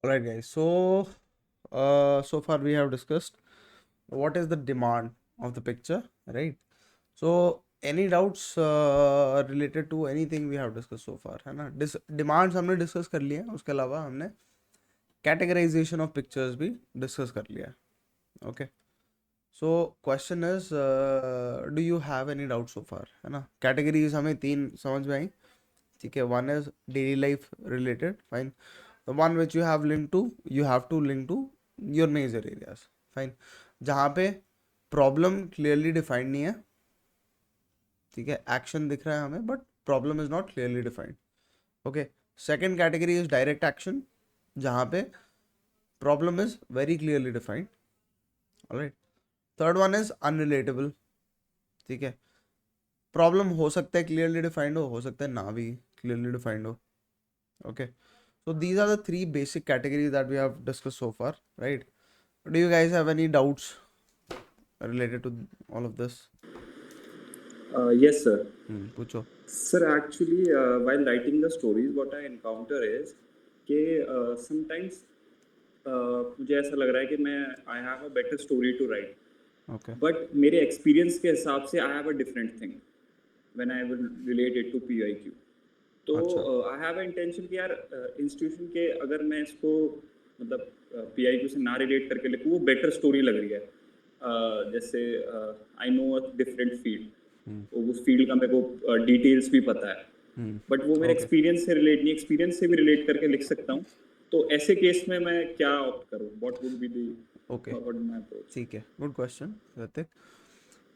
Alright, guys. So far we have discussed what is the demand of the picture, right? So, any doubts related to anything we have discussed so far, है ना? Demands हमने discuss कर लिया है, उसके अलावा हमने categorization of pictures भी discuss कर लिया है, okay? So, question is, do you have any doubts so far, है ना? Categories हमें तीन समझ में आई, ठीक है? One is daily life related, fine. The one which you have linked to, you have to link to your major areas, fine. जहाँ पे प्रॉब्लम क्लियरली डिफाइंड नहीं है, ठीक है, एक्शन दिख रहा है हमें but problem is not clearly defined, okay. Second category is direct action, जहाँ पे problem is very clearly defined, alright. Third one is unrelatable, ठीक है. प्रॉब्लम हो सकता है क्लियरली डिफाइंड हो सकता है ना भी क्लियरली डिफाइंड हो, okay. So these are the three basic categories that we have discussed so far, right? Do you guys have any doubts related to all of this? Yes, sir. पूछो. Sir, actually, while writing the stories, what I encounter is कि sometimes मुझे ऐसा लग रहा है कि मैं I have a better story to write, Okay. but मेरे experience के हिसाब से I have a different thing when I will relate it to PIQ. तो अच्छा. I have an intention कि यार institution के अगर मैं इसको मतलब PIQ से ना relate करके लिखूँ वो better story लग रही है. जैसे I know a different field. उस फील्ड का मेरे को डिटेल्स भी पता है बट वो मेरे Okay. एक्सपीरियंस से रिलेट नहीं एक्सपीरियंस से भी रिलेट करके लिख सकता हूँ. तो ऐसे केस में मैं क्या ऑप्ट करूँ what would be the Okay. What my approach. ठीक है. Good question Hrithik.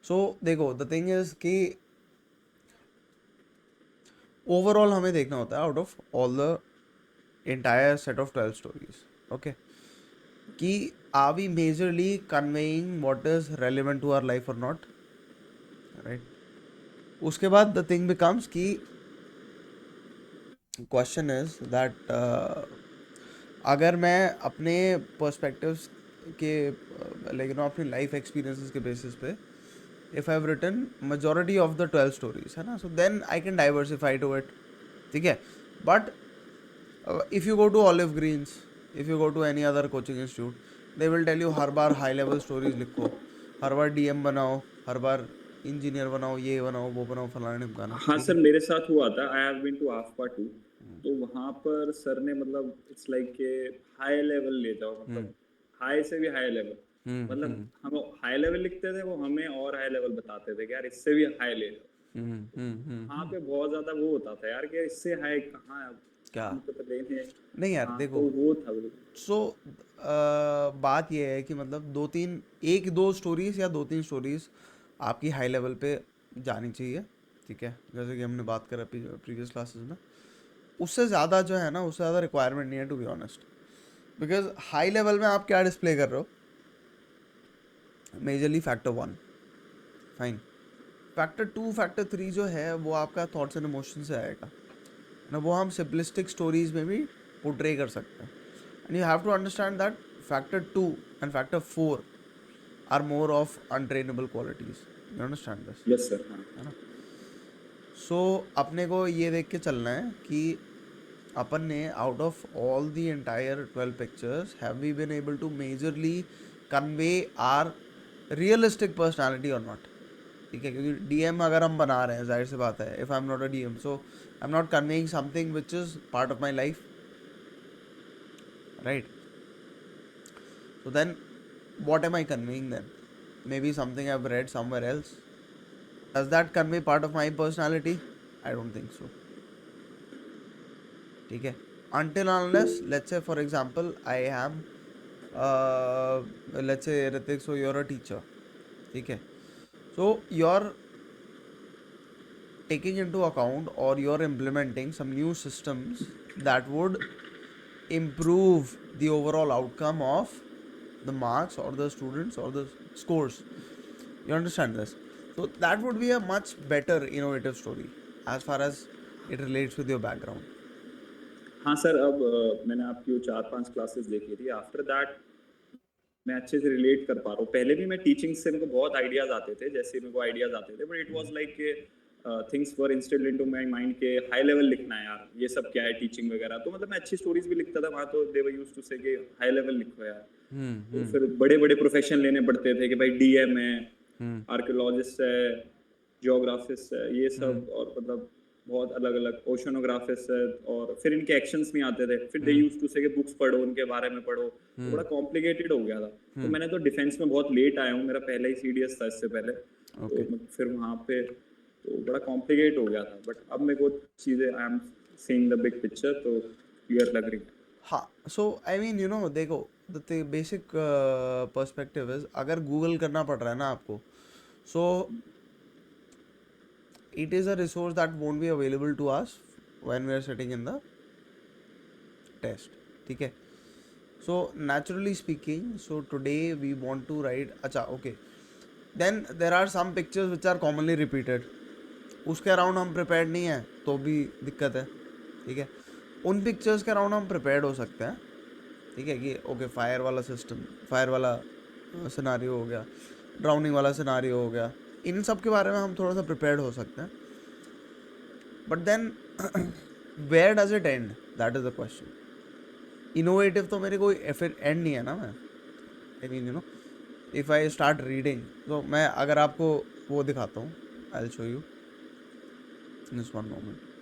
सो देखो, द थिंग इज कि ओवरऑल हमें देखना होता है out of all the entire set of 12 stories, okay, कि are we majorly conveying what is relevant to our life और नॉट, राइट. उसके बाद द थिंग बिकम्स कि क्वेश्चन इज दैट अगर मैं अपने पर्सपेक्टिव्स के लाइक नो अपनी लाइफ एक्सपीरियंसेस के बेसिस पे if I have written majority of the 12 stories, है ना, so then I can diversify to it, ठीक है. But if you go to Olive Greens, if you go to any other coaching institute, they will tell you हर बार high level stories लिखो, हर बार DM बनाओ, हर बार engineer बनाओ, ये बनाओ वो बनाओ फलाना ढिमकाना, हाँ ठीक सर है. मेरे साथ हुआ था आई हैव बीन टू आफ्का टू. तो वहाँ पर सर ने मतलब इट्स लाइक के हाई लेवल ले जाओ मतलब हाई से भी हाई लेवल मतलब हम हाई लेवल लिखते थे वो हमें और हाई लेवल बताते थे कि यार इससे भी हाई ले जाओ. वहाँ पे बहुत ज्यादा वो होता था यार कि इससे हाई कहाँ है क्या. हमको तो लेने. नहीं यार हाँ देखो, तो वो था वो. सो बात यह है कि मतलब दो तीन, एक दो स्टोरीज या दो तीन स्टोरीज आपकी हाई लेवल पे जानी चाहिए, ठीक है, जैसे कि हमने बात करा प्रीवियस क्लासेस में. उससे ज़्यादा जो है ना, उससे ज़्यादा रिक्वायरमेंट नहीं है to be honest, because high level में आप क्या डिस्प्ले कर रहे हो, majorly factor one, fine. Factor two factor three जो है वो आपका थॉट्स एंड इमोशन से आएगा ना, वो हम सिंपलिस्टिक स्टोरीज में भी पोर्ट्रे कर सकते हैं. And you have to understand that factor two and factor four are more of untrainable qualities. You understand this, yes sir. हाँ है ना. सो अपने को ये देख के चलना है कि अपन ने out of all the entire 12 pictures have we been able to majorly convey our realistic personality और नॉट, ठीक है. क्योंकि डीएम अगर हम बना रहे हैं, जाहिर सी बात है, if I am not a DM, so I am not conveying something which is part of my life, right. So then what am I conveying then? Maybe something I've read somewhere else. Does that convey part of my personality? I don't think so. ठीक है. Until unless, let's say for example, I am, let's say Ritik, so you're a teacher, ठीक है. So you're taking into account or you're implementing some new systems that would improve the overall outcome of the marks or the students or the scores. You understand this? So that would be a much better innovative story as far as it relates with your background. हाँ sir. अब मैंने आपकी वो 4-5 classes देखी थी after that मैं अच्छे से रिलेट कर पा रहा हूँ. पहले भी मैं टीचिंग से मेरे को बहुत आइडियाज आते थे जैसे मेरे को आइडियाज आते थे but it was like things were instilled into my mind के हाई लेवल लिखना है यार, ये सब क्या है टीचिंग वगैरह, तो मतलब मैं अच्छी स्टोरीज भी लिखता था वहाँ, तो दे वर यूज्ड टू से कि हाई लेवल लिखो यार। तो हम्म फिर बड़े बड़े प्रोफेशन लेने पड़ते थे कि भाई डीएम है, हम्म आर्कियोलॉजिस्ट है, जियोग्राफिस्ट है, ये हम्म सब, और मतलब बहुत अलग अलग ओशनोग्राफिस्ट है, और फिर इनके एक्शंस नहीं आते थे, फिर दे हम्म यूज्ड टू से कि बुक्स पढ़ो, उनके बारे में पढ़ो, तो बड़ा कॉम्प्लिकेटेड हो गया था। तो मैंने तो डिफेंस में बहुत लेट आया हूँ, मेरा पहला ही सीडीएस था इससे पहले, तो ओके फिर वहाँ पे तो बड़ा कॉम्प्लिकेट हो गया था, बट अब मेरे को चीज़ें I am seeing the big picture, तो क्लियर लग रही है। हाँ सो आई मीन यू नो देखो द बेसिक पर्सपेक्टिव इज अगर गूगल करना पड़ रहा है ना आपको सो it is a resource that won't be available to us when we are sitting in the test ठीक है so naturally speaking so today we want to write अच्छा okay then there are some pictures which are commonly repeated उसके around हम prepared नहीं है तो भी दिक्कत है ठीक है उन पिक्चर्स के अराउंड हम प्रिपेयर्ड हो सकते हैं ठीक है कि ओके फायर वाला सिस्टम फायर वाला सिनारियो हो गया ड्राउनिंग वाला सिनारियो हो गया इन सब के बारे में हम थोड़ा सा प्रिपेयर्ड हो सकते हैं but then where does it end that is the question innovative तो मेरे कोई फिर एंड नहीं है ना मैं I mean you know if I start reading तो मैं अगर आपको वो दिखाता हूँ I will show you this one moment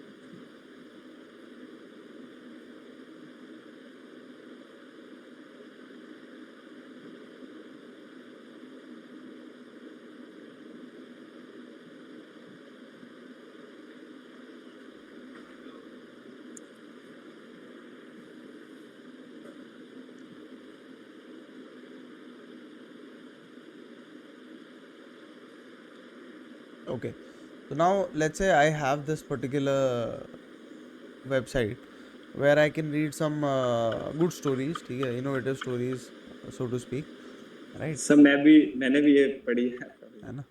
okay so now let's say I have this particular website where I can read some good stories ठीक है innovative stories so to speak right सब मैंने भी ये पढ़ी है ना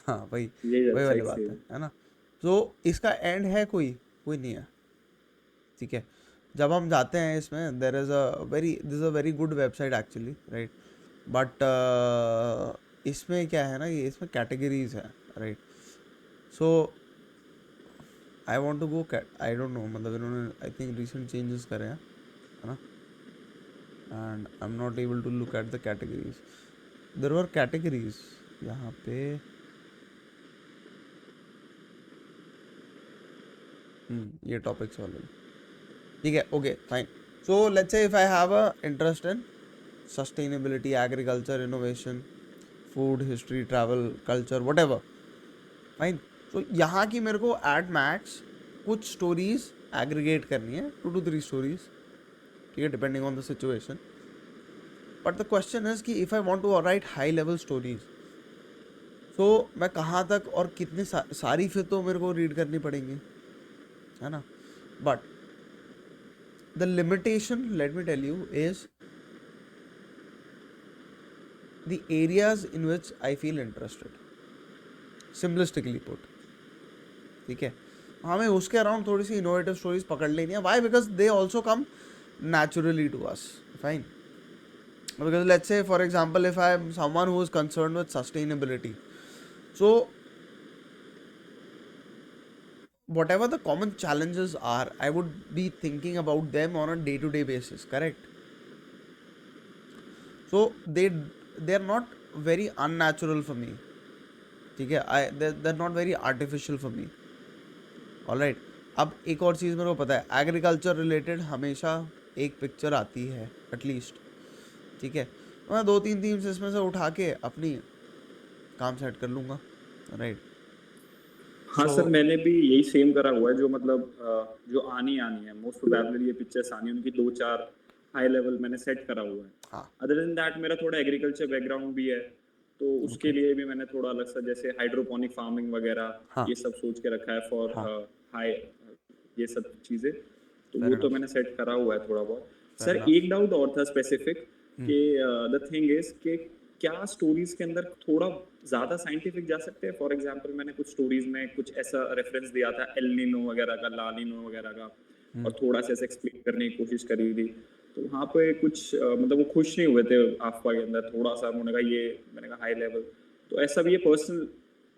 हाँ वही यही वही वाली वेबसाइट बात से। है ना तो इसका एंड है कोई कोई नहीं है ठीक है जब हम जाते हैं इसमें there is a very this a very good website actually right but इसमें क्या है ना कि इसमें कैटेगरीज है right so I want to go cat I don't know मतलब इन्होंने आई थिंक रिसेंट चेंजेस करे हैं है ना and I am not able to look at the categories there were categories यहाँ पे ये टॉपिक्स वाले ठीक है okay fine so let's say if I have a interest in sustainability agriculture innovation food history travel culture whatever fine तो यहाँ की मेरे को एट मैक्स कुछ स्टोरीज एग्रीगेट करनी है 2 to 3 स्टोरीज ठीक है depending on the situation but the question is कि if I want to write high level stories so मैं कहाँ तक और कितनी सारी फिर तो मेरे को रीड करनी पड़ेंगी है ना but the limitation let me tell you is the areas in which I feel interested simplistically put ठीक है हमें उसके अराउंड थोड़ी सी इनोवेटिव स्टोरीज पकड़ लेनी है why because they also come naturally to us fine because let's say for example if I am someone who is concerned with sustainability so whatever the common challenges are I would be thinking about them on a day to day basis correct so they are not very unnatural for me ठीक है आई they're not very artificial for me alright अब एक और चीज़ मेरे को पता है agriculture related हमेशा एक पिक्चर आती है एटलीस्ट ठीक है मैं 2-3 थीम्स इसमें से उठा के अपनी काम सेट कर लूँगा राइट हाँ सो सर, मैंने भी यही सेम करा हुआ है, जो मतलब जो आनी है मोस्ट प्रोबेबली ये पिक्चर्स आनी है, उनकी 2-4 हाई लेवल मैंने सेट करा हुआ है। हाँ अदर देन दैट मेरा थोड़ा एग्रीकल्चर बैकग्राउंड भी है, तो उसके ओके लिए भी मैंने थोड़ा अलग सा जैसे हाइड्रोपोनिक फार्मिंग वगैरह हाँ ये सब सोच के रखा है फॉर हाँ हाई, ये सब चीज़ें, तो फेयर वो तो इनफ मैंने सेट करा हुआ है थोड़ा बहुत। फेयर सर इनफ एक डाउट और था स्पेसिफिक कि द थिंग इज कि क्या स्टोरीज के अंदर थोड़ा ज्यादा साइंटिफिक जा सकते हैं? फॉर एग्जांपल मैंने कुछ स्टोरीज में कुछ ऐसा रेफरेंस दिया था एल नीनो वगैरह का, ला नीनो वगैरह का, और थोड़ा सा ऐसे एक्सप्लेन करने की कोशिश करी थी, तो वहाँ पे कुछ मतलब वो खुश नहीं हुए थे आफ्का के अंदर, थोड़ा सा उन्होंने कहा ये, मैंने कहा हाई लेवल, तो ऐसा भी ये पर्सनल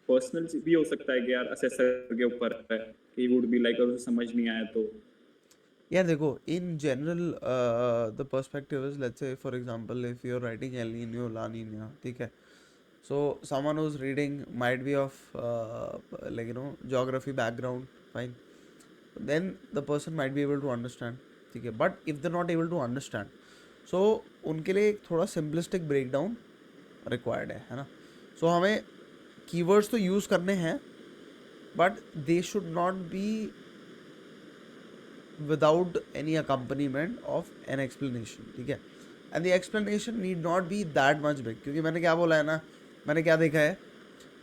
पर्सनल भी हो सकता है कि यार असेसर के ऊपर है कि वुड बी लाइक, अगर उसे समझ नहीं आया तो। यार देखो, in general the perspective is, let's say for example if you are writing El Nino La Nina, ठीक है, so someone who's reading might be of like geography background, fine, then the person might be able to understand, ठीक है, but if they're not able to understand, so उनके लिए एक थोड़ा simplistic breakdown required है ना। सो हमें कीवर्ड्स तो यूज़ करने हैं, but they should not B without any accompaniment of an explanation, ठीक है, and the explanation need not be that much big, क्योंकि मैंने क्या बोला है ना, मैंने क्या देखा है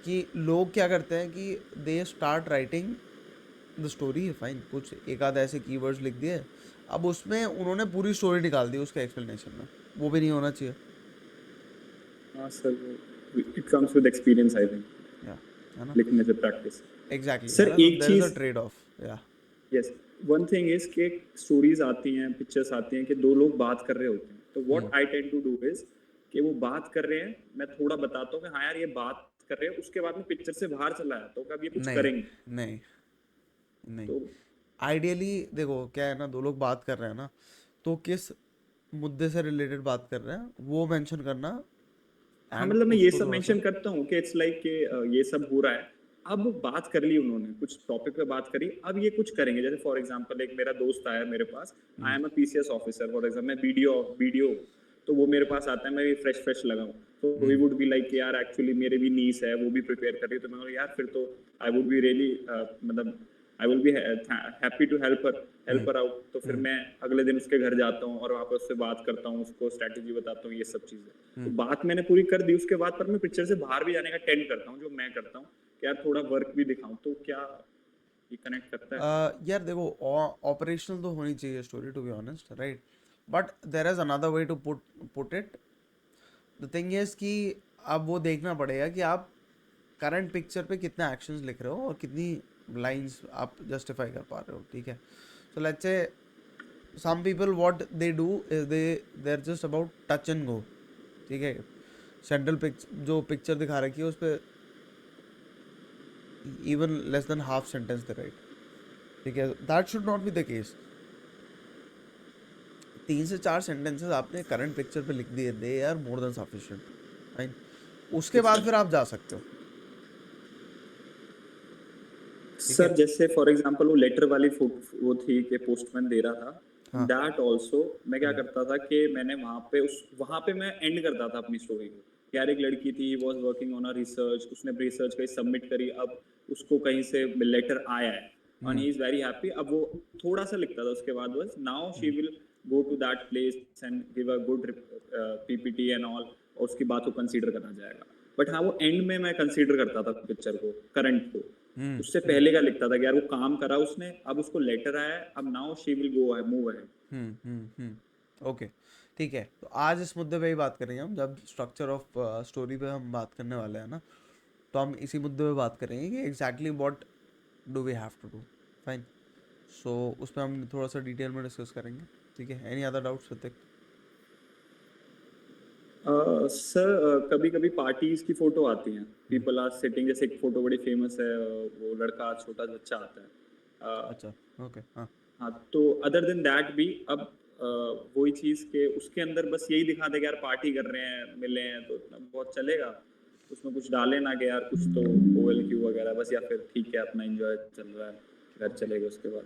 कि लोग क्या करते हैं कि they start writing the story, fine, कुछ एक आध ऐसे कीवर्ड्स लिख दिए, अब उसमें उन्होंने पूरी स्टोरी निकाल दी उसके एक्सप्लेनेशन में, वो भी नहीं होना चाहिए। हाँ sir, it comes with experience I think, या, है ना, लिखने से प्रैक्टिस। एग्जैक्टली, है सर ना, तो एक देयर इज अ चीज, ट्रेड ऑफ। या, यस, वन थिंग इज कि स्टोरीज आती हैं, पिक्चर्स आती हैं कि दो लोग बात कर रहे होते हैं, तो what I tend to do is कि वो बात कर रहे हैं, मैं थोड़ा बताता हूँ कि हाँ यार ये बात कर रहे हैं, उसके बाद में पिक्चर से बाहर चला जाता हूँ कि अब ये कुछ नहीं करेंगे। नहीं नहीं, तो आइडियली देखो क्या है ना, दो लोग बात कर रहे हैं ना, तो किस मुद्दे से रिलेटेड बात कर रहे हैं वो मेंशन करना, हाँ, एंड मतलब मैं ये उसको सब थोड़ा सा। मेंशन करता हूँ कि इट्स लाइक कि ये सब हो रहा है, अब बात कर ली उन्होंने, कुछ टॉपिक पे बात करी, अब ये कुछ करेंगे। जैसे फॉर एग्जांपल एक मेरा दोस्त आया मेरे पास, I am a PCS officer for example, मैं वीडियो, तो वो मेरे पास आता है, मैं भी फ्रेश फ्रेश लगा हूँ, तो वी वुड बी लाइक यार एक्चुअली मेरे भी नीस है, वो भी प्रिपेयर कर रही है, तो मैं बोला यार फिर तो आई वुड बी रियली, मतलब I will be happy to help her out. तो फिर मैं अगले दिन उसके घर जाता हूँ और वहाँ पे उससे बात करता हूँ, उसको स्ट्रैटेजी बताता हूँ, ये सब चीजें। तो बात मैंने पूरी कर दी उसके बाद, पर मैं पिक्चर से बाहर भी जाने का टेंड करता हूँ, जो मैं करता हूँ कि यार थोड़ा वर्क भी दिखाऊं। तो क्या ये कनेक्ट करता है? यार देखो, ऑपरेशनल तो होनी चाहिए story, to be honest, right, but there is another way to put it. The thing is कि अब वो देखना पड़ेगा कि आप करंट पिक्चर पे कितने एक्शंस लिख रहे हो और कितनी लाइंस आप जस्टिफाई कर पा रहे हो, ठीक है। सो लेट्स से some people what they do is they're just about touch and go, ठीक है, सेंट्रल जो पिक्चर दिखा रखी है उस पर even less than half sentence they right, ठीक है, that should not be the case. 3 से 4 सेंटेंसेस आपने करंट पिक्चर पे लिख दिए, they are more than sufficient, fine, उसके बाद फिर आप जा सकते हो, ठीक सर है। जैसे फॉर एग्जांपल वो लेटर वाली वो थी कि पोस्टमैन दे रहा था, हाँ। दैट ऑल्सो मैं क्या करता था कि मैंने वहां पे मैं एंड करता था अपनी स्टोरी को। यार एक लड़की थी, was working on a research, उसने रिसर्च कहीं सबमिट करी, अब उसको कहीं से लेटर आया है and he is very happy. अब वो थोड़ा सा लिखता था, उसके बाद बस now she will go to that place and give a good PPT and all, और उसकी बात को कंसीडर करना जाएगा। बट हाँ, वो एंड में मैं कंसीडर करता था पिक्चर को, करंट को। उससे पहले का लिखता था कि यार वो काम करा उसने, अब उसको लेटर आया है, अब नाउ शी विल गो है मूव है। ओके, ठीक है, तो आज इस मुद्दे पे ही बात करेंगे हम, जब स्ट्रक्चर ऑफ स्टोरी पे हम बात करने वाले हैं ना, तो हम इसी मुद्दे पे बात करेंगे कि exactly what do we have to do, fine. So उस पर हम थोड़ा सा डिटेल में डिस्कस करेंगे, ठीक है। Any other doubts with? Sir कभी कभी पार्टीज की फोटो आती हैं, पीपल आर सिटिंग, जैसे एक फोटो बड़ी फेमस है, वो लड़का छोटा बच्चा आता है। अच्छा, ओके, हाँ। हाँ, तो अदर देन दैट भी अब वही चीज के उसके अंदर बस यही दिखा दे कि यार पार्टी कर रहे हैं, मिले हैं, तो इतना बहुत चलेगा? उसमें कुछ डाले ना कि यार कुछ तो OLQ वगैरह बस, या फिर ठीक है अपना एंजॉय चल रहा है, घर चलेगा उसके बाद।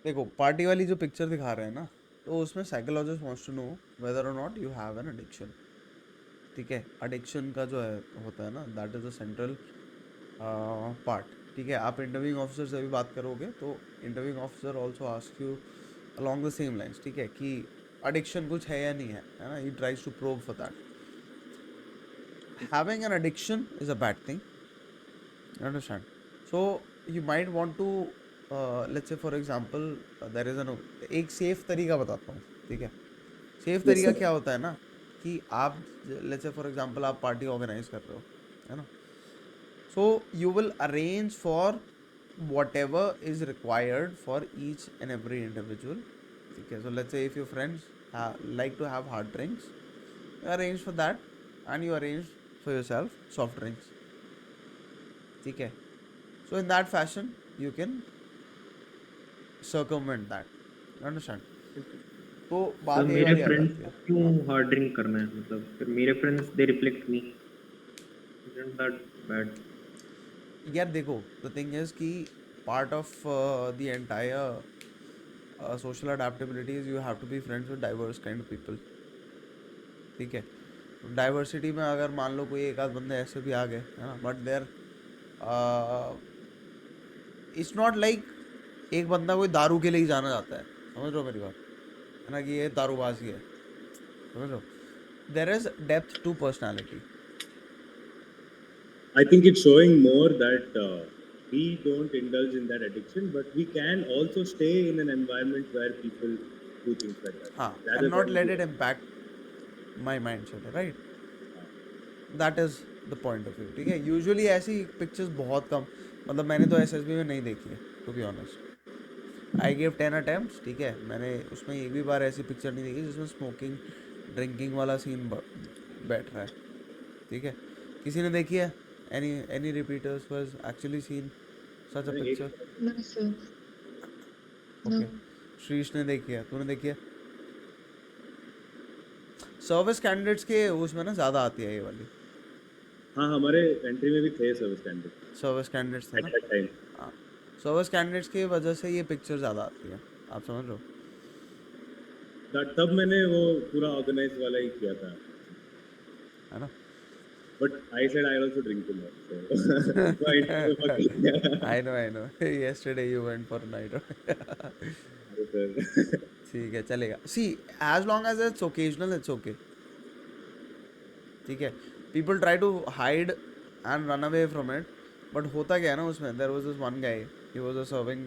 देखो, पार्टी वाली जो पिक्चर दिखा रहे हैं ना, तो उसमें psychologist wants to know whether or not you have an addiction, ठीक है। एडिक्शन का जो है होता है ना, that is a central part, ठीक है। आप इंटरव्यूइंग ऑफिसर से भी बात करोगे तो interviewing officer also ask you along the same lines, ठीक है, कि एडिक्शन कुछ है या नहीं है ना, he tries to prove for that. Having an addiction is a bad thing, understand. So you might want to, let's say for example, there is an, एक सेफ तरीका बताता हूँ, ठीक है। सेफ यस तरीका सर। क्या होता है ना, कि आप लेट्स से फॉर एग्जांपल आप पार्टी ऑर्गेनाइज कर रहे हो, है ना, so you will arrange for whatever is required for each and every individual, okay, so let's say if your friends like to have hard drinks, you arrange for that, and you arrange for yourself soft drinks. ठीक है? So in that fashion, you can circumvent that. You understand? तो तो बात ये मेरे वाली आ friends जाती को है. क्यों हाँ. हार्ड ड्रिंक करना है, मतलब फिर मेरे friends they reflect me, isn't that bad? यार देखो, the thing is कि part of the entire social adaptability is you have to be friends with diverse kind of people. ठीक है? डाइवर्सिटी में अगर मान लो कोई एक आध बंदे ऐसे भी आ गए, है ना, but there it's not like एक बंदा कोई दारू के लिए ही जाना जाता है. समझ रहे हो मेरी बात? है ना, कि ये दारूबाजी है. समझ रहे हो? There is depth to personality. I think it's showing more that we don't indulge in that addiction, but we can also stay in an environment where people do things like that. हाँ, Rather and not than let it impact my mindset, right? That is the point of view. ठीक है? Usually ऐसी pictures बहुत कम, मतलब मैंने तो SSB में नहीं देखी है, to be honest. I give 10 attempts. ठीक है? मैंने उसमें एक भी बार ऐसी पिक्चर नहीं देखी जिसमें स्मोकिंग ड्रिंकिंग वाला सीन बैठ रहा है. ठीक है? किसी ने देखी है? Any repeaters was actually seen such a picture? No, sir. Okay. No. Shrish ने देखी है? तूने देखी है? सर्विस कैंडिडेट्स के उसमें ना ज़्यादा आती है ये वाली. हाँ, हमारे एंट्री में भी थे सर्विस कैंडिडेट सर्विस कैंडिडेट्स थे एट ना. That time. हाँ, सर्विस कैंडिडेट्स की वजह से ये पिक्चर ज़्यादा आती है. आप समझ रहे हो? तब मैंने वो पूरा ऑर्गेनाइज वाला ही किया था. है ना? But I said I also drink too much. So I didn't I know. Yesterday you went for a night out. ठीक है, चलेगा. See, as long as it's occasional, it's okay. ठीक है? People try to hide and run away from it, but होता क्या है ना उसमें, there was this one guy, he was a serving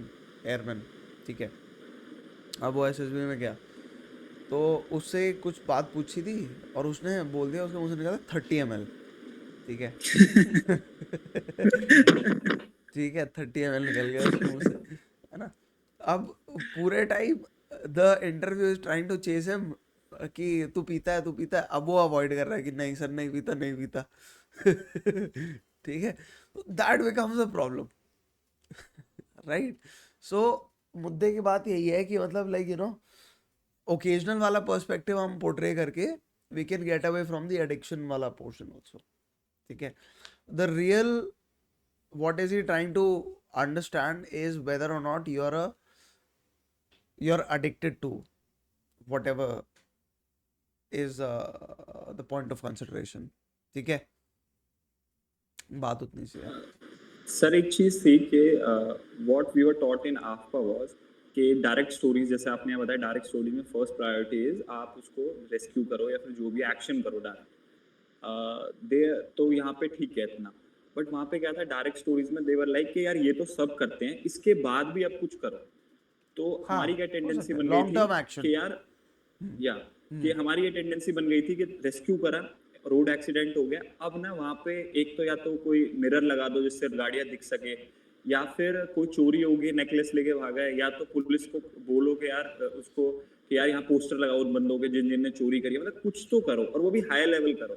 airman. ठीक है? अब वो एसएसबी में गया, तो उससे कुछ बात पूछी थी और उसने बोल दिया, उसके मुंह से निकला 30 ml. ठीक है? ठीक है, 30 ml निकल गया उसके मुंह से, है ना? अब पूरे time the interview is trying to chase him कि तू पीता है, तू पीता है. अब वो अवॉइड कर रहा है कि नहीं सर, नहीं पीता, नहीं पीता. ठीक है? That becomes a problem, right? So मुद्दे की बात यही है कि मतलब लाइक यू नो, ओकेजनल वाला पर्सपेक्टिव हम पोर्ट्रे करके we can get away from the addiction वाला पोर्शन ऑल्सो. ठीक है? The real what is he trying to understand is whether or not you're addicted to whatever is the point of consideration. ठीक है? बात उतनी सी है. Sir एक चीज थी कि what we were taught in AFPA was कि डायरेक्ट स्टोरीज, जैसे आपने बताया, डायरेक्ट स्टोरी में फर्स्ट प्रायोरिटी इज आप उसको रेस्क्यू करो या फिर जो भी एक्शन करो डायरेक्ट. दे तो यहाँ पे ठीक है इतना, बट वहाँ पे क्या था डायरेक्ट स्टोरीज में, देवर लाइक कि यार ये तो सब करते हैं, इसके बाद भी अब कुछ करो. तो हाँ, हमारी क्या हो टेंडेंसी सकता है बन लॉन्ग गई टर्म थी एक्शन. कि यार या कि हमारी ये टेंडेंसी बन गई थी कि रेस्क्यू करा, रोड एक्सीडेंट हो गया, अब ना वहाँ पे एक तो या तो कोई मिरर लगा दो जिससे गाड़ियाँ दिख सके, या फिर कोई चोरी होगी, नेकलेस लेके भागा है, या तो पुलिस को बोलो कि यार उसको कि यार यहाँ पोस्टर लगाओ उन बंदों के जिन जिन ने चोरी करी है, मतलब कुछ तो करो, और वो भी हाई लेवल करो.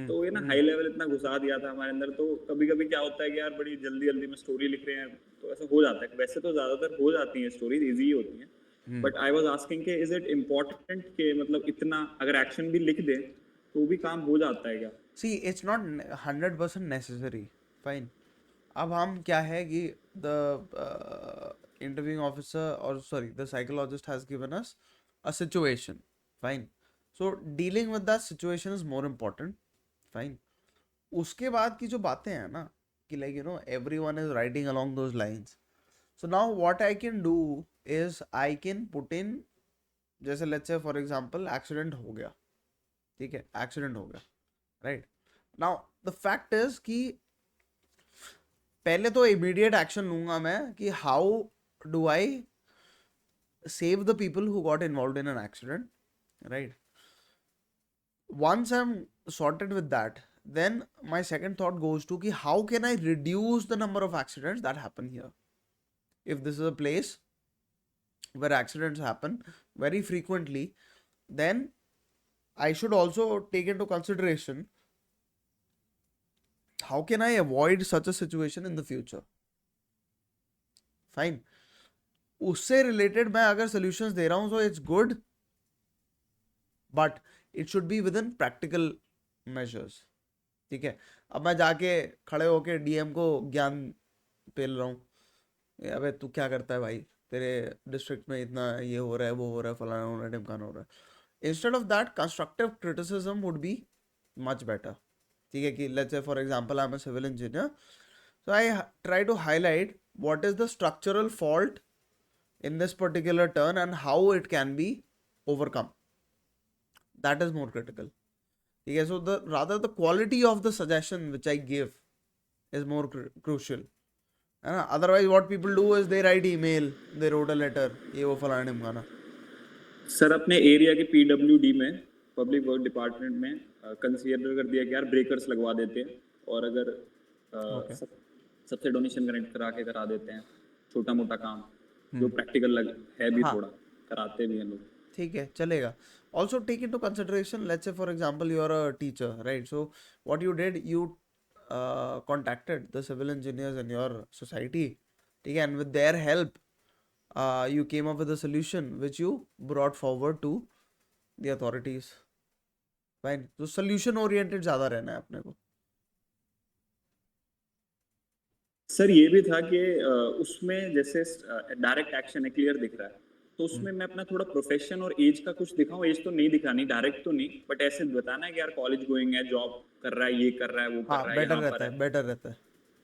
तो ये ना हाई लेवल इतना घुसा दिया था हमारे अंदर. तो कभी कभी क्या होता है कि यार बड़ी जल्दी जल्दी में स्टोरी लिख रहे हैं, तो ऐसा हो जाता है. वैसे तो ज्यादातर हो जाती हैं स्टोरीज, इजी ही होती हैं, बट आई वाज आस्किंग कि इज इट इम्पोर्टेंट कि मतलब इतना अगर एक्शन भी लिख दें तो भी काम हो जाता है क्या? See, it's not 100% necessary. Fine. अब हम क्या है कि the interviewing officer, or sorry, the psychologist has given us a situation. Fine. So dealing with that situation is more important. Fine. उसके बाद की जो बातें हैं ना कि like you know everyone is writing along those lines. So now what I can do is I can put in, जैसे let's say for example accident हो गया. ठीक है? एक्सीडेंट हो गया, right? Now the fact is कि पहले तो इमीडिएट एक्शन लूंगा मैं कि how do I save the people who got involved in an accident, right? Once I am sorted with that, then my second thought goes to कि how can I reduce the number of accidents that happen here? If this is a place where accidents happen very frequently, then I should also take into consideration how can I avoid such a situation in the future. Fine. उससे related मैं अगर solutions दे रहा हूँ so it's good, but it should be within practical measures. ठीक है. अब मैं जाके खड़े होके डीएम को ज्ञान पेल रहा हूँ, अबे तू क्या करता है भाई, तेरे डिस्ट्रिक्ट में इतना ये हो रहा है, वो हो रहा है, फलाना हो रहा है, ढिमकाना हो रहा है. Instead of that constructive criticism would be much better. ठीक है, कि let's say for example I am a civil engineer, so I try to highlight what is the structural fault in this particular turn and how it can be overcome. That is more critical. Okay, so the quality of the suggestion which I give is more crucial. Otherwise what people do is they write email, they wrote a letter, ये वो फलाने ढिमकाना. Sir अपने area के PWD में public work department में consider कर दिया कि यार ब्रेकर्स लगवा देते हैं, और अगर सबसे डोनेशन कनेक्ट करा देते हैं, छोटा मोटा काम जो प्रैक्टिकल है भी, थोड़ा कराते भी हैं लोग. ठीक है, चलेगा. Also take into consideration, let's say for example you are a teacher, right? So what you did, you contacted the civil engineers in your society, ठीक है, and with their help you came up with a solution which you brought forward to the authorities. Fine. तो solution oriented ज़्यादा रहना है अपने को. Sir ये भी था कि उसमें जैसे डायरेक्ट एक्शन है, क्लियर दिख रहा है, तो उसमें मैं अपना थोड़ा प्रोफेशन और एज का कुछ दिखाऊं. एज तो नहीं दिखानी, डायरेक्ट तो नहीं, बट ऐसे बताना है कि यार कॉलेज गोइंग है, जॉब कर रहा है, ये कर रहा है, वो कर रहा है, बेटर यहाँ रहता पर है,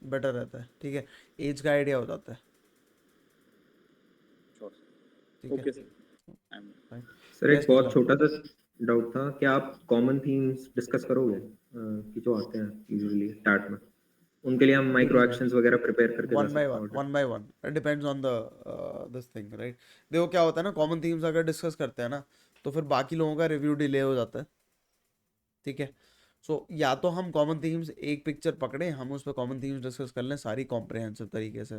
बेटर रहता है. ठीक है, एज का आइडिया हो जाता है. Okay sir. सर एक बहुत छोटा सा डाउट था, क्या आप कॉमन थीम्स डिस्कस करोगे कि जो आते हैं यूजुअली टैट में, उनके लिए हम माइक्रो एक्शंस वगैरह प्रिपेयर करके one by one it depends on the this thing, right. देखो क्या होता है ना, कॉमन थीम्स अगर डिस्कस करते हैं ना तो फिर बाकी लोगों का रिव्यू डिले हो जाता है. ठीक है, सो या तो हम कॉमन थीम्स एक पिक्चर पकड़े, हम उस पर कॉमन थीम्स डिस्कस कर लें सारी कॉम्प्रिहेंसिव तरीके से.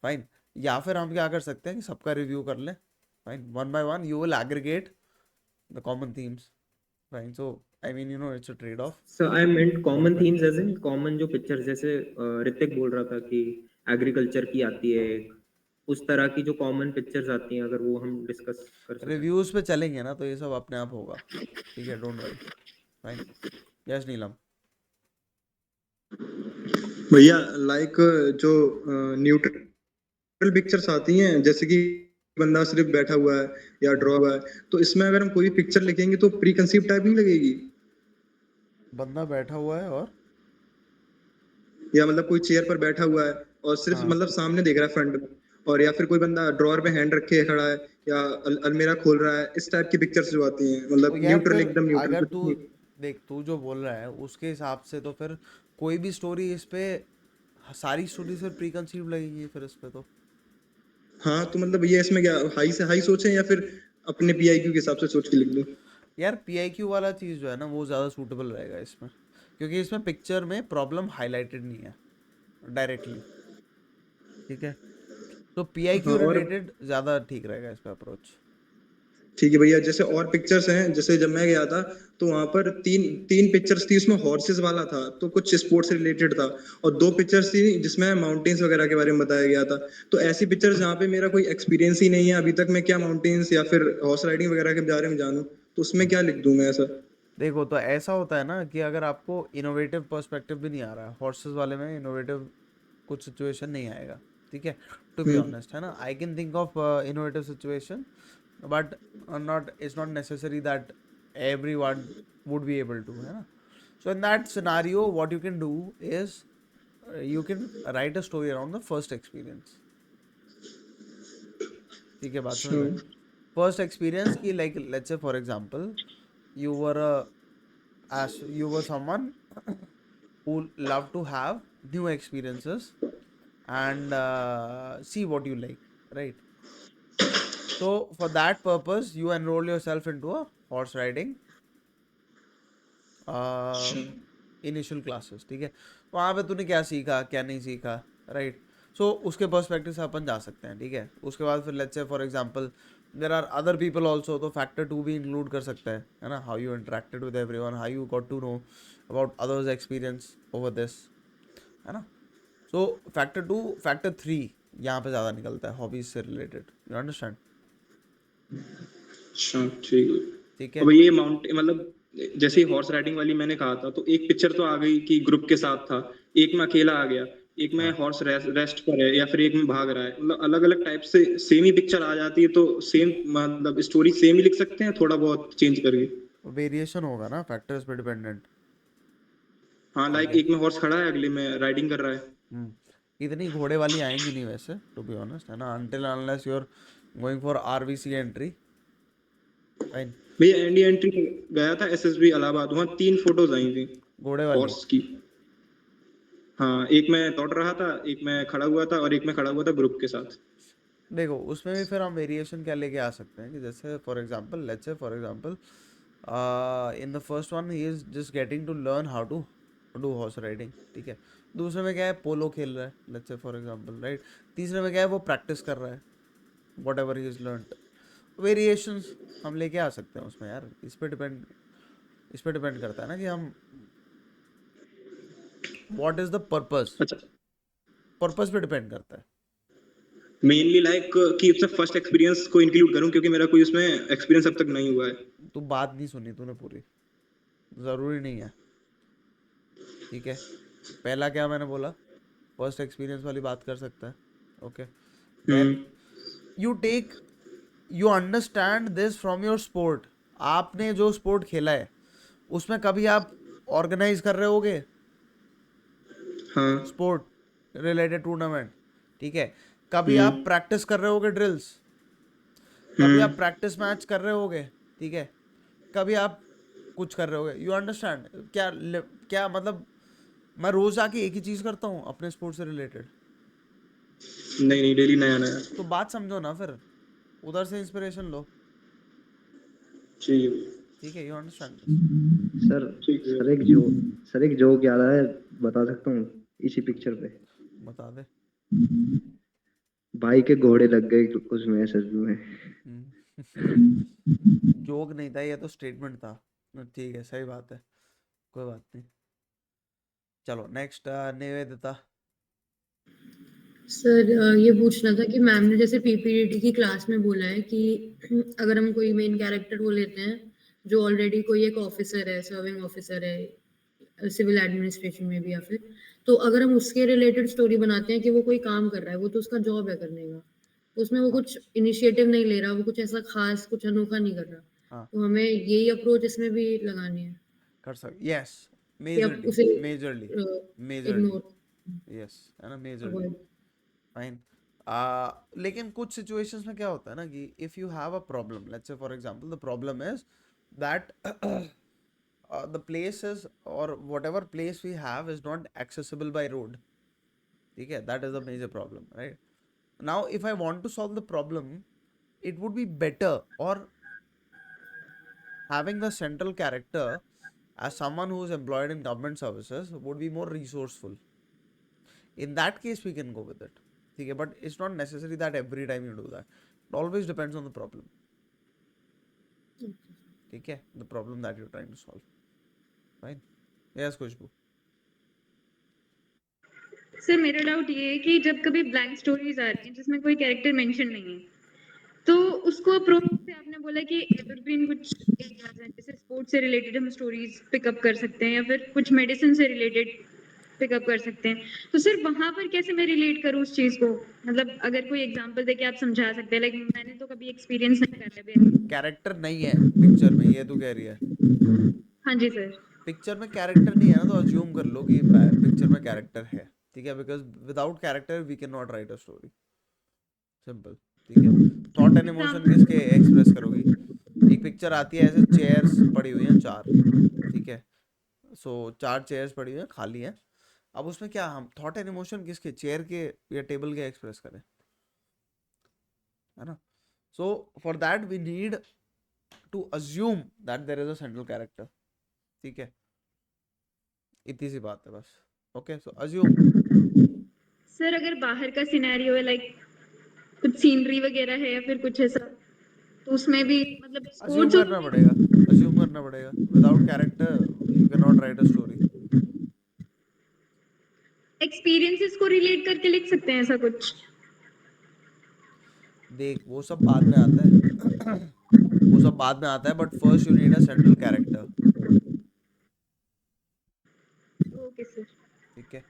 फाइन. या फिर हम क्या कर सकते हैं कि सबका रिव्यू कर लें. Fine. One by one you will aggregate the common themes, right? So I mean, you know, it's a trade off. So I meant common themes as in common जो पिक्चर्स, जैसे ऋतिक बोल रहा था कि एग्रीकल्चर की आती है एक, उस तरह की जो कॉमन पिक्चर्स आती हैं, अगर वो हम डिस्कस कर सकते हैं. रिव्यूज पे चलेंगे ना तो ये सब अपने आप होगा. ठीक है, डोंट वरी. फाइन. यस नीलम. भैया लाइक जो न्यूट्रल पिक्चर्स आती हैं, जैसे कि बंदा सिर्फ बैठा हुआ है या ड्रॉ हुआ है, तो इसमें अगर हम कोई पिक्चर लिखेंगे तो प्री कंसीव टाइप नहीं लगेगी? बंदा बैठा हुआ है और या मतलब कोई चेयर पर बैठा हुआ है और सिर्फ मतलब सामने देख रहा है फ्रंट में, और या फिर कोई बंदा ड्रॉअर में हैंड रखे खड़ा है या अलमीरा खोल रहा है, इस टाइप की पिक्चर्स जो आती हैं, मतलब न्यूट्रल, एकदम न्यूट्रल. अगर तू देख, तू जो बोल रहा है उसके हिसाब से तो फिर कोई भी स्टोरी इस पे, सारी स्टोरी फिर प्री कंसीव लगेगी फिर इस पे तो. हाँ, तो मतलब ये इसमें क्या हाई से हाई सोचें या फिर अपने पीआईक्यू के हिसाब से सोच के लिख दूं? यार पीआईक्यू वाला चीज़ जो है ना वो ज़्यादा सूटेबल रहेगा इसमें, क्योंकि इसमें पिक्चर में प्रॉब्लम हाईलाइटेड नहीं है डायरेक्टली. ठीक है, तो पीआईक्यू रिलेटेड ज़्यादा ठीक रहेगा इस पे अप्रोच. ठीक है भैया. जैसे और पिक्चर्स हैं, जैसे जब मैं गया था तो वहाँ पर तीन पिक्चर्स थी, उसमें हॉर्सेस वाला था तो कुछ स्पोर्ट्स से रिलेटेड था, और 2 पिक्चर्स थी जिसमें माउंटेन्स वगैरह के बारे में बताया गया था. तो ऐसी पिक्चर्स जहाँ पे मेरा कोई एक्सपीरियंस ही नहीं है अभी तक, मैं क्या माउंटेन्स या फिर हॉर्स राइडिंग वगैरह के बारे में जानूँ, तो उसमें क्या लिख दूँ मैं ऐसा? देखो, तो ऐसा होता है ना कि अगर आपको इनोवेटिव पर्सपेक्टिव भी नहीं आ रहा है, हॉर्सेस वाले में इनोवेटिव कुछ सिचुएशन नहीं आएगा. ठीक है, टू बी ऑनेस्ट है ना, I can think of innovative situation, but it's not necessary that everyone would be able to, है ना. So in that scenario what you can do is you can write a story around the first experience. ठीक है, बात समझ में? First experience की, like let's say for example you were someone who loved to have new experiences and see what you like, right? So for that purpose you enroll yourself into a horse riding initial classes. ठीक है, वहाँ पे तूने क्या सीखा क्या नहीं सीखा, राइट. सो उसके पर्सपेक्टिव से अपन जा सकते हैं, ठीक है। उसके बाद फिर let's say for example there are other people also, तो फैक्टर 2 भी इंक्लूड कर सकता है ना, how you interacted with everyone, how you got to know about others experience over this, है ना। सो फैक्टर 2 फैक्टर 3 यहाँ पे ज़्यादा निकलता है हॉबीज से रिलेटेड, यू अंडरस्टैंड, अच्छा ठीक है। ठीक है। अब ये माउंट मतलब जैसे हॉर्स राइडिंग वाली मैंने कहा था, तो एक पिक्चर तो आ गई कि ग्रुप के साथ था, एक में अकेला आ गया, एक में हॉर्स रेस्ट पर है, या फिर एक में भाग रहा है, मतलब अलग अलग टाइप से सेम ही पिक्चर आ जाती है, तो सेम मतलब स्टोरी सेम ही लिख सकते हैं, थोड़ा बहुत चेंज करके। वेरिएशन होगा ना, फैक्टर्स पे डिपेंडेंट। हाँ लाइक एक में हॉर्स खड़ा है, अगले में राइडिंग कर रहा है। इतनी घोड़े वाली आएंगी नहीं वैसे, टू बी ऑनेस्ट, है ना, until unless you are going for RVC entry, fine. भैया इंडिया एंट्री गया था एसएसबी इलाहाबाद, वहाँ 3 फोटोज आई थी घोड़े वाली, हॉर्स की। हाँ एक में दौड़ रहा था, एक में खड़ा हुआ था, और एक में खड़ा हुआ था ग्रुप के साथ। देखो उसमें भी फिर हम वेरिएशन क्या लेके आ सकते हैं कि जैसे for example let's say for example in the first one he is just getting to learn how to do horse riding, ठीक है। दूसरे में क्या है, पोलो खेल रहा है let's say for example, right. तीसरे में क्या है, वो प्रैक्टिस कर रहा है what ever he is learned. Variations हम लेके आ सकते हैं उसमें यार, इस पे डिपेंड करता है ना कि हम व्हाट इज द पर्पस, अच्छा, पर्पस पे डिपेंड करता है। मेनली लाइक कि उससे फर्स्ट एक्सपीरियंस को इंक्लूड करूं, क्योंकि मेरा कोई उसमें एक्सपीरियंस अब तक नहीं हुआ है। तू बात नहीं सुनी तूने पूरी, ज़रूरी नहीं है, ठीक है। पहला क्या मैंने बोला, फर्स्ट एक्सपीरियंस वाली बात कर सकता है, okay. Then hmm you understand this from your sport. आपने जो स्पोर्ट खेला है उसमें कभी आप ऑर्गेनाइज कर रहे होगे हाँ स्पोर्ट रिलेटेड टूर्नामेंट, ठीक है। कभी आप हम्म प्रैक्टिस कर रहे होगे ड्रिल्स, कभी आप प्रैक्टिस मैच कर रहे होगे, ठीक है। कभी आप कुछ कर रहे होगे, यू अंडरस्टैंड क्या क्या मतलब। मैं रोज आके एक ही चीज करता हूँ अपने स्पोर्ट से रिलेटेड, नहीं नहीं, डेली नया नया। तो बात समझो ना, फिर उधर से इंस्पिरेशन लो, ठीक है ठीक है। यू अंडरस्टैंड दिस, सर ठीक है। सर एक जोक याद आया, बता सकता हूँ इसी पिक्चर पे। बता दे। भाई के घोड़े लग गए उसमें एसएसबी में। जोक नहीं था ये, तो स्टेटमेंट था, ठीक है, सही बात है, कोई बात नहीं। चलो नेक्स्ट, निवेदिता। सर ये पूछना था कि मैम ने जैसे पीपीडीटी की क्लास में बोला है कि अगर हम कोई मेन कैरेक्टर वो लेते हैं जो ऑलरेडी कोई एक ऑफिसर है, सर्विंग ऑफिसर है सिविल एडमिनिस्ट्रेशन में भी, या फिर तो अगर हम उसके रिलेटेड स्टोरी बनाते हैं कि वो कोई काम कर रहा है, वो तो उसका जॉब है करने का, उसमें वो कुछ इनिशिएटिव नहीं ले रहा, वो कुछ ऐसा खास कुछ अनोखा नहीं कर रहा, हाँ तो हमें यही अप्रोच इसमें भी लगानी है कर सकते, यस, कि आप मेजरली उसे मेजरली मेजरली, इग्नोर यस, है ना, मेजरली, अवॉइड। फाइन। लेकिन कुछ सिचुएशंस में क्या होता है ना कि if you have a problem, let's say for example the problem is that the place is or whatever place we have is not accessible by road, ठीक है, that is the major problem, right. Now if I want to solve the problem, it would be better, or having the central character as someone who is employed in government services would be more resourceful. In that case we can go with it, okay, but it's not necessary that every time you do that. It always depends on the problem, okay, the problem that you're trying to solve, fine. Yes, Khushbu. Sir मेरा doubt ये है कि जब कभी blank stories आ रही हैं जिसमें कोई कैरेक्टर मेंशन नहीं है, तो उसको अप्रोच से आपने बोला कि एवरग्रीन कुछ एरियाज हैं जैसे स्पोर्ट्स से रिलेटेड हम स्टोरीज पिकअप कर सकते हैं या फिर कुछ मेडिसिन से रिलेटेड पिकअप कर सकते हैं, तो सर वहां पर कैसे मैं रिलेट करूं उस चीज को, मतलब अगर कोई एग्जांपल देके आप समझा सकते हैं, लाइक मैंने तो कभी एक्सपीरियंस नहीं करा है। कैरेक्टर नहीं है पिक्चर में, ये तू कह रही है? हाँ जी सर। पिक्चर में कैरेक्टर नहीं है ना, तो अज्यूम कर लो कि पिक्चर में कैरेक्टर है, ठीक है, because without character we can not right a story, simple, ठीक है। थॉट एंड इमोशन किसके एक्सप्रेस करोगी? एक पिक्चर आती है ऐसे, चेयर्स पड़ी हुई हैं 4, ठीक है, सो 4 चेयर्स पड़ी हुई हैं, खाली हैं। अब उसमें क्या हम थॉट एंड इमोशन किसके, चेयर के या टेबल के एक्सप्रेस करें, है ना। So for that we need to assume that there is a central character, ठीक है, इतनी सी बात है बस, ओके। सो अज्यूम सर अगर बाहर का सिनेरियो है लाइक कुछ सीनरी वगैरह है या फिर कुछ ऐसा तो उसमें भी मतलब अज्यूम स्पोर्ट्स करना पड़ेगा, अज्यूम करना पड़ेगा. Without character you can not right a story. Experiences को रिलेट करके लिख सकते हैं ऐसा कुछ. देख वो सब बाद में आता है. वो सब बाद में आता है, but first you need a central character. Okay sir. ठीक है,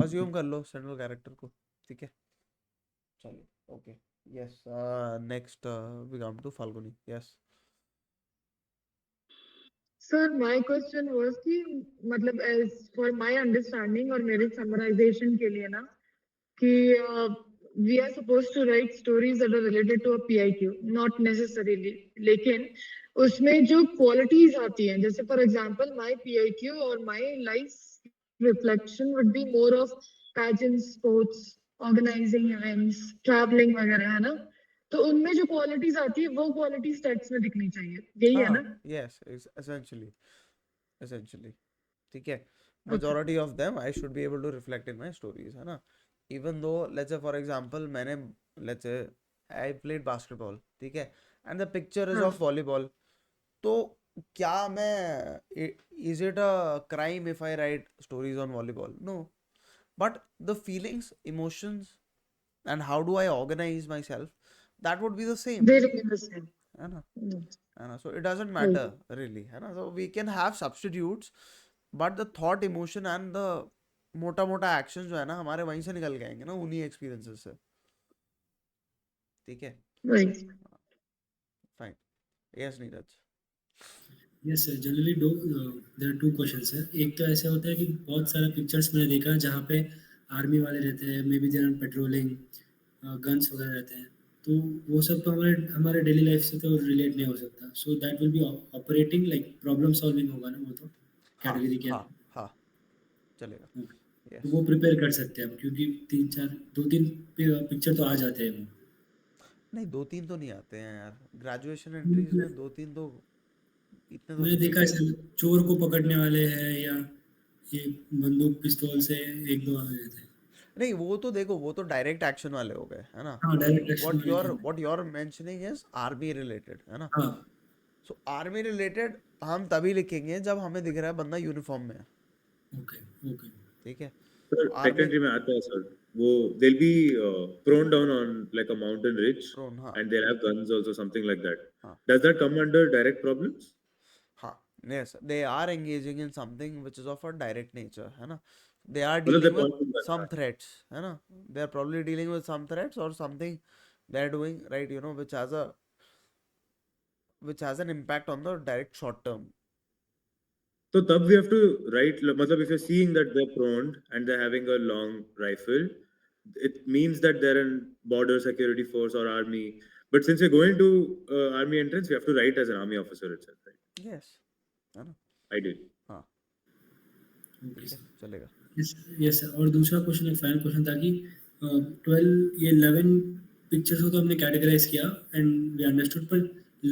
अज्यूम कर लो सेंट्रल कैरेक्टर को. ठीक है, चलिए. Okay, yes. Next we come to Falguni. Yes. Sir, my question was कि मतलब as for my understanding और मेरे summarization के लिए ना कि we are supposed to write stories that are related to a PIQ, not necessarily. लेकिन उसमें जो qualities आती हैं, जैसे for example my PIQ और my life reflection would be more of pageants, sports, organizing events, traveling वगैरह है ना. तो उनमें जो क्वालिटीज आती है वो क्वालिटीज टेक्स्ट में दिखनी चाहिए, यही है ना? Yes, essentially. ठीक है, majority of them I should be able to reflect in my stories, है ना. even though let's say for example मैंने let's say I played basketball, ठीक है, and the picture is of volleyball. तो क्या मैं is it a crime if I write stories on volleyball? No, but the feelings, emotions and how do I organize myself, that would be the same, They remain the same. है ना. Mm. So it doesn't matter really, है ना. So we can have substitutes, but the thought, emotion and the मोटा मोटा action जो है ना हमारे वहीं से निकल के आएंगे ना, उन्हीं एक्सपीरियंसेस से. ठीक है, Right. Fine. Yes Neeraj. Yes sir, generally there are two questions है. एक तो ऐसे होता है कि बहुत सारे पिक्चर्स मैंने देखा है जहाँ पे आर्मी वाले रहते हैं, maybe there patrolling, guns वगैरह रहते हैं. तो वो सब तो हमारे डेली लाइफ से तो रिलेट नहीं हो सकता. So that will be operating like problem solving होगा ना वो तो कैटेगरी के अंदर. हाँ चलेगा. तो वो प्रिपेयर कर सकते हैं हम, क्योंकि 2-3 पिक्चर तो आ जाते हैं वो. नहीं 2-3 तो नहीं आते हैं यार, ग्रेजुएशन एंट्रीज में 2-3 तो इतने तो मैंने नहीं देखा है सर, चोर को पकड़ने वाले हैं या ये बंदूक पिस्तौल से 1-2 आ गए थे. नहीं वो तो देखो, वो तो डायरेक्ट एक्शन वाले हो गए, है ना. हाँ, direct action what you are mentioning is army related, है ना. हाँ. सो आर्मी रिलेटेड हम तभी लिखेंगे जब हमें दिख रहा है बंदा यूनिफॉर्म में है. ओके. ठीक है. सर सेकेंडरी में आता है सर, वो they'll be prone down on like a mountain ridge, and they'll have guns also, something like that. Does that come under direct problems? हाँ, yes, they are engaging in something which is of a direct nature, है ना. They are मतलब dealing they're with pointing at some that. threats, है ना. They are probably dealing with some threats or something they're doing, right, you know, which has an impact on the direct short term. So तब we have to write, मतलब if you're seeing that they're prone and they're having a long rifle, it means that they're in border security force or army. But since we're going to army entrance, we have to write as an army officer itself, right? Yes, है ना. Ideally. हाँ, ठीक है, चलेगा. Yes sir. और दूसरा question, एक final question था कि 11 पिक्चर्स को तो हमने कैटेगराइज किया एंड वी अंडरस्टूड, पर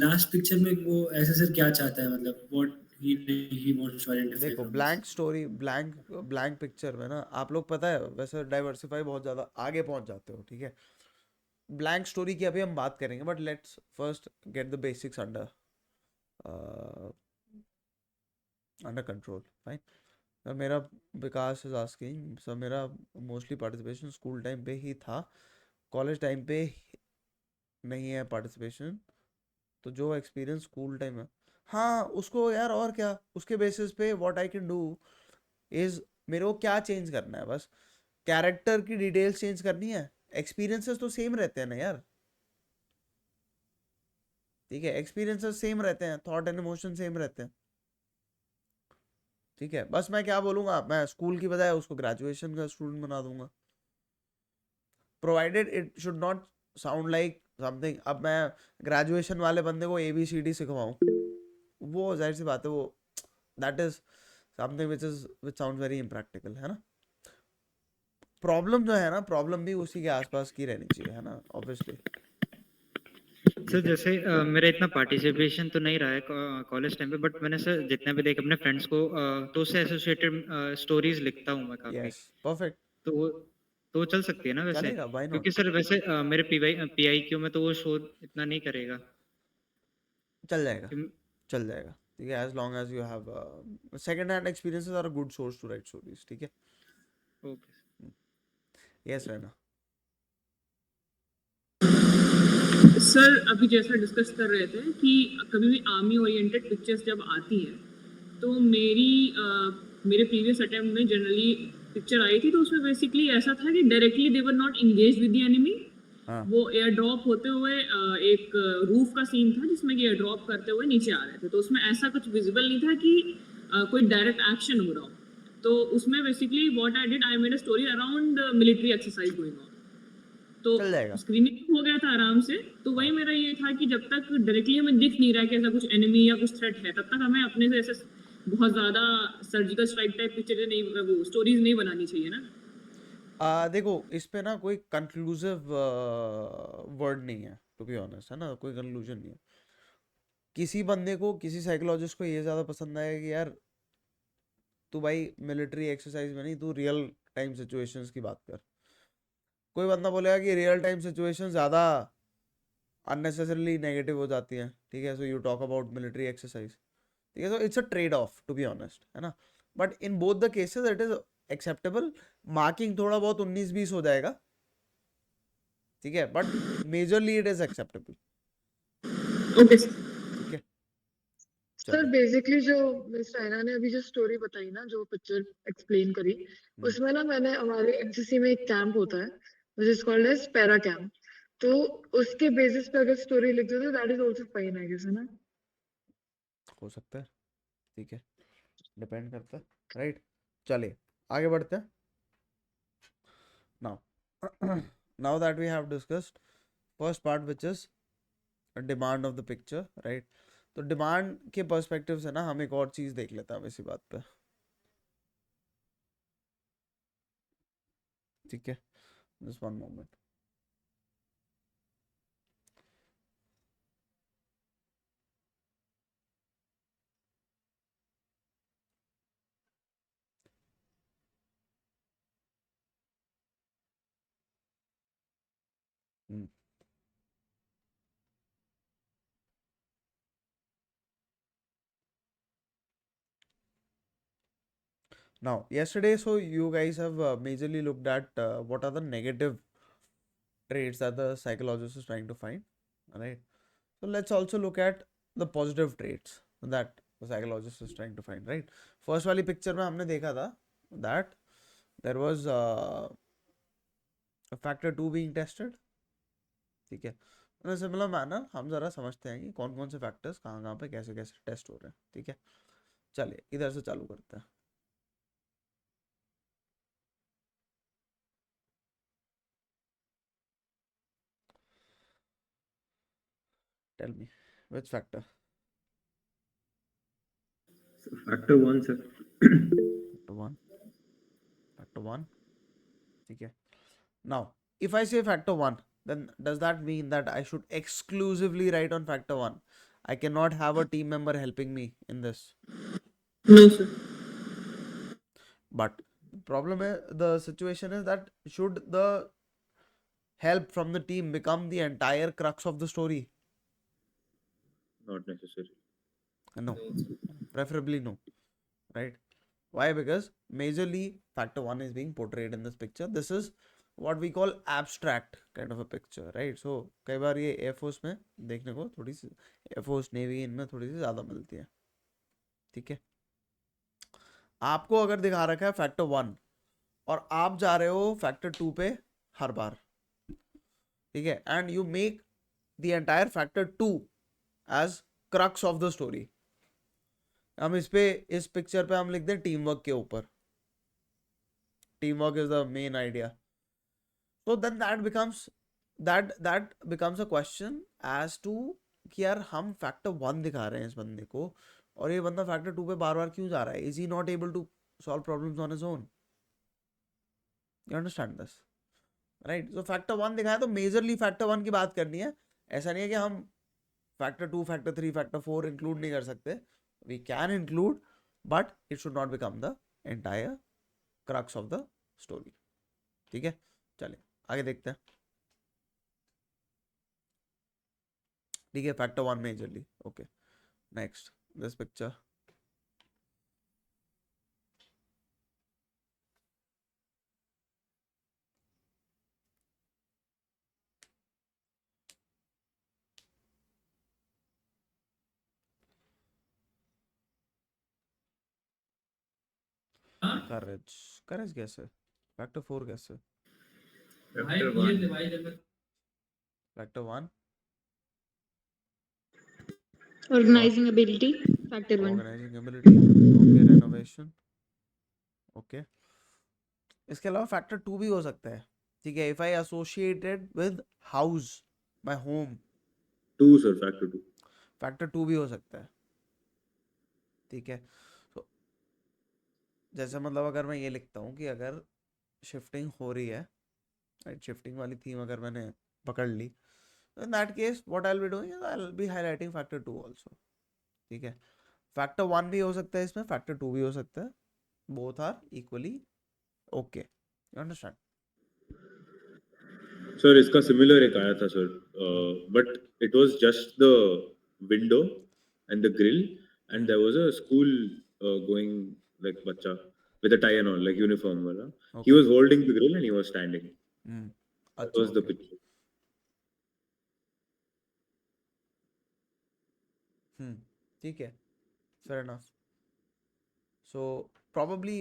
लास्ट पिक्चर में वो ऐसे सर क्या चाहता है, मतलब what he wants to identify. देखो ब्लैंक स्टोरी, ब्लैंक पिक्चर में ना आप लोग पता है वैसे डाइवर्सिफाई बहुत ज़्यादा आगे पहुंच जाते हो. ठीक है, ब्लैंक स्टोरी की अभी हम बात करेंगे, but let's first get the basics under control. Fine. Sir मेरा विकास इज आस्किंग, सर मेरा मोस्टली पार्टिसिपेशन स्कूल टाइम पे ही था, कॉलेज टाइम पे नहीं है पार्टिसिपेशन. तो जो एक्सपीरियंस स्कूल टाइम है, हाँ उसको यार, और क्या उसके बेसिस पे what I can do is, मेरे को क्या चेंज करना है, बस कैरेक्टर की डिटेल्स चेंज करनी है. एक्सपीरियंसेस तो सेम रहते हैं ना यार. ठीक है, एक्सपीरियंसेस सेम रहते हैं, थॉट एंड इमोशन सेम रहते हैं. ठीक है, बस मैं क्या बोलूँगा, मैं स्कूल की बजाय उसको ग्रेजुएशन का स्टूडेंट बना दूंगा, provided it should not sound like something. अब मैं ग्रेजुएशन वाले बंदे को ABCD सिखवाऊँ, वो जाहिर सी बात है, वो that is something which sound very impractical, है ना. प्रॉब्लम जो है ना, प्रॉब्लम भी उसी के आसपास की रहनी चाहिए, है ना, ऑब्वियसली. सर जैसे मेरा इतना पार्टिसिपेशन तो नहीं रहा है कॉलेज टाइम पे, बट मैंने सर जितने भी देखे अपने फ्रेंड्स को तो उससे एसोसिएटेड स्टोरीज लिखता हूँ मैं काफी. Yes, perfect. तो तो चल सकती है ना वैसे, चलेगा, why not? क्योंकि सर वैसे मेरे PIQ में तो वो शो इतना नहीं करेगा। चल जाएगा, कि- चल जाएगा, ठीक है, as long as you have second hand experiences are a good source to write stories, ठीक है। Okay Yes, Raina. सर अभी जैसा डिस्कस कर रहे थे कि कभी भी आर्मी ओरिएंटेड पिक्चर्स जब आती हैं तो मेरे प्रीवियस अटेम्प्ट में जनरली पिक्चर आई थी तो उसमें बेसिकली ऐसा था कि directly they were not engage with the enemy. हाँ वो एयर ड्रॉप होते हुए एक रूफ का सीन था जिसमें कि एयर ड्रॉप करते हुए नीचे आ रहे थे, तो उसमें ऐसा कुछ विजिबल नहीं था कि कोई डायरेक्ट एक्शन हो रहा हो। तो उसमें basically what I did, I made a story around military exercise going on, तो चल जाएगा। स्क्रीनिंग हो गया था आराम से। तो वही मेरा ये था कि जब तक डायरेक्टली हमें दिख नहीं रहा है कि ऐसा कुछ एनिमी या कुछ थ्रेट है, तब तक हमें अपने से ऐसे बहुत ज़्यादा सर्जिकल स्ट्राइक टाइप पिक्चर नहीं, वो स्टोरीज नहीं बनानी चाहिए ना। देखो इस पे ना कोई कंक्लूसिव वर्ड नहीं है, टू बी ऑनेस्ट, है ना, कोई कंक्लूजन नहीं है। किसी बंदे को, किसी साइकोलॉजिस्ट को ये ज़्यादा पसंद आएगा कि यार तू भाई मिलिट्री एक्सरसाइज में नहीं, तू रियल टाइम सिचुएशंस की बात कर। कोई बंदा बोलेगा कि रियल टाइम सिचुएशन ज़्यादा अननेसेसरली नेगेटिव हो जाती हैं, ठीक है, so you talk about military exercise, ठीक है, so it's a trade off, to be honest, है ना। But in both the cases it is acceptable. Marking थोड़ा बहुत 19-20 हो जाएगा, ठीक है, बट majorly it is acceptable, okay ठीक है। सर चलो बेसिकली जो मिस रायना ने अभी जो स्टोरी बताई ना, जो पिक्चर एक्सप्लेन करी, उसमें ना मैंने हमारे एनसीसी में एक कैंप होता है which is called as para camp, तो उसके बेसिस पे अगर स्टोरी लिख दो तो that is also fine I guess, है ना। हो सकता है, ठीक है, डिपेंड करता है, राइट। चलिए आगे बढ़ते हैं। Now now that we have discussed first part which is demand of the picture, right. तो डिमांड के पर्सपेक्टिव से ना हम एक और चीज देख लेते हैं इसी बात पे, ठीक है, just one moment. Now, yesterday, so you guys have majorly looked at what are the negative traits that the psychologist is trying to find, right? So let's also look at the positive traits that the psychologist is trying to find, right? First वाली picture में हमने देखा था that there was a factor 2 being tested, ठीक है। in a similar manner हम जरा समझते हैं कि कौन कौन से फैक्टर्स कहाँ कहाँ पे कैसे कैसे टेस्ट हो रहे हैं, ठीक है। चलिए इधर से चालू करते हैं। Tell me which factor? Factor 1 sir. Factor 1, ठीक है। Now if I say factor 1, then does that mean that I should exclusively write on factor 1? I cannot have a team member helping me in this. No sir. But problem is, the situation is that should the help from the team become the entire crux of the story? Not necessary. No, preferably no, right? Why? Because majorly factor 1 is being portrayed in this picture. This is what we call abstract kind of a picture, right? So कई बार ये air force में देखने को थोड़ी सी, air force navy इनमें थोड़ी सी ज़्यादा मिलती है, ठीक है। आपको अगर दिखा रखा है फैक्टर 1 और आप जा रहे हो फैक्टर 2 पे हर बार, ठीक है, and you make the entire factor 2 as crux of the story. हम इस पे, इस पिक्चर पे हम लिख दें टीम वर्क के ऊपर, team work is the main idea. So then that becomes a question as to कि यार हम फैक्टर 1 दिखा रहे हैं इस बंदे को और ये बंदा फैक्टर 2 पे बार बार क्यों जा रहा है? Is he not able to solve problems on his own? You understand this, right? So factor 1 दिखाया तो मेजरली फैक्टर 1 की बात करनी है। ऐसा नहीं है कि हम फैक्टर 2, फैक्टर 3, फैक्टर 4 इंक्लूड नहीं कर सकते। We can include, but it should not become the entire crux of the story, ठीक है। चलिए आगे देखते हैं। ठीक है, factor 1 majorly. Okay, next this picture. Courage, courage कैसे? फैक्टर 4 कैसे? Factor 1 organising ability factor 1। Organising ability, okay, renovation, okay. इसके अलावा फैक्टर 2 भी हो सकता है। ठीक है, if I associated with house, my home, 2 sir, factor 2। Factor 2 भी हो सकता है। ठीक है, तो जैसे मतलब अगर मैं ये लिखता हूँ कि अगर शिफ्टिंग हो रही है, राइट, शिफ्टिंग वाली थीम अगर मैंने पकड़ ली, in that case what I'll be doing is I'll be highlighting factor 2 also। ठीक है, फैक्टर 1 भी हो सकता है इसमें, फैक्टर 2 भी हो सकता है, both are equally okay, you understand? Sir इसका सिमिलर एक आया था sir, but it was just the window and the grill and there was a school going like बच्चा with a tie and all, like uniform वाला, he was holding the grill and he was standing, that was the picture. ठीक है, fair enough। so probably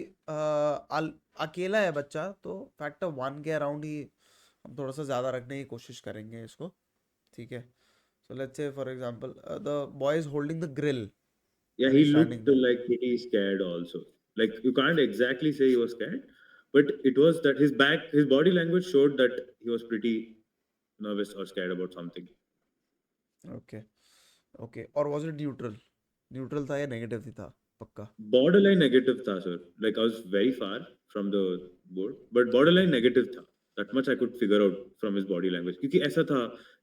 अकेला है बच्चा, तो factor 1 के around ही हम थोड़ा सा ज़्यादा रखने की कोशिश करेंगे इसको। ठीक है, so let's say for example the boy is holding the grill Yeah, and he he's standing looked there. like he scared also. Like you can't exactly say he was scared, but it was that his body language showed that he was pretty nervous or scared about something. Okay, okay, और was it neutral? Neutral था या negative था पक्का? Borderline negative tha, sir. Like I was very far from the board, but borderline negative tha. That much I could figure out from his body language. क्योंकि ऐसा था,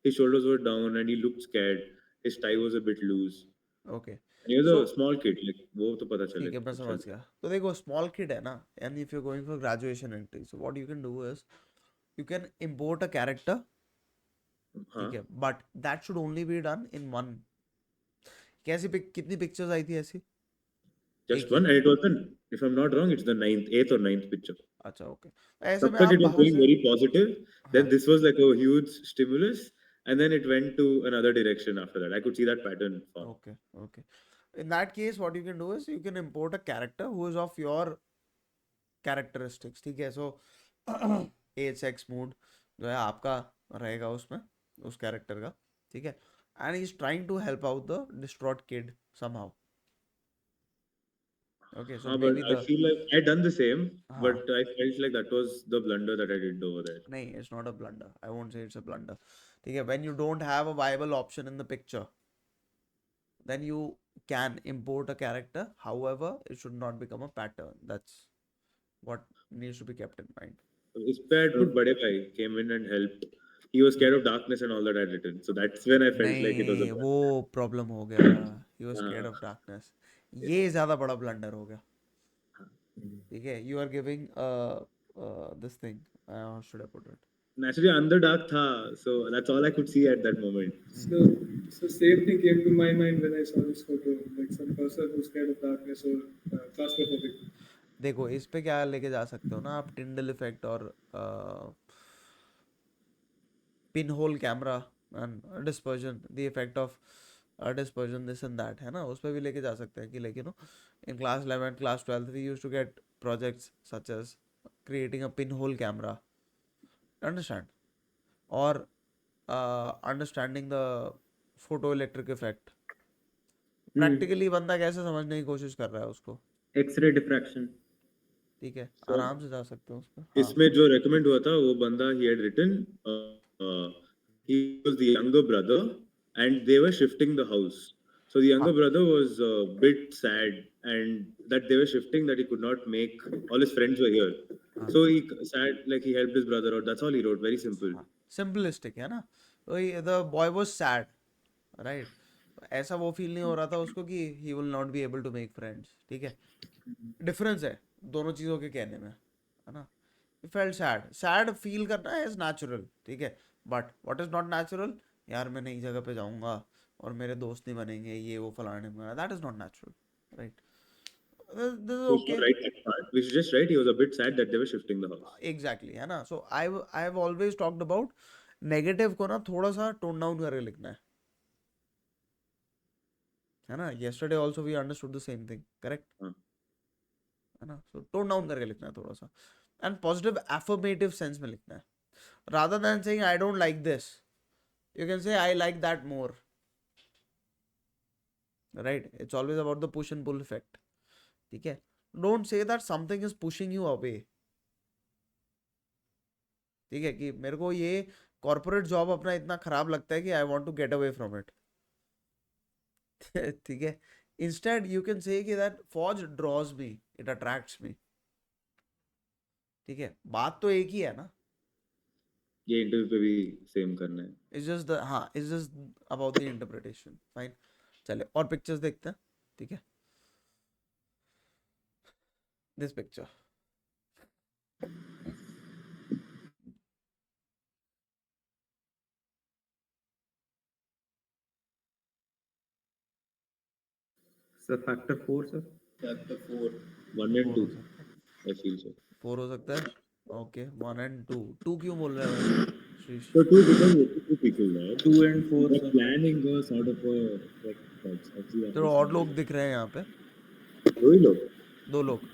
his shoulders were down and he looked scared. His tie was a bit loose. Okay, And he was so a small kid. Like वो तो पता ठीक है, मैं समझ चले। गया। तो देखो, स्मॉल किड है ना, and if you going for graduation entry, so what you can do is you can import a character. ठीक है, but that should only be done in one. कैसी कितनी पिक्चर्स आई थी ऐसी? Just one, and it was the, if I'm not wrong, it's the 8th or 9th picture. अच्छा, okay, ऐसे तब में तक आप it was बाहर going से, very positive. Then हाँ, this was like a huge stimulus, and then it went to another direction after that. I could see that pattern form. Okay, okay, in that case what you can do is you can import a character who is of your characteristics। ठीक है, so as, sex, mood जो है आपका रहेगा उसमें, उस character का। ठीक है, and he is trying to help out the distraught kid somehow. Okay, so may But be I the, feel like I done the same, हाँ, but I felt like that was the blunder that I did over there. नहीं, it's not a blunder, I won't say it's a blunder. ठीक है, when you don't have a viable option in the picture, then you can import a character, however it should not become a pattern। That's what needs to be kept in mind। Is I put Bade Bhai came in and helped. He was scared of darkness and all that I had written. So that's when I felt like it was a नहीं, वो blunder. Problem हो गया, he was scared हाँ, of darkness, ये ज़्यादा बड़ा blunder हो गया। Hmm. ठीक है, you are giving this thing, how should I put it? naturally under dark tha, so that's all I could see at that moment. So same thing came to my mind when I saw this photo, like some person who's scared of darkness or claustrophobic. देखो, इस पे क्या लेके जा सकते हो ना आप, टिंडल इफेक्ट और pin hole camera and dispersion, the effect of dispersion, this and that, है ना, उस पर भी लेके जा सकते हैं कि लेकिन in class 11 class 12 we used to get projects such as creating a pinhole camera, understand, or understanding the photoelectric effect। Practically बंदा कैसे समझने की कोशिश कर रहा है उसको, X-ray diffraction. ठीक है, So आराम से जा सकते हो उस पर। हाँ, इसमें जो recommend हुआ था वो बंदा he had written he was the younger brother and they were shifting the house. So the younger brother was a bit sad and that they were shifting, that he could not make, all his friends were here. So he sad, like he helped his brother out. That's all he wrote. Very simple. Simplistic है ना, वही, the boy was sad, right, ऐसा वो feel नहीं हो रहा था उसको कि he will not be able to make friends. ठीक है, डिफरेंस है दोनों चीज़ों के कहने में, है ना। फेल्ट सैड, सैड फील करना इज नेचुरल, ठीक है, but what is not natural, यार मैं नई जगह पे जाऊंगा और मेरे दोस्त नहीं बनेंगे, ये वो फलाने में, that is not natural, right? This is We should okay, not write that part. We should just write he was a bit sad that they were shifting the house. Exactly, है ना? So I have always talked about negative को ना थोड़ा सा tone down करके लिखना है ना? yesterday also we understood the same thing, correct? हाँ. है ना? so टोन डाउन करके लिखना है थोड़ा सा, एंड पॉजिटिव एफर्मेटिव सेंस में लिखना है, rather than saying I don't like this, you can say I like that more, right? It's always about the push and pull effect, ठीक है? Don't say that something is pushing you away, ठीक है, कि मेरे को ये corporate job अपना इतना खराब लगता है कि I want to get away from it, ठीक है? इंस्टेड यू कैन से कि that fog draws me, it attracts me, ठीक है? बात तो एक ही है ना, ये इंटरव्यू पे भी सेम करना है. इट्स जस्ट द, हाँ, it's just about the interpretation, fine. चले और पिक्चर्स देखते हैं, ठीक है? This picture, sir factor 4 sir, Chapter 4, 1 and 2. I feel so. 4 हो सकता है, ओके, 1 and 2, 2 क्यों बोल रहे हो Shrish? So 2 because two people there. 2 and 4. The planning was sort of a like that's तो और लोग दिख रहे हैं यहाँ पे, 2 ही लोग. 2 लोग,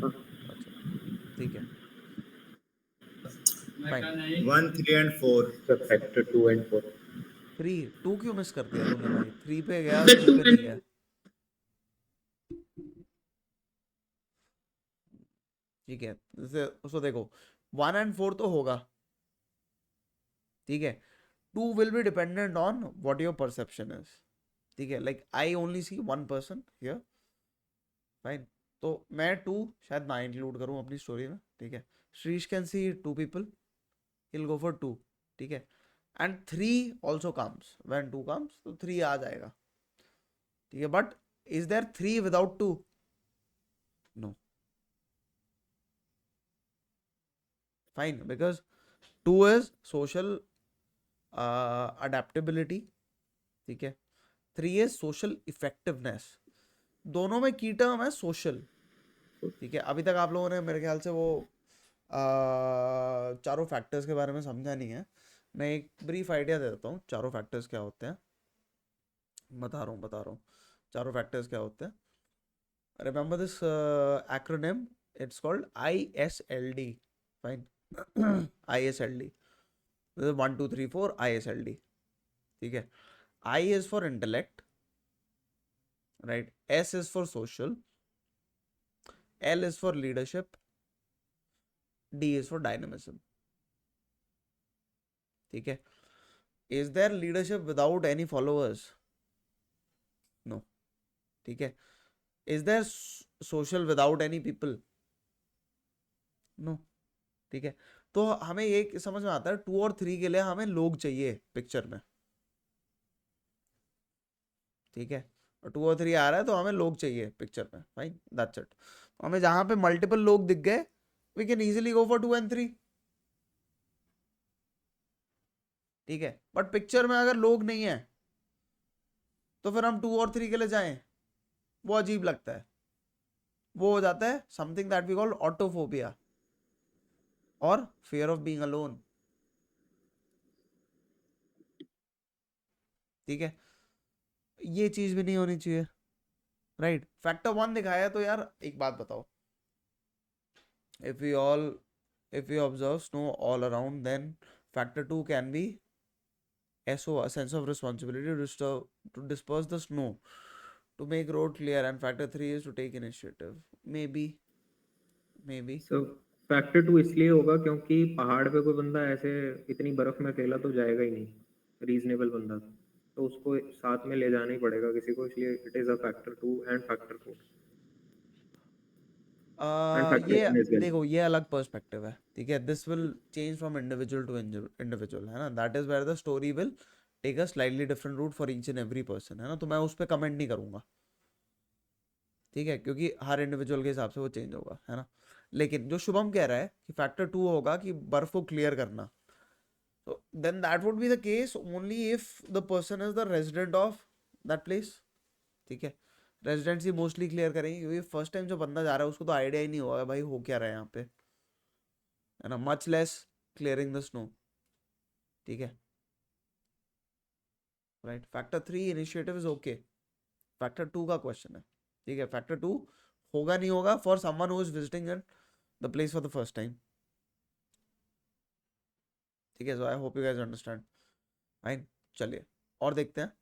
हाँ. अच्छा ठीक है, fine. 1, 3 and 4. Sir factor 2 and 4. 2 क्यों मिस कर दिया तुमने भाई? 3 पे गया, 3 पे नहीं गया, ठीक है? जैसे उसको देखो, 1 and 4 तो होगा, ठीक है? 2 will be dependent on what your perception is, ठीक है? Like I only see 1 person here, fine, तो मैं 2 शायद ना इंक्लूड करूं अपनी स्टोरी में, ठीक है? Shrish can see 2 people, he'll go for 2, ठीक है? And 3 also comes, when 2 comes तो 3 आ जाएगा, ठीक है? But is there 3 without 2? No, fine, because 2 is social adaptability, ठीक है? 3 is social effectiveness, दोनों में की टर्म है social, ठीक है? अभी तक आप लोगों ने मेरे ख्याल से वो चारों फैक्टर्स के बारे में समझा नहीं है। मैं एक ब्रीफ आइडिया दे देता हूँ चारों फैक्टर्स क्या होते हैं, बता रहा हूँ चारों फैक्टर्स क्या होते हैं। Remember this acronym, it's called ISLD, fine, ISLD, 1 2 3 4 ISLD, ठीक है? I is for intellect, right? S is for social, L is for leadership, D is for dynamism, ठीक है? Is there leadership without any followers? No, ठीक है? Is there social without any people? No, ठीक है? तो हमें ये समझ में आता है 2 और 3 के लिए हमें लोग चाहिए पिक्चर में, ठीक है? और 2 और 3 आ रहा है तो हमें लोग चाहिए पिक्चर में, फाइन, दैट्स इट। हमें जहां पे मल्टीपल लोग दिख गए, we can easily go for 2 and 3, ठीक है? बट पिक्चर में अगर लोग नहीं है तो फिर हम 2 और 3 के लिए जाएं, वो अजीब लगता है, वो हो जाता है समथिंग दैट वी कॉल ऑटोफोबिया और फियर ऑफ बीइंग अलोन, ठीक है? ये चीज भी नहीं होनी चाहिए, राइट? फैक्टर 1 दिखाया तो यार एक बात बताओ, if we observe snow all around, then factor 2 can be SO, a sense of responsibility to disperse the snow, to make road clear, and factor 3 is to take initiative, maybe so factor 2 इसलिए होगा क्योंकि पहाड़ पे कोई बंदा ऐसे इतनी बर्फ में अकेला तो जाएगा ही नहीं, रीजनेबल बंदा, तो उसको साथ में ले जाना ही पड़ेगा किसी को, इसलिए it is a factor 2 and factor 4 and factor ये 1 इज वेल। देखो, ये अलग पर्सपेक्टिव है, ठीक है? This will change from individual to individual, है ना? That is where the story will take a slightly different route for each and every person, है ना? तो मैं उस पर कमेंट नहीं करूंगा, ठीक है? क्योंकि हर इंडिविजुअल के हिसाब से वो चेंज होगा, है ना? लेकिन जो शुभम कह रहा है कि फैक्टर 2 होगा कि बर्फ को क्लियर करना, तो then that would be the case only if the person is the resident of that place, ठीक है। रेजिडेंसी मोस्टली क्लियर करेंगे क्योंकि फर्स्ट टाइम जो बंदा जा रहा है उसको तो आइडिया ही नहीं होगा भाई हो क्या रहा है यहाँ पे, है ना, much less clearing the snow, ठीक है, right. Factor 3 initiative is okay, factor 2 का क्वेश्चन है, ठीक है। फैक्टर 2 होगा नहीं होगा for someone who is visiting the place for the first time, ठीक है। So I hope you guys understand, fine. चलिए और देखते हैं।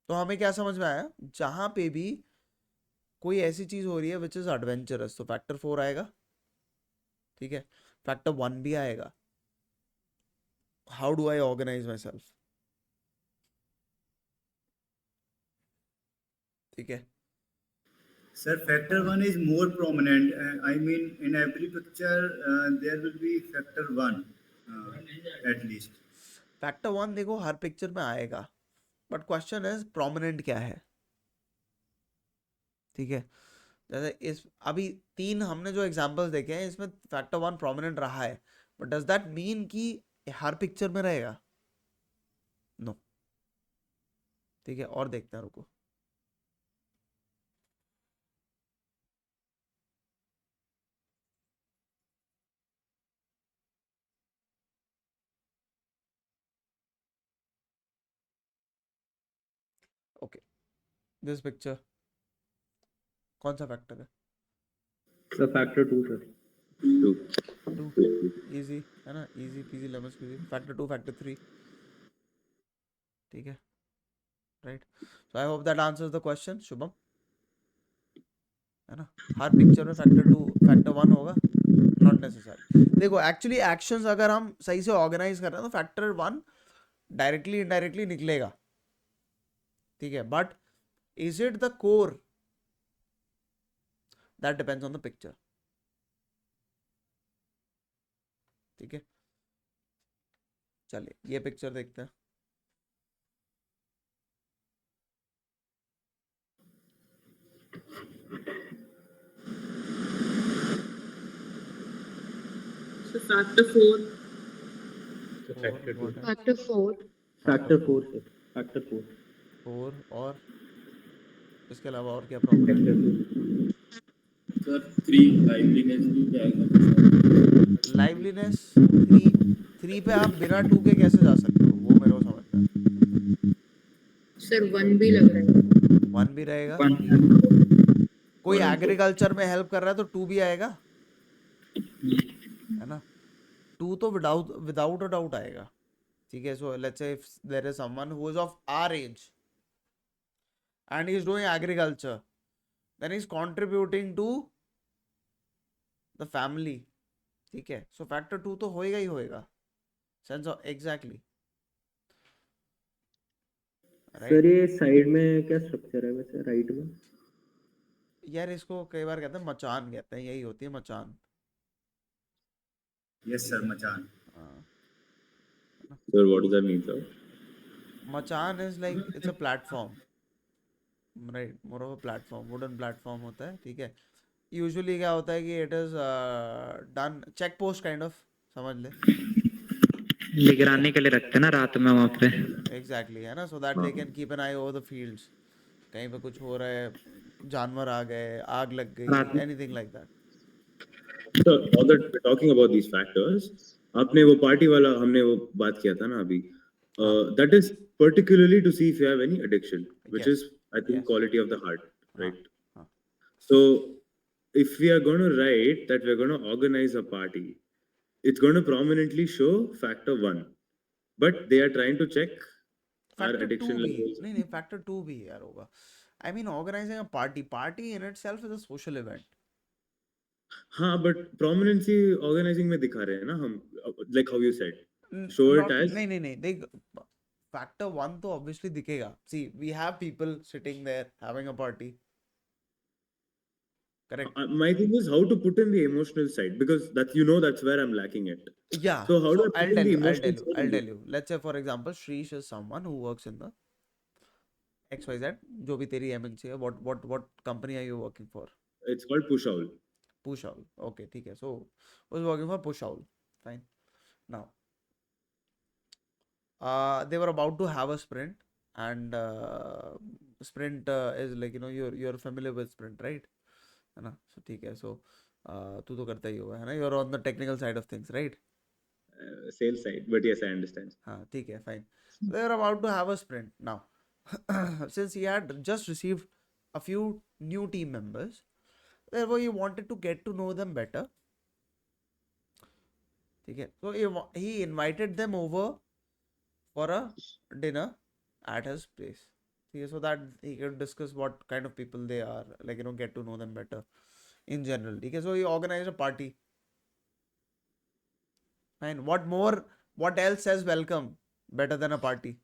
तो हमें क्या समझ में आया, जहां पे भी कोई ऐसी चीज हो रही है विच इज एडवेंचरस, तो फैक्टर 4 आएगा, ठीक है। फैक्टर 1 भी आएगा, how do I organize myself, ठीक है। Sir, factor 1 is more prominent. I mean, in every picture, there will be factor 1 at least. Factor 1 देखो हर पिक्चर में आएगा, बट क्वेश्चन इज प्रोमिनेंट क्या है, ठीक है। जैसे इस अभी 3 हमने जो एग्जांपल्स देखे हैं इसमें फैक्टर 1 प्रोमिनेंट रहा है, बट डज दैट मीन कि हर पिक्चर में रहेगा? नो, ठीक है। और देखते हैं, रुको। ओके, दिस पिक्चर कौन सा फैक्टर है? Sir factor 2 sir. 2 इजी है ना, easy peasy lemon squeezy. Factor 2 factor 3, ठीक है, right. So I hope that answers the question Shubham, है ना। हर पिक्चर में फैक्टर 2 फैक्टर 1 होगा? Not necessary. देखो एक्चुअली एक्शंस अगर हम सही से ऑर्गेनाइज कर रहे हैं तो फैक्टर 1 डायरेक्टली इनडायरेक्टली निकलेगा, ठीक है। But is it the core, that depends on the picture, ठीक है। चलिए ये पिक्चर देखते हैं। So factor 4. Factor 2 factor 4 factor 4 sir factor 4 4 और इसके अलावा और क्या प्रॉब्लम है? Sir, 3 liveliness भी जाएगा। लाइवलीनेस 3 पे आप बिना 2 के कैसे जा सकते हो, वो मेरे को समझना है। सर 1 भी लग रहा है। 1 भी रहेगा। कोई एग्रीकल्चर में हेल्प कर रहा है तो 2 भी आएगा, है ना। 2 तो विदाउट अ डाउट आएगा, ठीक है। So let's say if there is someone who is of our age and he is doing agriculture, then he is contributing to the family, ठीक है। so factor 2 तो होएगा ही होएगा, sense of exactly, सर ये side में क्या structure है वैसे राइट में? यार इसको कई बार कहते हैं मचान, कहते हैं, यही होती है मचान। Yes sir, Machan. Sir, what does that mean, sir? मचान is like it's a platform, right, more of a platform, wooden platform होता है, ठीक है। यूजुअली क्या होता है कि it is done check post kind of, समझ ले, निगरानी के लिए रखते हैं ना रात में वहाँ पे। एग्जैक्टली, है ना, so that they can keep an I over the fields, कहीं पे कुछ हो रहा है, जानवर आ गए, आग लग गई, anything like that. So, all that we're talking about these factors, आपने वो पार्टी वाला हमने वो बात किया था ना अभी, that is particularly to see if you have any addiction, which Yes. is I think Yes. quality of the heart, right? हाँ. So if we are going to write that we're going to organize a party, it's going to prominently show factor 1, but they are trying to check our factor 2 addiction भी levels. नहीं, factor 2 भी यार होगा। I mean organizing a party in itself is a social event. हाँ, but prominency organizing में दिखा रहे हैं ना हम, like how you said, show it as नहीं देख, फैक्टर 1 तो ऑब्वियसली दिखेगा। See we have people sitting there having a party, correct. my thing is how to put in the emotional side, because that's where I'm lacking it. Yeah, So how do I I'll put in tell the you, emotional side? I'll tell you. Let's say for example Shrish is someone who works in the XYZ, जो भी तेरी MNC है, what company are you working for? It's called Push Owl. Push Owl. Okay, ठीक है. So was working for Push Owl. Fine. Now, they were about to have a sprint, and sprint is like, you know, you're familiar with sprint, right? है ना? So ठीक है. So तू तो करता ही होगा, है ना? You're on the technical side of things, right? Sales side, but yes, I understand. हाँ, ठीक है. Fine. They were about to have a sprint. Now, since he had just received a few new team members, therefore he wanted to get to know them better. ठीक है. So he invited them over for a dinner at his place. ठीक है, so that he could discuss what kind of people they are, like, you know, get to know them better in general. ठीक है, so he organized a party. Fine. What else says welcome better than a party?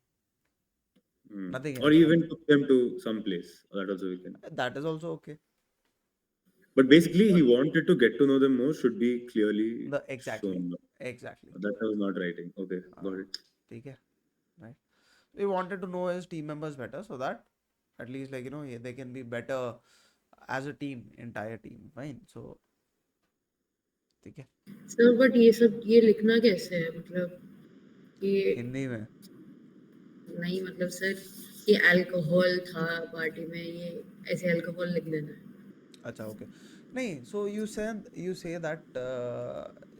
Nothing Or else. even took them to some place. That also we can. That is also okay. But basically, he wanted to get to know them more. Should be clearly Exactly. shown. Exactly. That I was not writing. Okay, got it. ठीक है. Right. He wanted to know his team members better, so that at least, like, you know, they can be better as a team, entire team. Fine. So ठीक है. Sir but ये लिखना कैसे है, मतलब ये हिंदी में नहीं, मतलब सर ये अल्कोहल था पार्टी में, ये ऐसे अल्कोहल लिख देना है. अच्छा, okay. नहीं, so you say that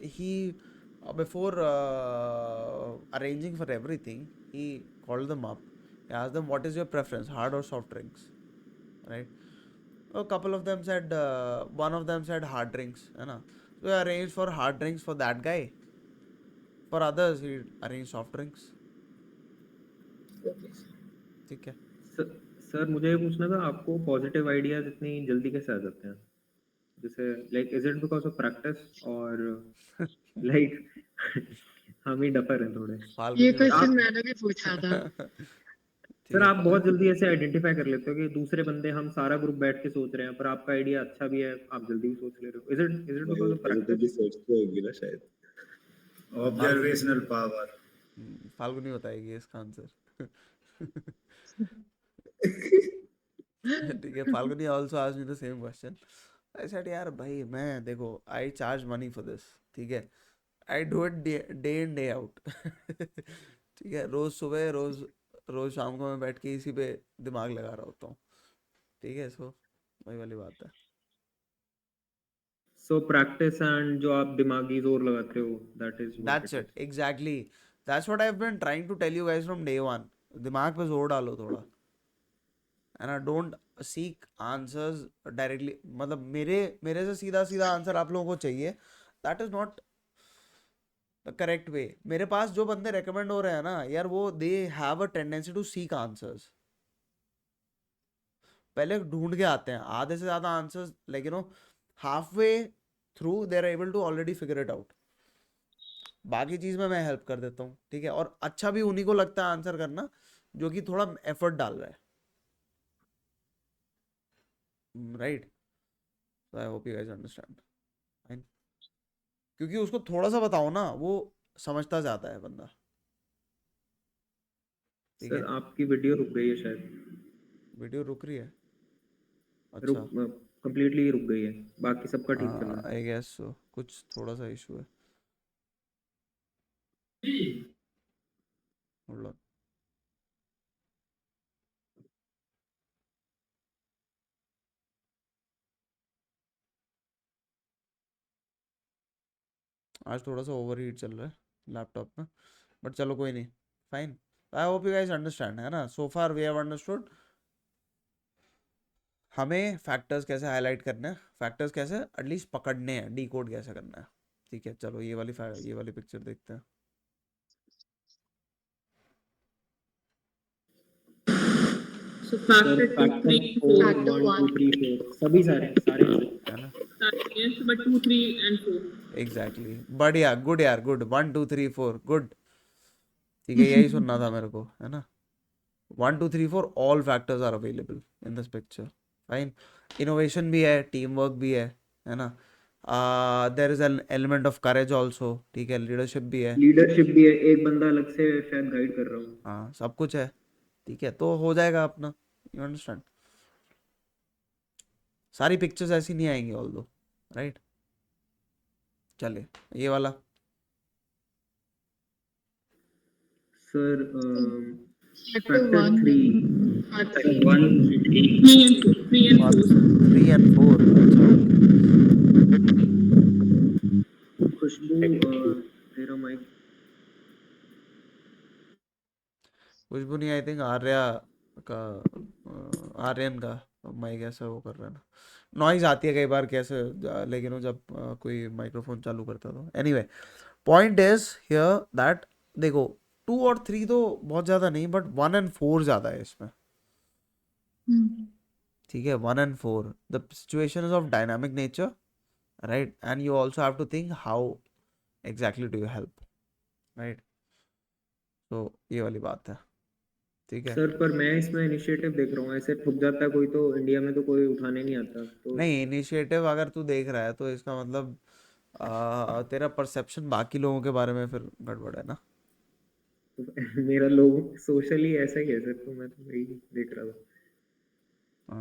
he before arranging for everything, he called them up. He asked them, what is your preference, hard or soft drinks, right? A couple of them said, one of them said hard drinks, है ना? So he arranged for hard drinks for that guy. For others, he arranged soft drinks. ठीक है. Sir मुझे ये पूछना था, आपको positive ideas इतनी जल्दी कैसे आ जाते हैं? जैसे like is it because of practice और लाइक हम ही डफर हैं थोड़े? ये क्वेश्चन मैंने भी पूछा था. सर आप बहुत जल्दी ऐसे आइडेंटिफाई कर लेते हो कि दूसरे बंदे, हम सारा ग्रुप बैठ के सोच रहे हैं पर आपका आइडिया अच्छा भी है, आप जल्दी सोच ले रहे हो. Is it because of practice? सोचते होगी ना शायद. Observational power. फाल्गुनी बताएगी इसका आंसर. ठीक है. Falguni also asked me the same question. I said, यार भाई, मैं देखो, I charge money for this. ठीक है. I do it day in day out. ठीक है. रोज सुबह रोज शाम को मैं बैठ के इसी पे दिमाग लगा रहा होता हूँ. ठीक है. सो वही वाली बात है. So practice and जो आप दिमागी जोर लगाते हो, that's it. Exactly. That's what I've been trying to tell you guys from day one. दिमाग पे जोर डालो थोड़ा. And I don't seek answers directly. मतलब मेरे से सीधा आंसर आप लोगों को चाहिए. That is not the correct way. मेरे पास जो बंदे recommend हो रहे हैं ना यार, वो they have a tendency to seek answers. पहले ढूंढ के आते हैं आधे से ज़्यादा answers, like, you know, halfway through they are able to already figure it out. बाकी चीज़ में मैं हेल्प कर देता हूँ. ठीक है. और अच्छा भी उन्हीं को लगता है आंसर करना जो कि थोड़ा एफर्ट डाल रहा है. Right. I hope you guys understand. Fine. क्योंकि उसको थोड़ा सा बताओ ना, वो समझता जाता है बंदा. ठीक है. सर आपकी वीडियो रुक गई है शायद. वीडियो रुक रही है? अच्छा, कंप्लीटली रुक गई है, बाकी सबका ठीक चल रहा है. I guess so. कुछ थोड़ा सा इशू है. Hold on. आज थोड़ा सा ओवर हीट चल रहा है लैपटॉप में, बट चलो कोई नहीं. Fine. I hope you guys understand, है ना? सो फार वी हैव अंडरस्टूड हमें फैक्टर्स कैसे हाईलाइट करने हैं, फैक्टर्स कैसे एटलीस्ट पकड़ने हैं, डीकोड कैसे करना है. ठीक है. चलो ये वाली पिक्चर देखते हैं. So factor 2, 3, 4. 1 2 3 4 सभी सारे है ना? Yes, but 2, 3 and 4. एग्जैक्टली. बढ़िया. गुड यार, गुड. 1 2 3 4 गुड. ठीक है. यही सुनना था मेरे को, है ना? 1 2 3 4 all factors are available in this picture. Fine. Innovation भी है, टीम वर्क भी है ना? There is an element of courage also. ठीक है. लीडरशिप भी है, एक बंदा अलग से शायद गाइड कर रहा हूँ. हाँ, सब कुछ है. ठीक है. तो हो जाएगा अपना. You understand? सारी पिक्चर्स ऐसी नहीं आएंगी ऑल दो, राइट। चलिए ये वाला सर Factor फैक्टर one. 3 हाँ, 1 3 and 4 sir. 3 and 4, अच्छा okay। खुशबू तेरा माइक खुशबू नहीं, आई थिंक आर्या का आर्यन का माइक ऐसा वो कर रहा है ना, नॉइज आती है कई बार कैसे, लेकिन वो जब कोई माइक्रोफोन चालू करता तो anyway point is here that देखो 2 और 3 तो बहुत ज़्यादा नहीं, बट 1 and 4 ज़्यादा है इसमें, ठीक है। 1 and 4 the situation is of dynamic nature, right, and you also have to think how exactly do you help, right. तो ये वाली बात है, ठीक है। सर पर मैं इसमें इनिशिएटिव देख रहा हूँ, ऐसे ठुक जाता है कोई तो इंडिया में तो कोई उठाने नहीं आता तो नहीं, इनिशिएटिव अगर तू देख रहा है तो इसका मतलब तेरा परसेप्शन बाकी लोगों के बारे में फिर गड़बड़ है ना। मेरा लोग सोशली ऐसा ही है सर, तो मैं तो वही देख रहा था।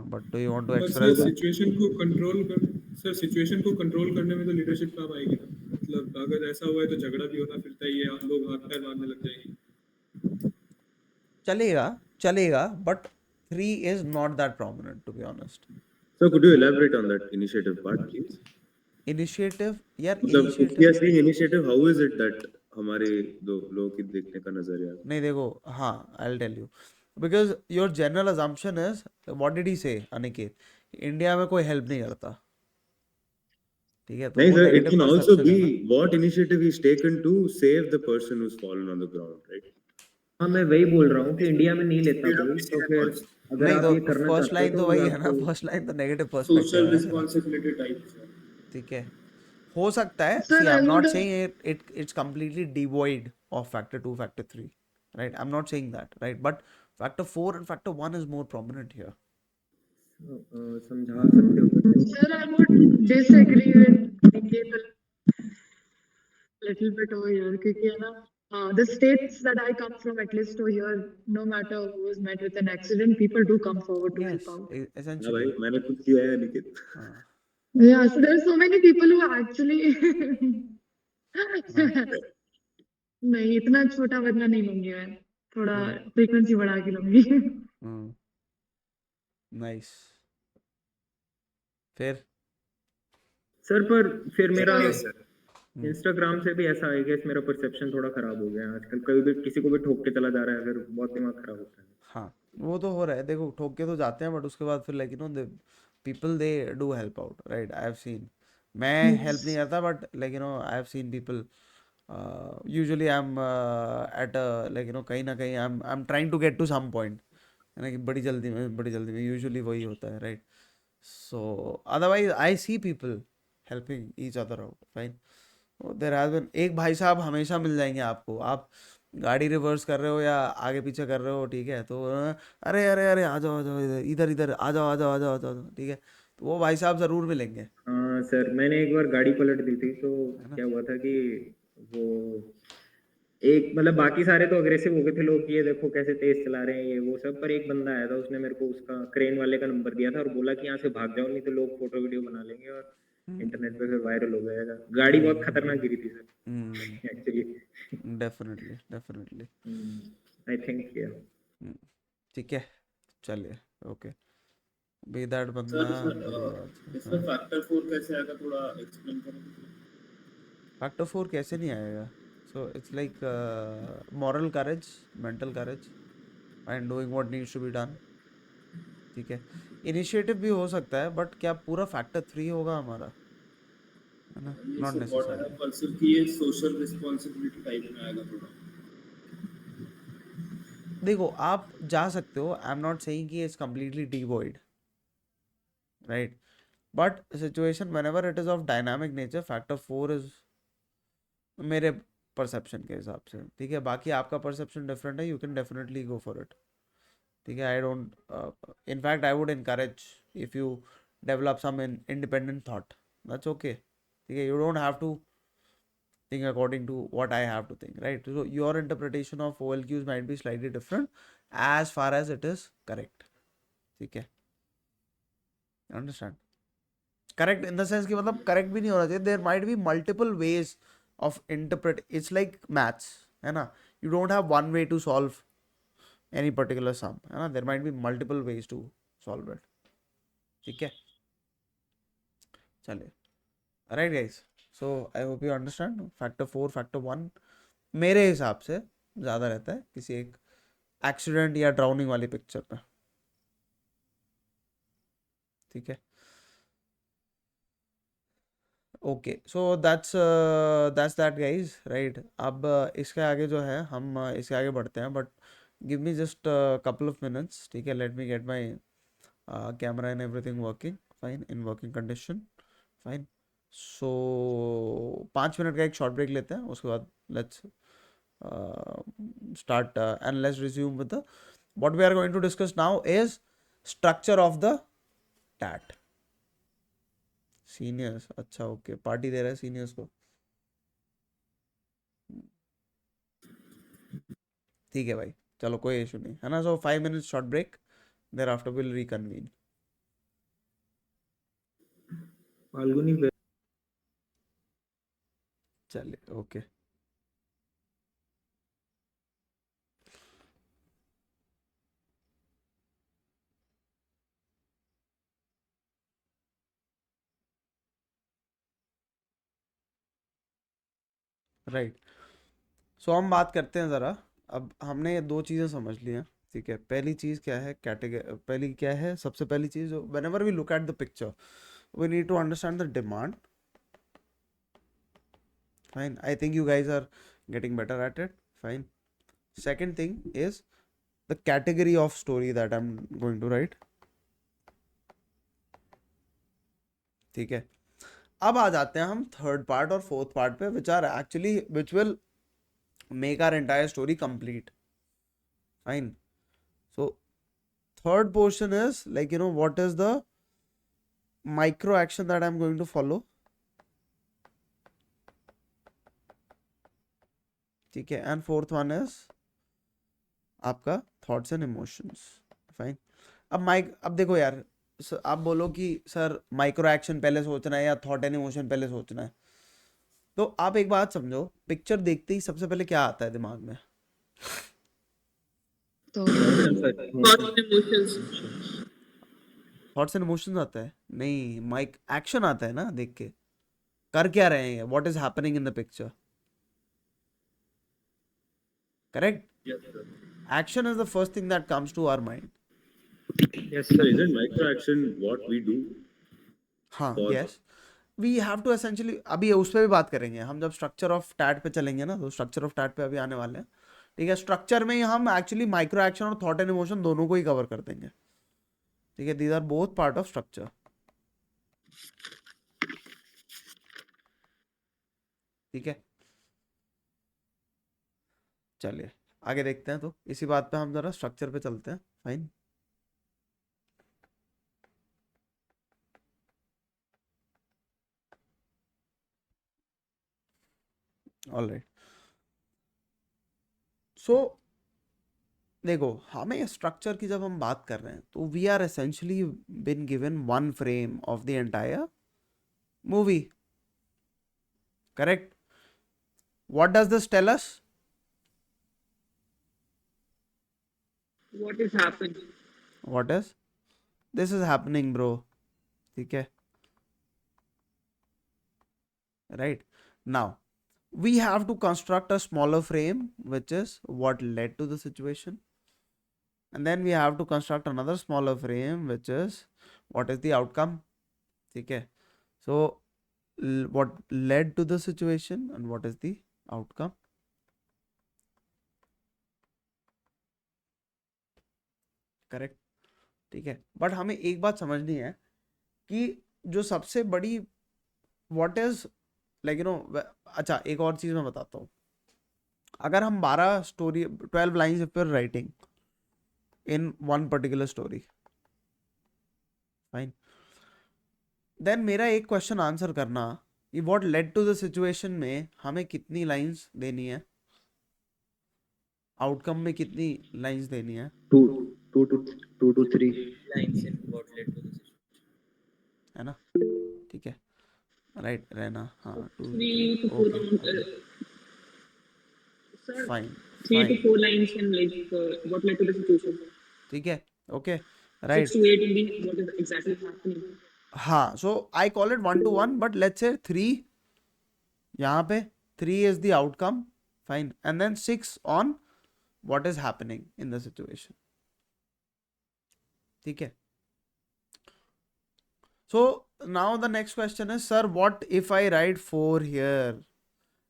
But do you want to बस एक्सप्रेस सिचुएशन को कंट्रोल कर सर, सिचुएशन को कंट्रोल करने में तो लीडरशिप काम आएगी ना। मतलब अगर ऐसा हुआ है तो झगड़ा भी होना फिरता ही है, आप लोग हाथ पैर मारने लग जाएंगे। चलेगा, but 3 is not that prominent to be honest। So could you elaborate on that initiative part, please? Initiative यार, मतलब if we are initiative seeing initiative, how is it that हमारे दो लोगों की देखने का नजरिया? नहीं देखो, हाँ I'll tell you, because your general assumption is what did he say Aniket, India में कोई हेल्प नहीं करता, ठीक है। तो नहीं वो sir, it negative can also perception है be ना। what initiative is taken to save the person who's fallen on the ground, right? हाँ मैं वही बोल रहा हूँ कि इंडिया में नहीं लेता कोई, तो फिर अगर नहीं आप तो ये करना फर्स्ट चाहते लाइन हो तो तो वही है ना, आपको फर्स्ट लाइन तो नेगेटिव पर्सपेक्टिव सोशल है, रिस्पांसिबिलिटी टाइप से। ठीक है। हो सकता है, Sir, see I I'm not would. saying it's completely devoid of factor 2 factor 3, right, I'm not saying that, right, but factor 4 and factor 1 is more prominent here। समझा सकते हो। Sir, I would disagree with Niket a little bit over here, क्योंकि है ना, the states that I come from, at least over here, no matter who was met with an accident, people do come forward to help yes out. हाँ essentially भाई, मैंने खुद किया है निकित। हाँ Yeah, so there are so many people who actually नहीं, इतना छोटा बदला नहीं लूंगी मैं, थोड़ा फ्रीक्वेंसी बढ़ा के लूंगी। नाइस। फिर सर पर फिर मेरा Yes, sir. इंस्टाग्राम से भी ऐसा है कि मेरा परसेप्शन थोड़ा खराब हो गया है आजकल, कभी भी किसी को भी ठोक के चला जा रहा है, फिर बहुत दिमाग खराब होता है। हाँ वो तो हो रहा है, देखो ठोक के तो जाते हैं, बट उसके बाद फिर like you know people they do help out, right. I have seen, मैं हेल्प नहीं करता, but like you know I have seen people usually I am at like you know कहीं ना कहीं I am trying to get to some point, है ना, कि बड़ी जल्दी में यूजुअली वही होता है, right. So otherwise I see people helping each other out, fine. There has been, एक भाई साहब हमेशा मिल जाएंगे आपको, आप गाड़ी रिवर्स कर रहे हो या आगे पीछे कर रहे हो, ठीक है, तो अरे अरे अरे आ जाओ इधर इधर आ जाओ आ जाओ आ जाओ आ जाओ, ठीक है, तो वो भाई साहब जरूर मिलेंगे। हाँ सर, मैंने एक बार गाड़ी पलट दी थी, तो क्या हुआ था कि वो एक मतलब बाकी सारे तो अग्रेसिव हो गए थे लोग, ये देखो कैसे तेज चला रहे हैं ये वो सब, पर एक बंदा आया था, उसने मेरे को उसका क्रेन वाले का नंबर दिया था और बोला कि यहाँ से भाग जाओ, नहीं तो लोग फोटो वीडियो बना लेंगे और इंटरनेट पे फिर वायरल हो जाएगा। गाड़ी बहुत खतरनाक गिरी थी sir actually. Definitely I think ठीक है, चलिए ओके। बी दैट बंदा इसमें फैक्टर 4 कैसे आएगा, थोड़ा एक्सप्लेन करो। फैक्टर 4 कैसे नहीं आएगा? So it's like moral courage, mental courage and doing what needs to be done, ठीक है। इनिशिएटिव भी हो सकता है, बट क्या पूरा फैक्टर 3 होगा हमारा, है ना, नॉट नेसेसरी। पर सिर्फ ये सोशल रिस्पांसिबिलिटी टाइप में आएगा थोड़ा। देखो आप जा सकते हो, आई एम नॉट सेइंग कि it's completely devoid, right, but situation whenever it is of dynamic nature, factor 4 is मेरे परसेप्शन के हिसाब से, ठीक है। बाकी आपका परसेप्शन डिफरेंट है, you can definitely go for it, ठीक है। I don't, in fact I would encourage if you develop some independent thought, that's okay, ठीक है। You don't have to think according to what I have to think, right? So your interpretation of OLQs might be slightly different as far as it is correct, ठीक है, understand? Correct in the sense कि मतलब correct भी नहीं होना चाहिए. There might be multiple ways of interpret. It's like maths है ना. You don't have one way to solve any particular sum है ना. There might be multiple ways to solve it. ठीक है चलिए. Right guys. So I hope you understand. Factor 4 factor 1 मेरे हिसाब से ज़्यादा रहता है किसी एक एक्सीडेंट या ड्राउनिंग वाली पिक्चर पे. ठीक है okay. So that's that guys. Right अब इसके आगे जो है हम इसके आगे बढ़ते हैं. But give me just couple of minutes. ठीक है let me get my camera and everything working fine in working condition. Fine. So 5 minute का एक शॉर्ट ब्रेक लेते हैं. उसके बाद let's start and let's resume with the what we are going to discuss now is structure of the TAT. Seniors अच्छा okay party दे रहा है seniors को. ठीक है भाई चलो कोई इशू नहीं है ना. सो 5 minutes short break thereafter we'll reconvene. Falguni चलिए ओके राइट. सो हम बात करते हैं ज़रा. अब हमने ये दो चीज़ें समझ ली हैं. ठीक है पहली चीज़ क्या है कैटेगरी. पहली क्या है सबसे पहली चीज़ whenever we look at the picture we need to understand the demand. Fine. I think you guys are getting better at it. Fine. Second thing is the category of story that I'm going to write. ठीक है अब आ जाते हैं हम third part और fourth part पे which are actually which will make our entire story complete. Fine. So third portion is like you know what is the micro action that I'm going to follow. ठीक है and fourth one is आपका thoughts and emotions. Fine. अब देखो यार आप बोलो कि sir micro action पहले सोचना है या थॉट एंड इमोशन पहले सोचना है. तो आप एक बात समझो पिक्चर देखते ही सबसे पहले क्या आता है दिमाग में. थॉट्स एंड इमोशंस आता है. नहीं माइक एक्शन आता है ना. देख के कर क्या रहे हैं what is happening in the picture. Correct. Action is the first thing that comes to our mind. Yes So isn't micro action what we do? हाँ For- yes. We have to essentially अभी उस पर भी बात करेंगे हम जब structure of TET पे चलेंगे ना. तो स्ट्रक्चर ऑफ टैट पे अभी आने वाले हैं. ठीक है स्ट्रक्चर में ही हम एक्चुअली माइक्रो एक्शन और थॉट एंड इमोशन दोनों को ही कवर कर देंगे. ठीक है these are both part of structure. ठीक है चलिए आगे देखते हैं. तो इसी बात पे हम जरा स्ट्रक्चर पे चलते हैं. फाइन. All right. सो देखो हमें स्ट्रक्चर की जब हम बात कर रहे हैं तो we are essentially been given one frame of the entire movie. Correct. What does this tell us. What is happening? What is this is happening bro. ठीक है right. Now we have to construct a smaller frame which is what led to the situation, and then we have to construct another smaller frame which is what is the outcome. ठीक है. So what led to the situation and what is the outcome. Correct. ठीक है but हमें एक बात समझनी है कि जो सबसे बड़ी what is like you no. अच्छा एक और चीज मैं बताता हूँ. अगर हम 12 story 12 lines if we writing in one particular story. Fine. Then मेरा एक क्वेश्चन आंसर करना कि what led to the situation में हमें कितनी लाइन्स देनी है. आउटकम में कितनी लाइन्स देनी है. 2 to 3 है ना. ठीक है, राइट रहना, हाँ 3 to 4 okay sir, fine 3 to fine 4 lines can like what led to the situation. ठीक है okay 6 right to 8 will be what is exactly happening. हाँ, so I call it 1 to 1, but let's say 3 यहाँ पे 3 is the outcome, fine, and then 6 on what is happening in the situation. ठीक है. So now the next question is, sir, what if I write 4 here,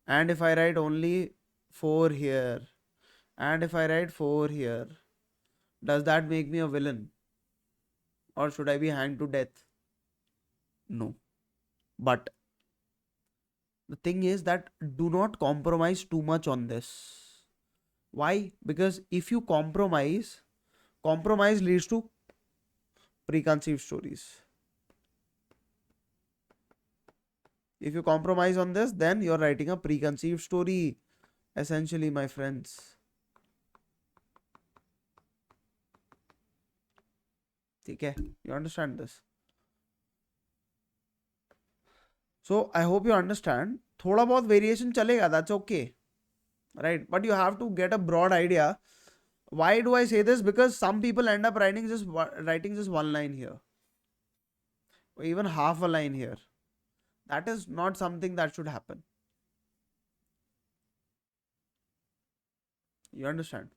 and if I write only 4 here, and if I write 4 here, does that make me a villain, or should I be hanged to death? No. But the thing is that do not compromise too much on this. Why? Because if you compromise leads to preconceived stories. If you compromise on this, then you're writing a preconceived story, essentially, my friends. Okay, you understand this? So I hope you understand. थोड़ा बहुत variation चलेगा, that's okay, right? But you have to get a broad idea. Why do I say this? Because some people end up writing just one line here, or even half a line here. That is not something that should happen. You understand?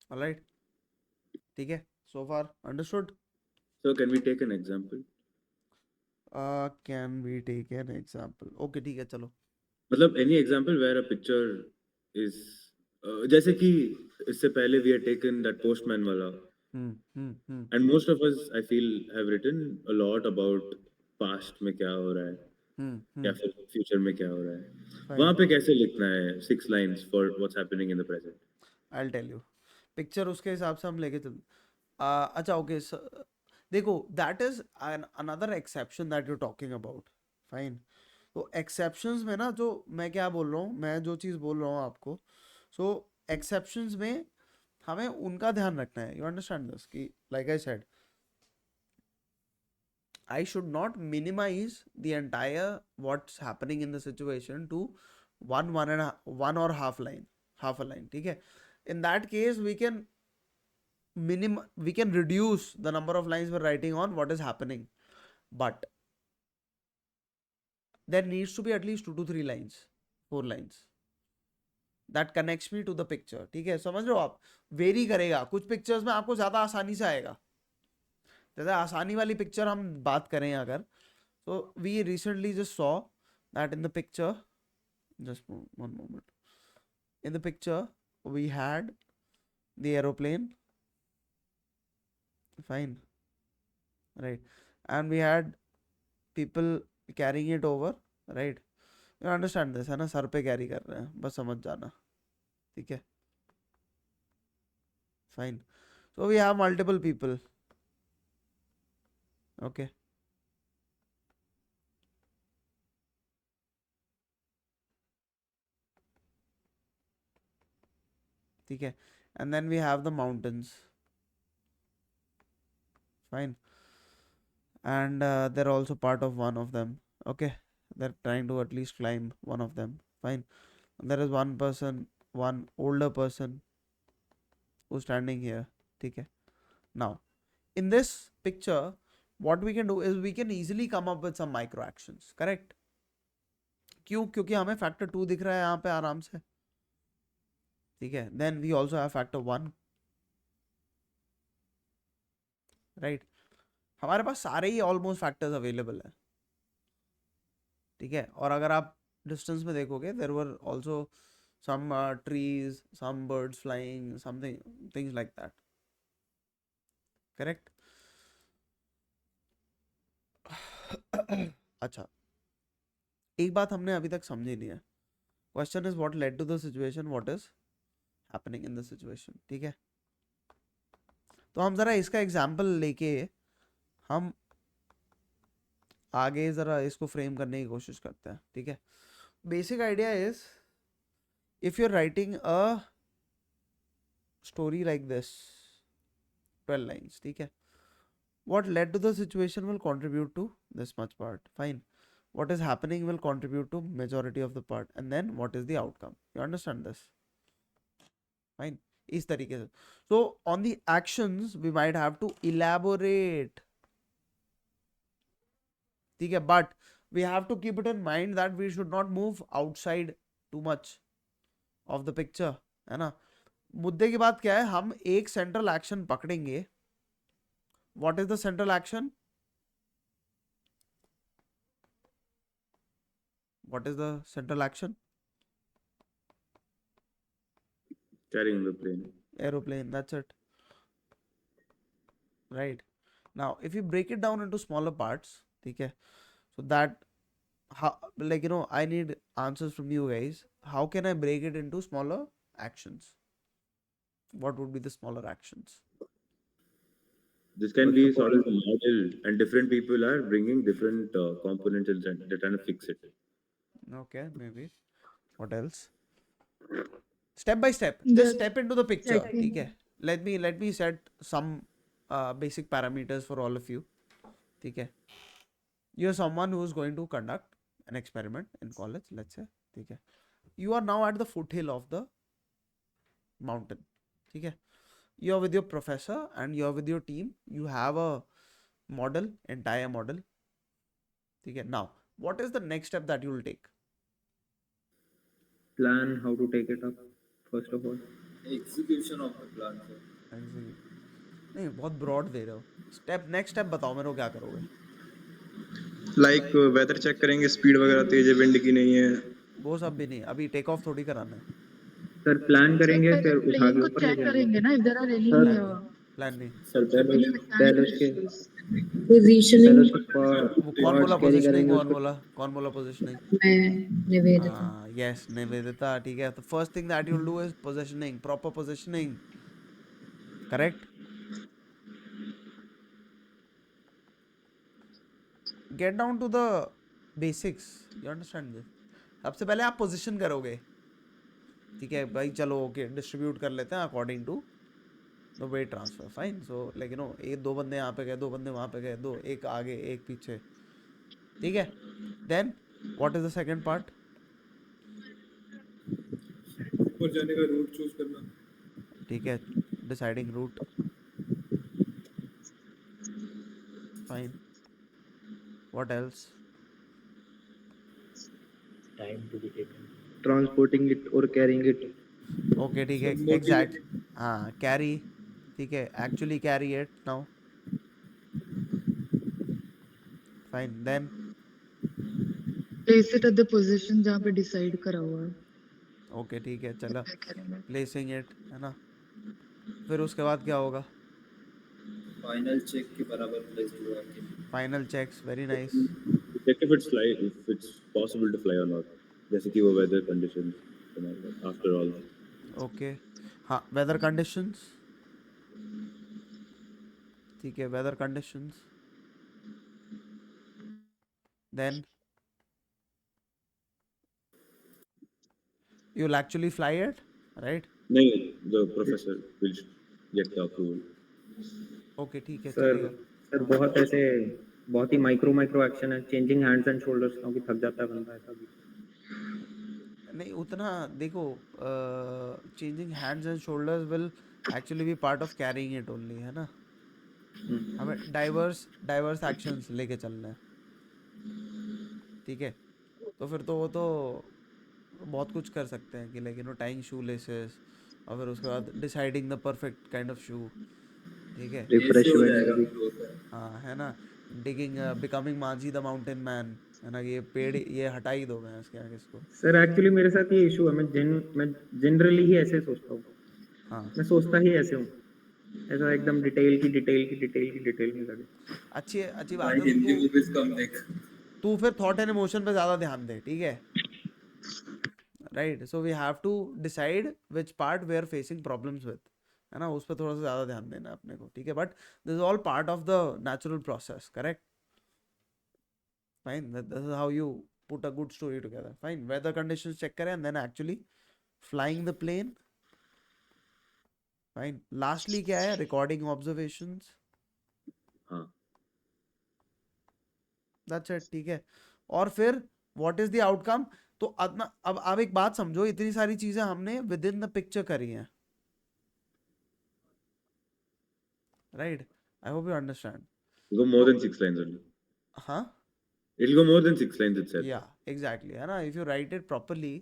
All right. ठीक है. So far understood. So can we take an example? Can we take an example? Okay, ठीक है, चलो. मतलब any example where a picture is जैसे कि इससे पहले we had taken that postman वाला. And most of us, I feel, have written a lot about past में क्या हो रहा है या फिर future में क्या हो रहा है. वहाँ पे कैसे लिखना है 6 lines for what's happening in the present? I'll tell you. Picture उसके हिसाब से हम लेके चल. अच्छा okay, देखो that is another exception that you're talking about. Fine. तो exceptions में ना, जो मैं क्या बोल रहा हूँ, मैं जो चीज़ बोल रहा हूँ आपको, so exceptions में हमें उनका ध्यान रखना है. You understand this? कि like I said, I should not minimize the entire what's happening in the situation to one or half a line. ठीक है. In that case, we can reduce the number of lines we're writing on what is happening, but there needs to be at least 2 to 3 lines, 4 lines that connects me to the picture. ठीक है, समझ रहे हो आप? Very करेगा. कुछ pictures में आपको ज्यादा आसानी से आएगा. जैसे आसानी वाली पिक्चर हम बात करें अगर, so we recently just saw that in the picture, just one moment, in the picture we had the aeroplane, fine, right, and we had people carrying it over, right? You understand this है ना, sir पे carry कर रहे हैं, बस समझ जाना. ठीक है, fine. So we have multiple people. Okay. ठीक है, and then we have the mountains. Fine. And they're also part of one of them. Okay, they're trying to at least climb one of them. Fine. And there is one person, one older person who's standing here. Okay. Now, in this picture, what we can do is we can easily come up with some micro actions. Correct? क्यों? क्योंकि हमें factor 2 दिख रहा है यहाँ पे आराम से. ठीक है. Then we also have factor 1. Right? हमारे पास सारे ही ऑलमोस्ट फैक्टर्स अवेलेबल है. ठीक है. और अगर आप डिस्टेंस में देखोगे, there were also some trees, some birds flying, something, things like that. Correct. अच्छा, एक बात हमने अभी तक समझी नहीं है. Question is what led to the situation, what is happening in the situation. ठीक है. तो हम जरा इसका एग्जाम्पल लेके हम आगे ज़रा इसको फ्रेम करने की कोशिश करते हैं. ठीक है. Basic idea is, if you are writing a story like this, 12 lines, ठीक है. What led to the situation will contribute to this much part. Fine. What is happening will contribute to majority of the part, and then what is the outcome. You understand this? Fine. इस तरीके से. So on the actions we might have to elaborate. ठीक है, but we have to keep it in mind that we should not move outside too much of the picture, है ना. मुद्दे की बात क्या है, हम एक सेंट्रल एक्शन पकड़ेंगे. What is the central action? What is the central action? Carrying the plane. Aeroplane, that's it. Right. Now, if you break it down into smaller parts, okay, so that, how, like, you know, I need answers from you guys. How can I break it into smaller actions? What would be the smaller actions? This can be sort of a model, and different people are bringing different components and they're trying to fix it. Okay, maybe. What else? Step by step. Just step into the picture. Exactly. Okay. Let me set some basic parameters for all of you. Okay. You're someone who is going to conduct an experiment in college, let's say. Okay. You are now at the foothill of the mountain. Okay. You're with your professor and you're with your team. You have a model, entire model. Okay. Now, what is the next step that you will take? Plan how to take it up, first of all. Execution of the plan, sir. नहीं, बहुत broad दे रहे हो. Next step बताओ मेरे को क्या करोगे? Like weather check करेंगे, स्पीड वगैरह तेज है, विंड की नहीं है. वो सब भी नहीं, अभी टेक ऑफ थोड़ी कराना है. सर प्लान करेंगे, फिर उठा प्लेन के को ऊपर ले चेक जाएंगे. करेंगे ना, if there are any plan नहीं. सर पहले उसके Positioning. वो कौन बोला पोजीशनिंग? कौन बोला पोजीशनिंग? मैं निवेदिता. Yes, निवेदिता. ठीक है. The first thing that you'll do is positioning, proper positioning. Correct? Get down to the basics. You understand this? सबसे पहले आप पोजीशन करोगे. ठीक है भाई, चलो ओके, डिस्ट्रीब्यूट कर लेते हैं according to the weight transfer. Fine. So like you know, एक दो बंदे यहाँ पे गए, दो बंदे वहाँ पे गए, दो, एक आगे एक पीछे. ठीक है. Then what is the second part? ऊपर जाने का रूट चूज करना. ठीक है, deciding route. Fine. What else? Time to be taken, transporting it और कैरिंग इट. ओके ठीक है, एग्जैक्ट. हाँ, कैरी. ठीक है, actually carry it now. Fine. Then place it at the position जहाँ पे डिसाइड करा हुआ है. ओके ठीक है, चला प्लेसिंग इट, है ना. फिर उसके बाद क्या होगा? फाइनल चेक के बराबर प्लेस हुआ कि final checks. Very nice. Check if it's possible to fly or not. जैसे कि वो weather conditions after all. Okay. हाँ, वेदर कंडीशंस. ठीक है, weather conditions. Then you'll actually fly it, right? नहीं, the professor will get the approval. Okay ठीक है, sir चलेगा. सर बहुत ही माइक्रो एक्शन है. चेंजिंग हैंड्स एंड शोल्डर्स, क्योंकि थक जाता है बंदा ऐसा भी. नहीं उतना देखो, changing hands and shoulders will actually be part of carrying it only, है ना. हमें डाइवर्स एक्शंस लेके चलना है. ठीक है. तो फिर तो वो तो बहुत कुछ कर सकते हैं कि लेकिन वो टाइंग शू लेसेस, और फिर उसके बाद deciding the perfect kind of shoe. ठीक है. रिफ्रेश हो जाएगा. हाँ, है ना. Digging, becoming Manjhi the mountain man, है ना. ये पेड़ ये हटा ही दो मैं इसके आगे इसको. सर एक्चुअली मेरे साथ ये इशू है. मैं जनरली ही ऐसे सोचता हूँ. हाँ, मैं सोचता ही ऐसे हूँ, ऐसा एकदम डिटेल में लगे. अच्छी बात है. हिंदी मूवीज कम देख. तू फिर थॉट एंड इमोशन पे ज्यादा ध्यान दे. ठीक है. Right. So we have to decide which part we are facing problems with, है ना. उस पर थोड़ा सा ज्यादा ध्यान देना है अपने को. ठीक है. But this is all part of the natural process. Correct. Fine. This is how you put a good story together. Fine. Weather conditions check करें and then actually flying the plane. Fine. Lastly क्या है? Recording observations. हाँ. That's it. ठीक है. और फिर what is the outcome? तो अब आप एक बात समझो, इतनी सारी चीजें हमने विद इन द पिक्चर करी हैं, right? I hope you understand. It'll go more than 6 lines only. हाँ, It'll go more than 6 lines itself. या एग्जैक्टली, है ना. If you right it properly,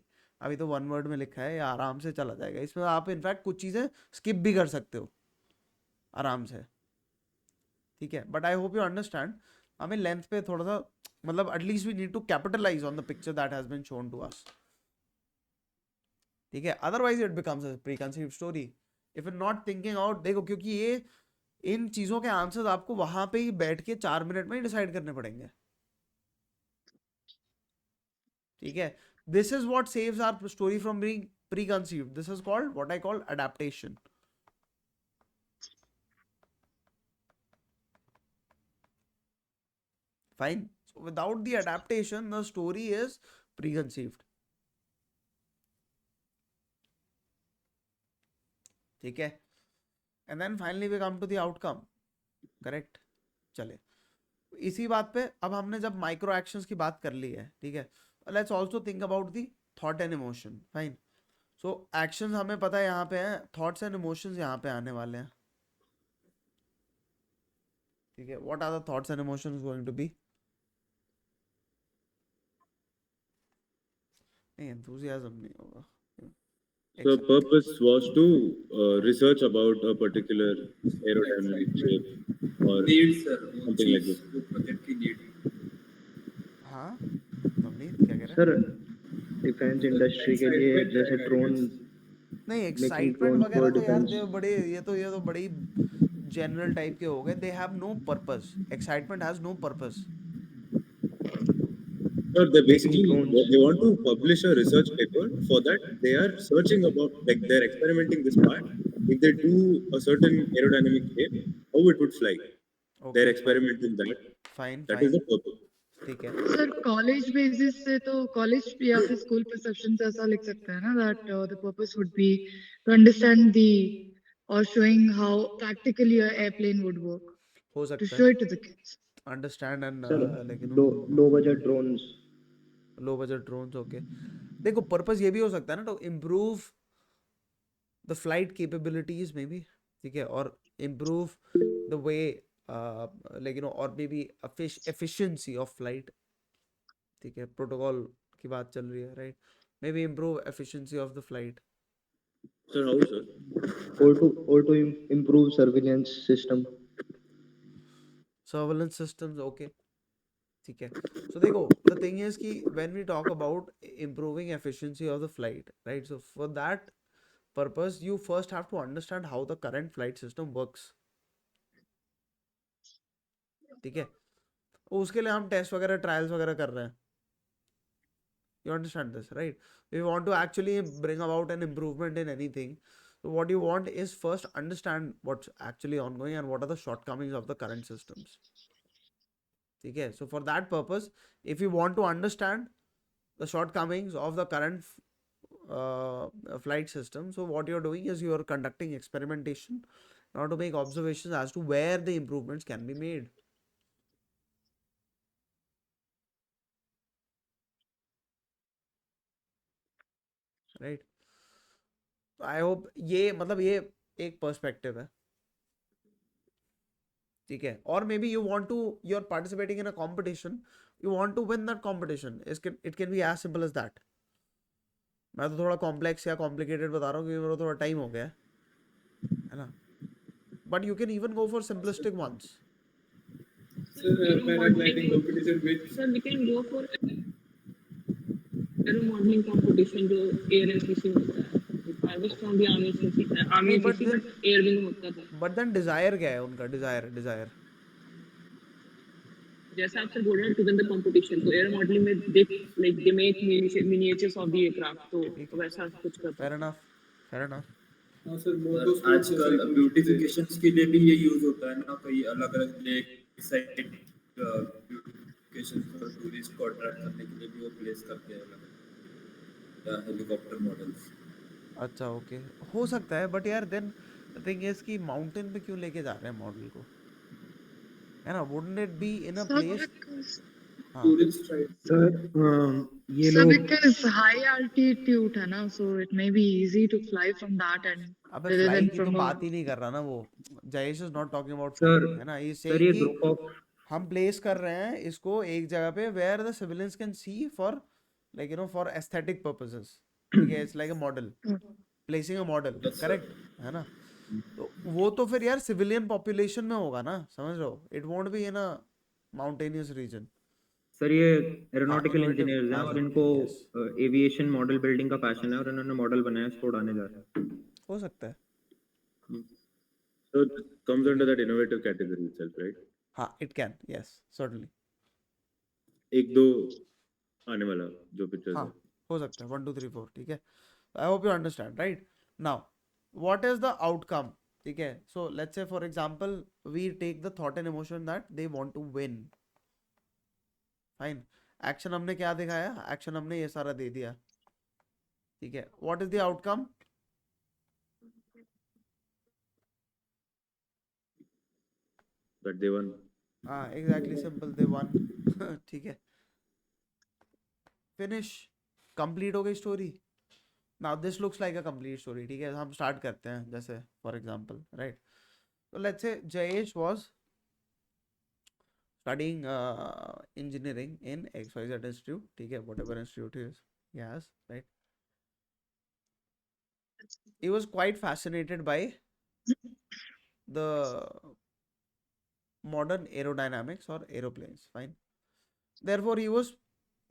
अभी तो 1 वर्ड में लिखा है, ये आराम से चला जाएगा. इसमें आप इनफैक्ट कुछ चीजें स्किप भी कर सकते हो आराम से. ठीक है. But I hope you understand. हमें लेंथ पे थोड़ा सा, मतलब at least we need to capitalize on the picture that has been shown to us. ठीक है. Otherwise it becomes a preconceived story if you not thinking out. देखो, क्योंकि ये इन चीजों के आंसर्स आपको वहां पे ही बैठ के 4 मिनट में ही डिसाइड करने पड़ेंगे. ठीक है. This is what saves our story from being preconceived. This is called what I call adaptation. Fine. So without the adaptation, the story is preconceived. ठीक है. And then finally we come to the outcome. Correct. चले, इसी बात पे अब हमने जब micro actions की बात कर ली है, ठीक है, let's also think about the thought and emotion. Fine. So actions हमें पता है यहाँ पे हैं, थॉट्स एंड इमोशंस यहाँ पे आने वाले हैं. ठीक है. What are the thoughts and emotions going to be? नहीं, enthusiasm नहीं होगा. So purpose was to research about a particular aerodynamic shape or needs, sir, something like this. Project की नीड. हाँ, नवनीत क्या कह रहे हैं? सर डिफेंस इंडस्ट्री के लिए जैसे ड्रोन, नहीं, एक्साइटमेंट वगैरह तो यार ये तो बड़ी जनरल टाइप के हो गए. They have no purpose. Excitement has no purpose. So they basically they want to publish a research paper. For that, they are searching about, like, they're experimenting this part. If they do a certain aerodynamic shape, how it would fly. They're experimenting that. Fine. That is the purpose. ठीक है. Sir college basis से तो college या फिर school perception से ऐसा लिख सकते हैं ना that the purpose would be to understand the और showing how practically a airplane would work. हो टू सकता शो है. It to the kids. Understand and लेकिन low budget drones. Low budget drones. Okay. देखो, पर्पस ये भी हो सकता है ना, to improve the flight capabilities maybe. ठीक है. और इम्प्रूव द वे, लेकिन और maybe efficiency of flight. ठीक है. प्रोटोकॉल की बात चल रही है, right? Maybe improve efficiency of the flight. Sir, how, sir? or to improve surveillance system. Surveillance systems. Okay. ठीक है. सो देखो, द थिंग इज कि when we talk about improving efficiency of the flight, right, so for that purpose you first have to understand how the current flight system works. ठीक है. उसके लिए हम test वगैरह, ट्रायल्स वगैरह कर रहे हैं. You understand this, right? We want to actually bring about an improvement in anything. So what you want is first understand what's actually ongoing and what are the shortcomings of the current systems. Okay, so for that purpose, if you want to understand the shortcomings of the current flight system, so what you're doing is you're conducting experimentation in order to make observations as to where the improvements can be made. Right. I hope ये, मतलब ये एक perspective है. ठीक है. और maybe you want to, you are participating in a competition, you want to win that competition. It can be as simple as that. मैं तो थोड़ा कॉम्प्लेक्स या कॉम्प्लिकेटेड बता रहा हूँ क्योंकि मेरा थोड़ा टाइम हो गया है ना. But you can even go for simplistic ones. Paragliding competition which sir we can go for aero modelling competition जो एआरएससी में होता है. I was from the army but air wing होता था. बट देन डिजायर क्या है उनका? डिजायर जैसा आप सर बोल रहे हैं टू विन द कंपटीशन, तो एयर मॉडलिंग में they make miniatures of the aircraft, तो वैसा कुछ करते हैं. Fair enough. हां सर, मोटो स्पोर्ट्स आजकल ब्यूटिफिकेशंस के लिए भी ये यूज होता है ना, कई अलग-अलग lake site beautification for tourist को अट्रैक्ट करने के लिए भी वो प्लेस करते हैं अलग हेलीकॉप्टर मॉडल्स. अच्छा, ओके, हो सकता है. बट यार देन द थिंग इज कि माउंटेन पे क्यों लेके जा रहे हैं मॉडल को, है ना? Wouldn't it be in a Sir, place? because हाँ टूरिस्ट राइड सर ये sir, लोग because high altitude है ना, so it may be easy to fly from that end अबे rather फ्लाई than की तो from a. बात ही नहीं कर रहा ना वो, Jayesh is not talking about sir flying, है ना? ये सर सेइंग ये कि ग्रुप ऑफ हम प्लेस कर रहे हैं इसको एक जगह पे where the civilians can see for like for aesthetic purposes, ठीक है? It's like a model, placing a model, yes sir correct, है ना? तो वो तो फिर यार सिविलियन पॉपुलेशन में होगा ना, समझ रहे हो? It won't be in a mountainous region. Sir ये हाँ, एरोनॉटिकल इनोवेटिव इंजीनियर्स हैं आ और सकते इनको हैं, यस, एविएशन मॉडल बिल्डिंग का पैशन है और इन्होंने मॉडल बनाया इसको उड़ाने जा रहे हैं। हो सकता है, So this comes ठीक under है। that innovative category itself, right? हाँ, इट कैन, यस, सर्टनली। एक दो आने वाला जो पिक्चर्स हाँ, है। हो सकता है 1 2 3 4, ठीक है। I hope you understand, right? Now what is the outcome, ठीक है? So let's say for example we take the thought and emotion that they want to win, fine. Action हमने क्या दिखाया? एक्शन हमने ये सारा दे दिया, ठीक है। What is the outcome? That they won. हाँ, एग्जैक्टली, सिंपल, दे वन ठीक है, फिनिश, कंप्लीट हो गई story. Now this looks like a complete story, ठीक है। हम स्टार्ट करते हैं, जैसे फॉर एग्जांपल, राइट? तो let's say Jayesh was studying engineering in XYZ institute, ठीक है, whatever institute is he has, right? He was quite fascinated by the modern aerodynamics or aeroplanes, fine. Therefore, he was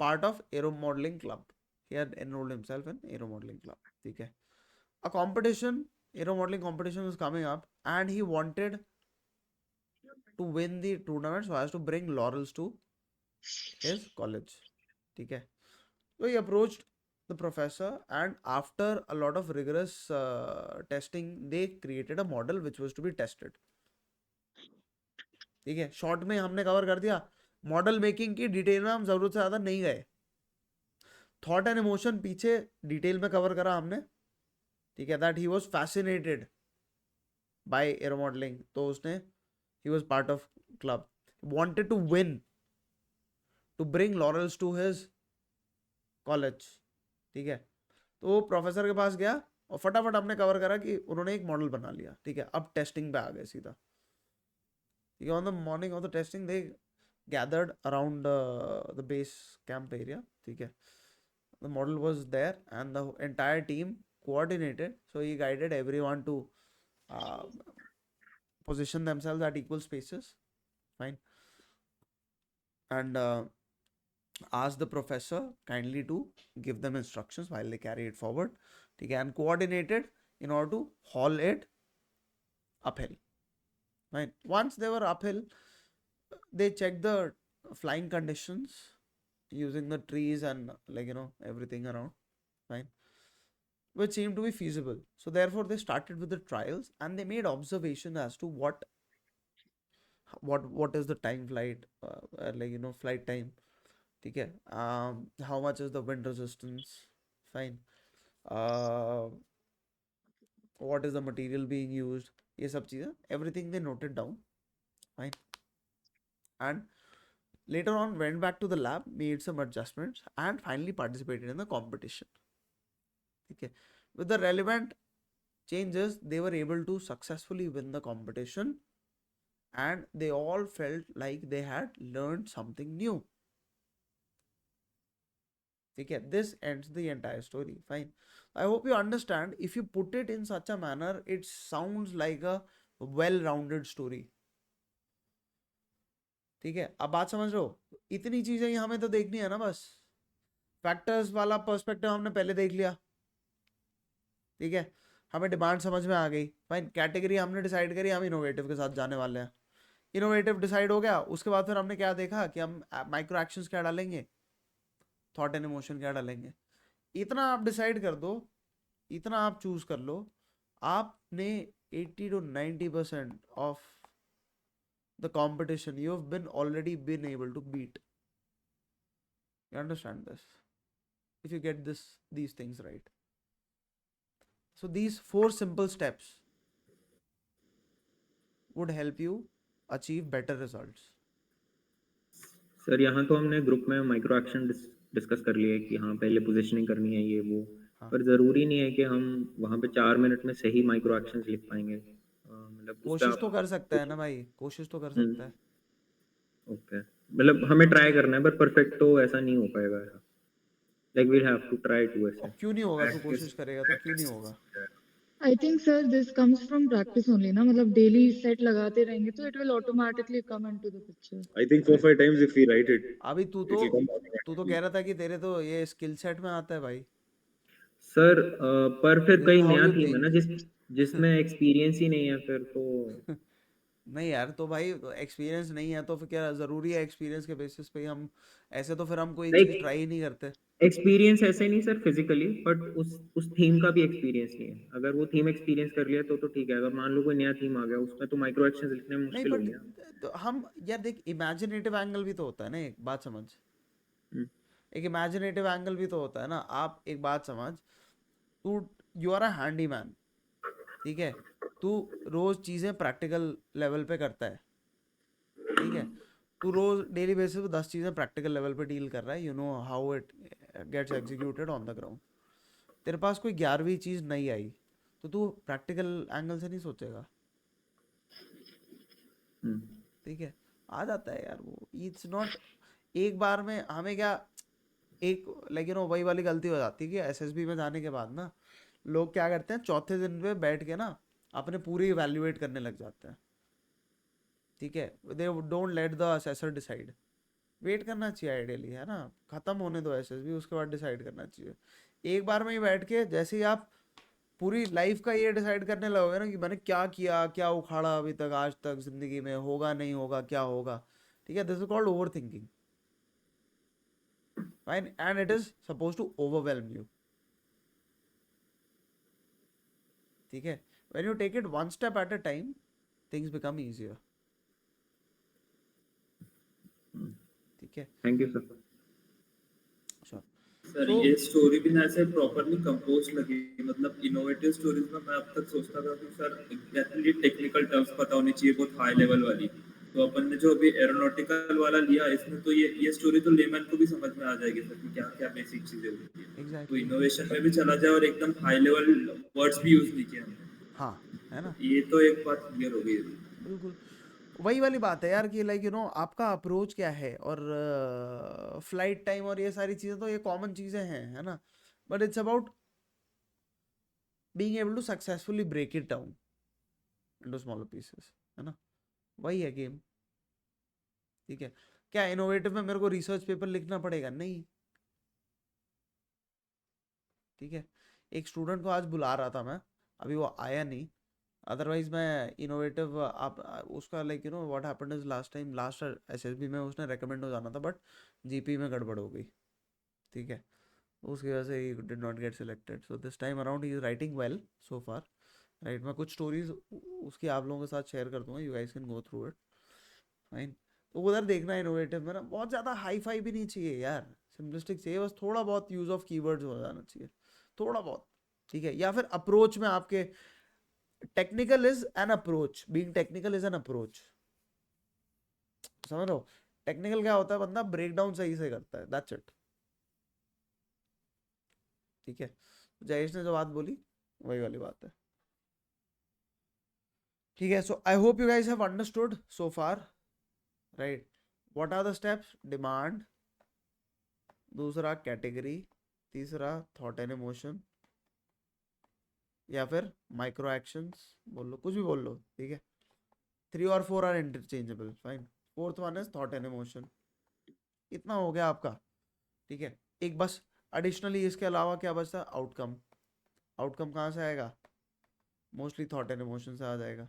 part of aero modeling club. He had enrolled himself in aero modeling club, ठीक है। A competition, aero modeling competition was coming up, and he wanted to win the tournament so as to bring laurels to his college, ठीक है। So he approached the professor, and after a lot of rigorous testing, they created a model which was to be tested, ठीक है। Short में हमने cover कर दिया, model making की detail में हम जरूरत से ज्यादा नहीं गए, थॉट एंड इमोशन पीछे डिटेल में कवर करा हमने, ठीक है। That he was fascinated by aero modelling, तो उसने he was part of club, wanted to win, to bring laurels to his college, ठीक है। तो वो प्रोफेसर के पास गया और फटाफट हमने कवर करा कि उन्होंने एक मॉडल बना लिया, ठीक है। अब टेस्टिंग पे आ गए सीधा, ठीक है। On the morning of the testing they gathered around the base camp area, ठीक है। The model was there and the entire team coordinated, so he guided everyone to uh, position themselves at equal spaces, fine, and asked the professor kindly to give them instructions while they carry it forward, okay, and coordinated in order to haul it uphill, right? Once they were uphill, they checked the flying conditions using the trees and everything around, fine, which seemed to be feasible. So therefore they started with the trials and they made observation as to what is the time flight, flight time, okay, how much is the wind resistance, fine, uh, what is the material being used, ये सब चीजें, everything they noted down, fine, and later on went back to the lab, made some adjustments, and finally participated in the competition, okay. With the relevant changes, they were able to successfully win the competition, and they all felt like they had learned something new, okay. This ends the entire story, fine. I hope you understand. If you put it in such a manner, it sounds like a well-rounded story, ठीक है। अब बात समझ रहे हो? इतनी चीजें ही हमें तो देखनी है ना, बस फैक्टर्स वाला पर्सपेक्टिव हमने पहले देख लिया, ठीक है। हमें डिमांड समझ में आ गई, फाइन। कैटेगरी हमने डिसाइड करी, हम इनोवेटिव के साथ जाने वाले हैं, इनोवेटिव डिसाइड हो गया। उसके बाद फिर हमने क्या देखा कि हम माइक्रो एक्शंस क्या डालेंगे, थॉट एंड इमोशन क्या डालेंगे। इतना आप डिसाइड कर दो, इतना आप चूज कर लो, आपने 80 to 90% of the competition you have been already been able to beat. You understand this? If you get these things right. So these 4 simple steps, would help you achieve better results. Sir यहाँ तो हमने group में micro action discuss कर लिए कि हाँ पहले positioning करनी है ये वो, पर जरूरी नहीं है कि हम वहाँ पे 4 मिनट में सही माइक्रो एक्शंस लिख पाएंगे। मतलब उस पे कोशिश आप तो कर सकता है ना भाई, कोशिश तो कर सकता है। ओके, मतलब हमें ट्राई करना है, पर परफेक्ट तो ऐसा नहीं हो पाएगा ऐसा। Like we have to try to ऐसे। क्यों नहीं होगा? तू कोशिश करेगा तो क्यों नहीं होगा? I think sir this comes from practice only ना, मतलब daily set लगाते रहेंगे तो it will automatically come into the picture. I think 4-5 times if we write it, अभी तू it will come तो automatically. कह रहा था कि तेरे तो ये स्किल सेट में आता है भाई। सर पर फिर This कई is how नया you थीम है ना think. जिसमें एक्सपीरियंस ही नहीं है फिर तो। नहीं यार, तो भाई एक्सपीरियंस नहीं है तो फिर क्या जरूरी है एक्सपीरियंस के बेसिस पे ही हम ऐसे तो फिर हम कोई चीज लाइक ट्राई ही नहीं करते। एक्सपीरियंस ऐसे नहीं सर फिजिकली, बट उस थीम का भी एक्सपीरियंस नहीं है। अगर वो थीम एक्सपीरियंस कर लिया तो ठीक है। अगर मान लो कोई नया थीम आ गया उसमें तो माइक्रो एक्शंस लिखने में नहीं मुश्किल हो बट गया। तो हम यार देख, इमेजिनेटिव एंगल भी तो होता है ना, एक बात समझ, एक इमेजिनेटिव एंगल भी तो होता है ना। आप एक बात समझ, तू यू आर अ हैंडीमैन, ठीक है, तू रोज चीजें प्रैक्टिकल लेवल पे करता है, ठीक है, तू रोज डेली बेसिस पे 10 चीजें प्रैक्टिकल लेवल पे डील कर रहा है, you know how it gets executed on the ground. तेरे पास कोई 11वीं चीज नहीं आई तो तू प्रैक्टिकल एंगल से नहीं सोचेगा, ठीक है, आ जाता है यार वो। इट्स नॉट एक बार में हमें क्या, एक लाइक यू नो वही वाली गलती हो जाती है कि एसएसबी में जाने के बाद ना लोग क्या करते हैं, चौथे दिन पे बैठ के ना अपने पूरी इवैल्यूएट करने लग जाते हैं, ठीक है, they don't let the assessor decide. Wait करना चाहिए आइडियली, है ना, खत्म होने दो एसएसबी, उसके बाद डिसाइड करना चाहिए। एक बार में ही बैठ के जैसे ही आप पूरी लाइफ का ये डिसाइड करने लगोगे ना कि मैंने क्या किया, क्या उखाड़ा अभी तक, आज तक जिंदगी में, होगा नहीं होगा, क्या होगा, ठीक है, this is called over thinking, fine, and it is supposed to overwhelm you, ठीक है। when you take it one step at a time, things become easier, ठीक है। Thank you sir. सर ये स्टोरी भी ना ऐसे प्रॉपर्ली कंपोज लगी, मतलब इनोवेटिव स्टोरीज में मैं अब तक सोचता था कि सर एग्जैक्टली टेक्निकल टर्म्स पता होनी चाहिए, बहुत हाई लेवल वाली। तो अपन ने जो अभी एरोनॉटिकल वाला लिया, इसमें तो ये स्टोरी तो लेमैन को भी समझ में आ जाएगी सर कि क्या क्या बेसिक चीजें होती है। exactly. तो इनोवेशन में भी चला जाए और एकदम हाई लेवल वर्ड्स भी यूज नहीं किए हमने। हाँ, है ना, ये तो एक बात क्लियर हो गई। बिल्कुल वही वाली बात है यार कि लाइक यू नो आपका अप्रोच क्या है, और फ्लाइट टाइम और ये सारी चीज़ें तो ये कॉमन चीज़ें हैं, है ना, but it's about being able to successfully break it down into smaller pieces, है ना, वही है गेम, ठीक है। क्या इनोवेटिव में मेरे को रिसर्च पेपर लिखना पड़ेगा? नहीं, ठीक है। एक स्टूडेंट को आज बुला रहा था मैं, अभी वो आया नहीं, अदरवाइज मैं इनोवेटिव आप उसका like you know what happened is last SSB में उसने रेकमेंड हो जाना था, बट जीपी में गड़बड़ हो गई, ठीक है, उसकी वजह से he did not get selected. So this time around he is writing well so far, right. मैं कुछ स्टोरीज उसकी आप लोगों के साथ शेयर कर दूंगा, you guys can go through it, fine. तो उधर देखना इनोवेटिव में ना बहुत ज़्यादा हाई फाई भी नहीं चाहिए यार, सिंपलिस्टिक चाहिए, बस थोड़ा बहुत यूज ऑफ कीवर्ड्स हो जाना चाहिए, थोड़ा बहुत, ठीक है। या फिर अप्रोच में आपके technical is an approach, being technical is an approach, समझ रहे हो। टेक्निकल क्या होता है, बंदा ब्रेक डाउन सही से करता है, दैट्स इट, ठीक है। जयेश ने जो बात बोली वही वाली बात है, ठीक है। So I hope you guys have understood so far, right. What are the steps? Demand, दूसरा कैटेगरी, तीसरा थॉट एंड इमोशन, या फिर माइक्रो एक्शंस, बोल लो कुछ भी बोल लो, ठीक है। 3 और 4 are interchangeable, fine. 4th one is thought and emotion. इतना हो गया आपका, ठीक है। एक बस एडिशनली इसके अलावा क्या बचता? आउटकम। आउटकम कहाँ से आएगा? मोस्टली थॉट एंड इमोशन से आ जाएगा,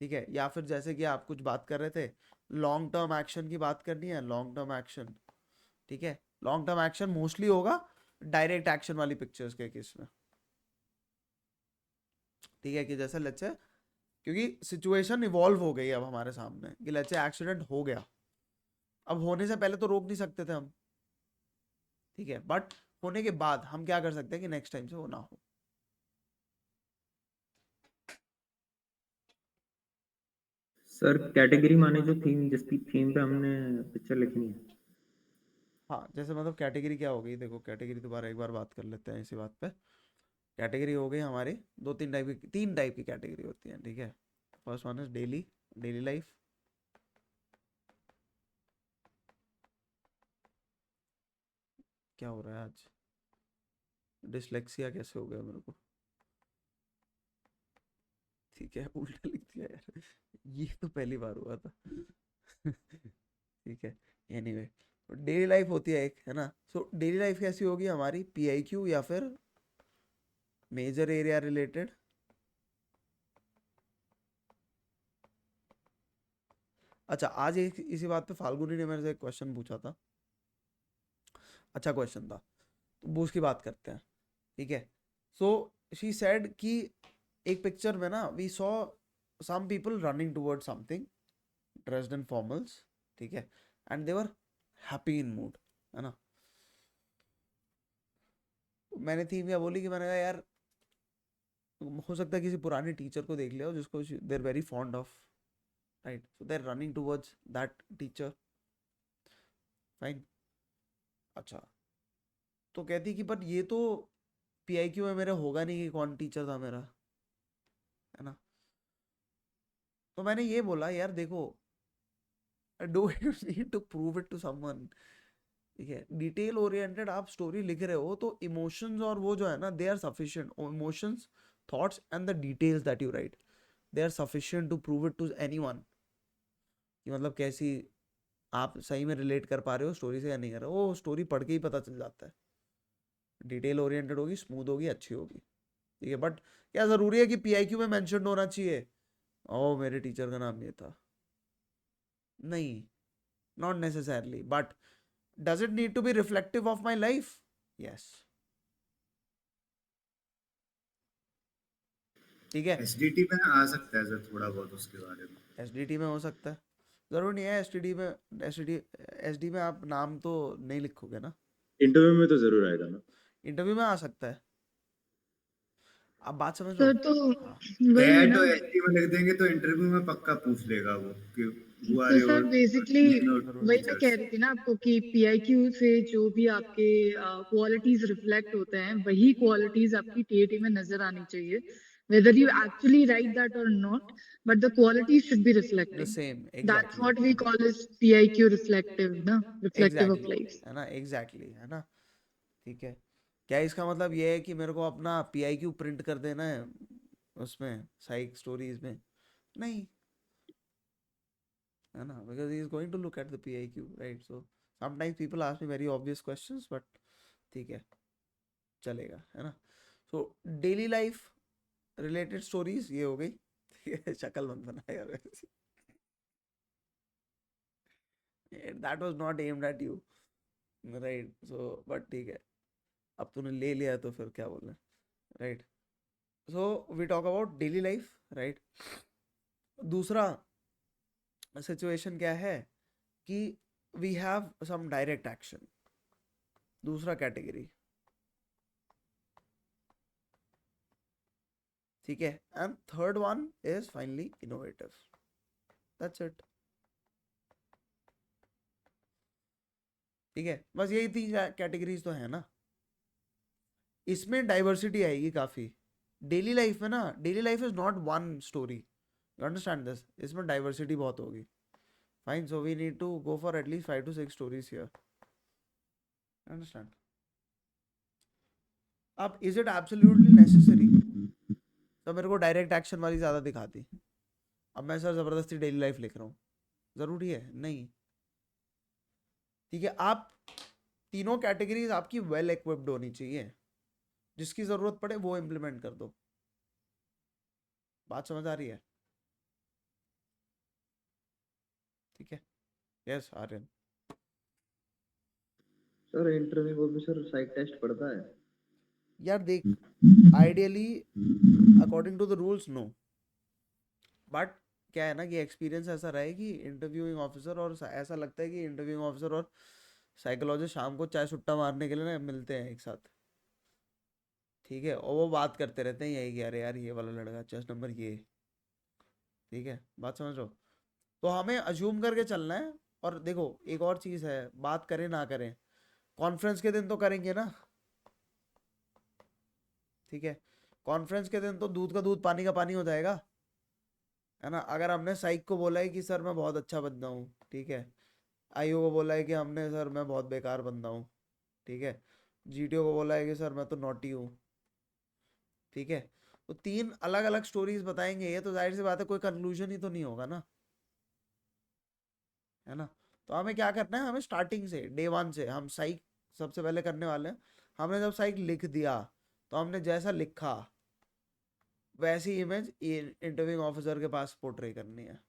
ठीक है। या फिर जैसे कि आप कुछ बात कर रहे थे, लॉन्ग टर्म एक्शन की बात करनी है, लॉन्ग टर्म एक्शन, ठीक है। लॉन्ग टर्म एक्शन मोस्टली होगा डायरेक्ट एक्शन वाली पिक्चर्स के केस में, ठीक है। कि जैसे लेट्स से, क्योंकि सिचुएशन इवॉल्व हो गई अब हमारे सामने कि लेट्स से एक्सीडेंट हो गया, अब होने से पहले तो रोक नहीं सकते थे हम, ठीक है, बट होने के बाद हम क्या कर सकते हैं कि नेक्स्ट टाइम से वो ना हो। सर कैटेगरी माने जो थीम, जिस थीम पे हमने पिक्चर लिखनी है। हाँ, जैसे मतलब कैटेगरी क्या हो गई, देखो कैटेगरी दोबारा एक बार बात कर लेते हैं इसी बात पे। कैटेगरी हो गई हमारी तीन टाइप की कैटेगरी होती है, ठीक है। First one is daily life. क्या हो रहा है आज, डिसलेक्सिया कैसे हो गया मेरे को, ठीक है उल्टा लिख दिया यार, ये तो पहली बार हुआ था। ठीक है, एनीवे डेली लाइफ होती है एक, है ना। सो डेली लाइफ कैसी होगी हमारी, PIQ या फिर मेजर एरिया रिलेटेड। अच्छा, आज एक इसी बात पे फाल्गुनी ने मेरे से एक क्वेश्चन पूछा था, अच्छा क्वेश्चन था, तो वो उसकी बात करते हैं, ठीक है। सो शी सेड कि एक पिक्चर में ना we saw some people running toward something dressed in formals, ठीक है, and they were happy in mood, है ना। मैंने थीम क्या बोली कि मैंने कहा यार हो सकता है किसी पुराने टीचर को देख लिया हो जिसको they are very fond of, right, so they are running towards that teacher, fine. अच्छा, तो कहती कि बट ये तो PIQ में मेरे होगा नहीं कि कौन टीचर था मेरा, है ना। तो मैंने ये बोला यार देखो, do you need to prove it to someone, ठीक है। डिटेल ओरिएंटेड आप स्टोरी लिख रहे हो तो इमोशंस और वो जो है ना, they are sufficient, emotions, thoughts and the details that you write, they are sufficient to prove it to anyone, कि मतलब कैसी आप सही में रिलेट कर पा रहे हो स्टोरी से या नहीं कर रहे हो, वो स्टोरी पढ़ के ही पता चल जाता है। डिटेल ओरिएंटेड होगी, स्मूथ होगी, अच्छी होगी, ठीक है। बट क्या जरूरी है कि PIQ में मेंशन होना चाहिए ओ मेरे टीचर का नाम ये था, नहीं, not necessarily, but does it need to be reflective of my life, yes, ठीक है। SDT में आ सकता है सर थोड़ा बहुत उसके बारे में। SDT में हो सकता है, जरूर नहीं है SD में आप नाम तो नहीं लिखोगे ना, इंटरव्यू में तो जरूर आएगा ना, इंटरव्यू में आ सकता है, आप बात समझ लो। सर तो वही है ना, तो SD में लिख देंगे तो इंटरव्यू में पक्का पूछ लेगा वो कि who are तो your सर बेसिकली वही मैं teachers? कह रही थी ना आपको कि PIQ से जो भी आपके क्वालिटीज रिफ्लेक्ट होते हैं वही क्वालिटीज आपकी TAT में नजर आनी चाहिए, whether you actually write that or not, but the qualities should be the reflecting. same, That's exactly, what we call as PIQ reflective, ना, reflective of exactly, life. है ना, exactly, है ना, ठीक है। क्या इसका मतलब ये है कि मेरे को अपना PIQ प्रिंट कर देना है उसमें साइक स्टोरीज में, नहीं, है ना, because he is going to look at the PIQ, right? So sometimes people ask me very obvious questions, but ठीक है, चलेगा, है ना। So daily life related stories ये हो गई, ठीक है, शक्ल मत बना यार वैसे, that was not aimed at you, right? So but ठीक है, अब तूने ले लिया तो फिर क्या बोलना, right? So we talk about daily life, right? दूसरा सिचुएशन क्या है कि we have some direct action, दूसरा कैटेगरी, ठीक है। And third one is finally innovative, that's it, ठीक है। बस यही तीन कैटेगरीज तो है ना, इसमें डाइवर्सिटी आएगी काफी। डेली लाइफ में ना, daily life is not one story, you understand this, इसमें डाइवर्सिटी बहुत होगी, fine. So we need to go for at least 5 to 6 stories here, understand. अब इज इट एब्सोल्युटली नेसेसरी, तो मेरे को डायरेक्ट एक्शन वाली ज़्यादा दिखाती, अब मैं सर ज़बरदस्ती डेली लाइफ लिख रहा हूँ, ज़रूरी है नहीं, ठीक है। आप तीनों कैटेगरीज आपकी वेल इक्विप्ड होनी चाहिए, जिसकी ज़रूरत पड़े वो इम्प्लीमेंट कर दो, बात समझ आ रही है, ठीक है। यस आर्यन सर इंटरव्यू वो भी सर साइक टेस्ट पड़ता है यार, देख ideally according to the rules no, but क्या है ना कि एक्सपीरियंस ऐसा रहे कि इंटरव्यूइंग ऑफिसर और ऐसा लगता है कि इंटरव्यूइंग ऑफिसर और साइकोलॉजिस्ट शाम को चाय सुट्टा मारने के लिए ना मिलते हैं एक साथ, ठीक है, और वो बात करते रहते हैं यही कि अरे यार ये वाला लड़का चेस्ट नंबर ये, ठीक है, बात समझ लो। तो हमें अज्यूम करके चलना है। और देखो एक और चीज है, बात करें ना करें, कॉन्फ्रेंस के दिन तो करेंगे ना, ठीक है, कॉन्फ्रेंस के दिन तो दूध का दूध पानी का पानी हो जाएगा, है ना। अगर हमने साइक को बोला है कि सर मैं बहुत अच्छा बंदा हूँ, ठीक है, आईओ को बोला है कि हमने सर मैं बहुत बेकार बंदा हूँ, ठीक है, जीटीओ को बोला है कि सर मैं तो नॉटी हूँ, ठीक है, तो 3 अलग अलग स्टोरीज बताएंगे, ये तो जाहिर सी बात है कोई कंक्लूजन ही तो नहीं होगा ना, है ना। तो हमें क्या करना है, हमें स्टार्टिंग से डे 1 से हम साइक सबसे पहले करने वाले हैं। हमने जब साइक लिख दिया तो हमने जैसा लिखा वैसी इमेज इंटरव्यूइंग ऑफिसर के पास पोर्ट्रे करनी है,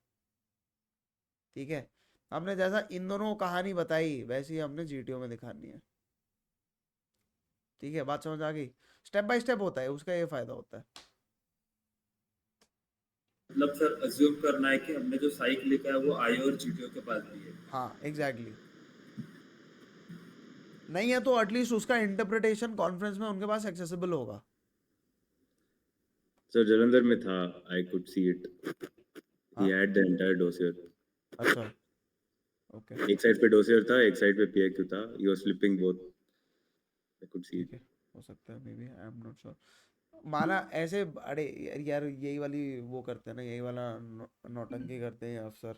ठीक है। हमने जैसा इन दोनों को कहानी बताई वैसी ही हमने जीटीओ में दिखानी है, ठीक है। बात समझ आ गई? स्टेप बाय स्टेप होता है, उसका ये फायदा होता है। मतलब सर अज्यूम करना है कि हमने जो साइक लिखा है वो आई और जीटीओ के पास भी है। हाँ एग्जैक्टली। नहीं है तो एटलीस्ट उसका इंटरप्रिटेशन कॉन्फ्रेंस में उनके पास एक्सेसिबल होगा। सर जलंधर में था, I could see it, he had the entire dossier. अच्छा ओके, एक साइड पे डोसियर था, एक साइड पे पीएक्यू था, he was flipping both, I could see ठीक इट। है, हो सकता है, may be, I am not sure. माना ऐसे, अरे यार यही वाली वो करते हैं ना, यही वाला नौटंकी करते हैं अफसर,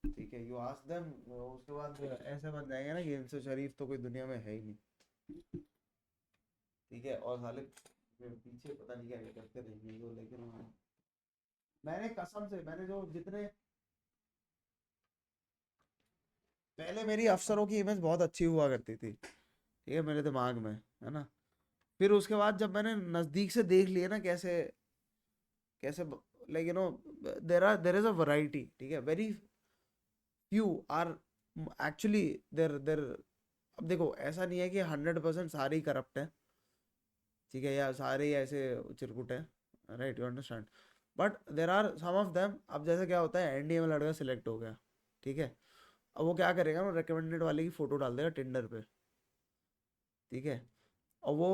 ठीक है, यू आस्क देम, उसके बाद ऐसे बन जाएंगे ना कि इनसे शरीफ तो कोई दुनिया में है ही नहीं, ठीक है। और साले पीछे पता नहीं क्या क्या करते रहेंगे वो, लेकिन मैंने कसम से, मैंने जो जितने पहले मेरी अफसरों की इमेज बहुत अच्छी हुआ करती थी, ठीक है, मेरे दिमाग में, है ना। फिर उसके बाद जब मैंने नज़दीक से देख लिया ना कैसे कैसे, like there is a variety, ठीक है, very few are actually there there. अब देखो ऐसा नहीं है कि 100% सारे ही करप्ट हैं, ठीक है, या सारे ही ऐसे चिरकुट हैं, right, you understand, but there are some of them. अब जैसे क्या होता है, एनडीए में लड़का सिलेक्ट हो गया, ठीक है, अब वो क्या करेगा, वो रिकमेंडेड वाले की फोटो डाल देगा टिंडर पे, ठीक है, और वो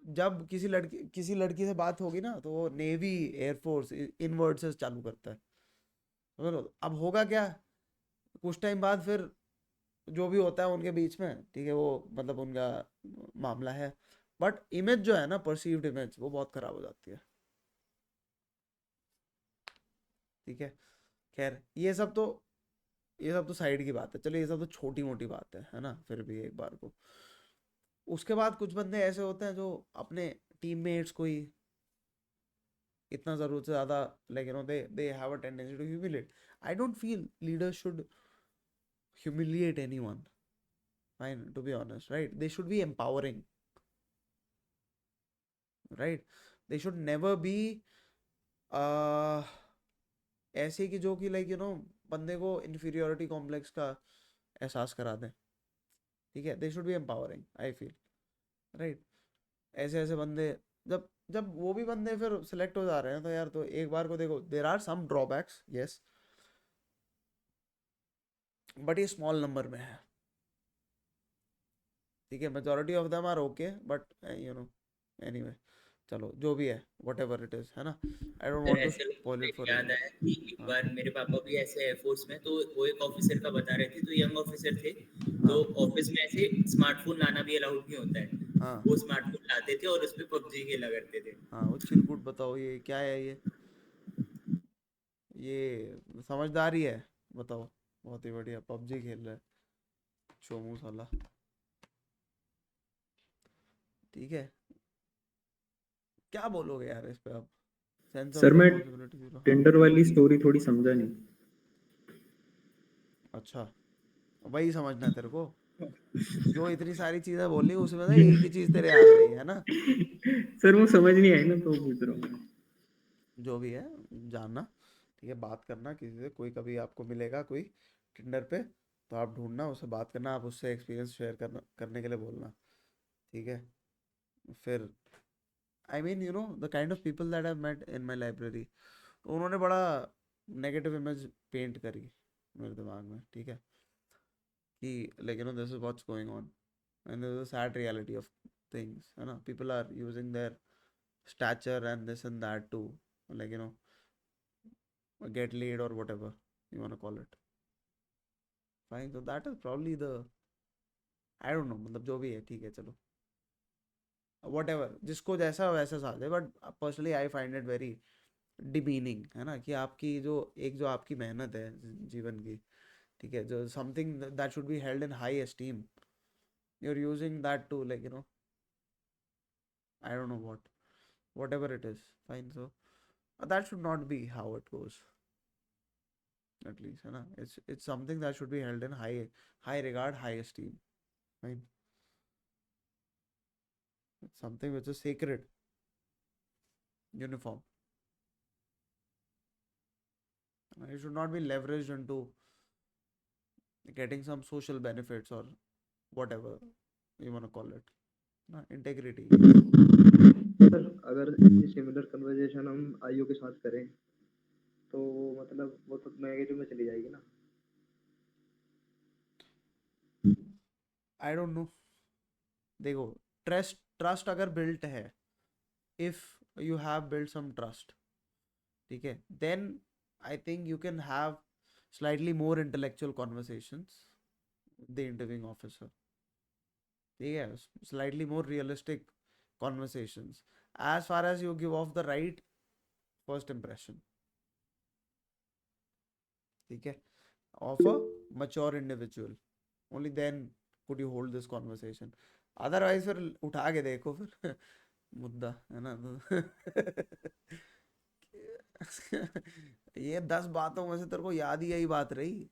जब किसी लड़की से बात होगी ना तो वो नेवी एयरफोर्स इन वर्ड से चालू करता है, समझ लो। अब होगा क्या, कुछ टाइम बाद फिर जो भी होता है उनके बीच में, ठीक है, वो मतलब उनका मामला है, बट इमेज जो है ना, परसीव्ड इमेज, वो बहुत खराब हो जाती है, ठीक है। खैर ये सब तो साइड की बात है, चलो ये सब तो छोटी मोटी बात है ना, फिर भी एक बार को। उसके बाद कुछ बंदे ऐसे होते हैं जो अपने टीममेट्स को ही इतना जरूरत से ज्यादा, like they have a tendency to humiliate. I don't feel leaders should humiliate anyone, fine, to be honest, right? They should be empowering, right? They should never be uh ऐसे कि जो कि बंदे को इन्फीरियोरिटी कॉम्प्लेक्स का एहसास करा दें, ठीक है। They should be empowering, I feel, right. ऐसे ऐसे बंदे, जब जब वो भी बंदे फिर सिलेक्ट हो जा रहे हैं तो यार, तो एक बार को देखो, there are some drawbacks, yes, but ये स्मॉल नंबर में है, ठीक है। Majority of them are okay, but anyway, चलो जो भी है, व्हाट एवर इट इज, है ना। I don't sir want to ऐसे स्पॉइल इट फॉर याद एनीवन। आया कि एक बार मेरे पापा भी ऐसे एयरफोर्स में, तो वो एक ऑफिसर का बता रहे थे, तो यंग ऑफिसर थे, तो ऑफिस में ऐसे स्मार्टफोन लाना भी अलाउड नहीं होता है, हाँ वो स्मार्टफोन लाते थे और उस पे पबजी खेला करते थे। हाँ, वो चिरकुट बताओ, ये क्या है, ये समझदारी है, बताओ। बहुत ही बढ़िया, पबजी खेल रहा है चोमू साला, ठीक है। क्या बोलोगे यार इस पे अब, सेंस ऑफ सर मैं रिस्पॉन्सिबिलिटी जीरो। हाँ टेंडर वाली स्टोरी थोड़ी समझा नहीं। अच्छा, वही समझना है तेरे को, जो इतनी सारी चीजें बोली उसमें से एक ही चीज तेरे याद रही है ना। सर वो समझ नहीं आई ना, तो पूछ रहा हूँ। जो भी है जानना, ठीक है, बात करना किसी से, कोई कभी आपको मिलेगा कोई टिंडर पे, तो आप ढूंढना, उससे बात करना, आप उससे एक्सपीरियंस शेयर करने के लिए बोलना, ठीक है। फिर I mean the kind of people that I met in my library, तो उन्होंने बड़ा नेगेटिव इमेज पेंट करी मेरे दिमाग में, ठीक है, कि like this is what's going on and this is a sad reality of things, है ना। People are using their stature and this and that to, like, get laid or whatever, you want to call it. Fine, so that is probably the, I don't know, मतलब जो भी है ठीक है चलो, whatever, जिसको जैसा वैसा साथ है, but personally I find it very demeaning, है ना, कि आपकी जो आपकी मेहनत है जीवन की, ठीक है, जो something that should be held in high esteem, you're using that to, like, I don't know whatever it is. Fine, so that should not be how it goes, at least, है ना, it's something that should be held in high regard, high esteem. Fine, it's something which is sacred, uniform. It should not be leveraged into getting some social benefits or whatever you want to call it. ना, integrity. Sir अगर similar conversation हम IO के साथ करें तो मतलब वो तो नेगेटिव में चली जाएगी ना. I don't know. देखो, ट्रस्ट अगर बिल्ट है, if you have built some trust, ठीक है, then I think you can have slightly more intellectual conversations with the interviewing officer. ठीक है, slightly more realistic conversations, as far as you give off the right first impression, ठीक है, of a mature individual. Only then could you hold this conversation. Otherwise फिर उठा के देखो फिर मुद्दा, है ना, ये 10 बातों में से तेरे को याद ही यही बात रही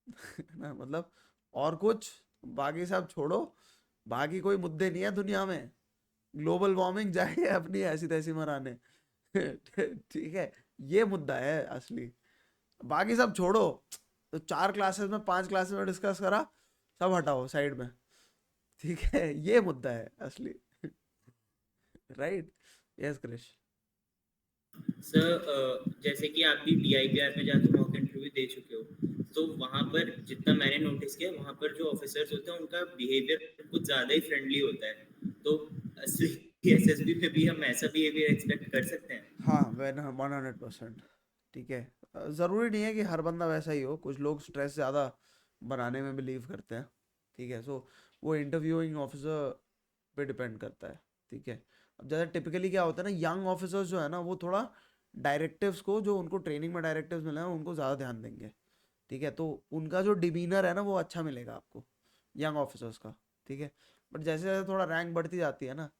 ना, मतलब और कुछ बाकी सब छोड़ो, बाकी कोई मुद्दे नहीं है दुनिया में, ग्लोबल वार्मिंग जाए अपनी ऐसी तैसी मराने ठीक है, ये मुद्दा है असली, बाकी सब छोड़ो. तो 4 क्लासेस में 5 क्लासेस में डिस्कस करा, सब हटाओ साइड में, ठीक है, ये मुद्दा है असली. Right, yes Krrish. सर जैसे कि आप भी DIPR में जाके मॉक इंटरव्यू दे चुके हो, तो वहाँ पर जितना मैंने नोटिस किया, वहाँ पर जो ऑफिसर्स होते हैं उनका बिहेवियर कुछ ज़्यादा ही फ्रेंडली होता है. तो असली SSB में भी हम ऐसा बिहेवियर एक्सपेक्ट कर सकते हैं? हाँ, 100%. ठीक है, ज़रूरी नहीं है कि हर बंदा वैसा ही हो, कुछ लोग स्ट्रेस ज़्यादा बनाने में बिलीव करते हैं, ठीक है, सो वो इंटरव्यूइंग ऑफिसर पे डिपेंड करता है, ठीक है. अब ज़्यादा टिपिकली क्या होता है ना, यंग ऑफिसर्स जो है ना, वो थोड़ा डायरेक्टिव्स को, जो उनको ट्रेनिंग में डायरेक्टिव्स मिले हैं उनको ज़्यादा ध्यान देंगे, ठीक है, तो उनका जो डिमीनर है ना वो अच्छा मिलेगा आपको यंग ऑफिसर्स का, ठीक है. बट जैसे जैसे थोड़ा रैंक बढ़ती जाती है ना,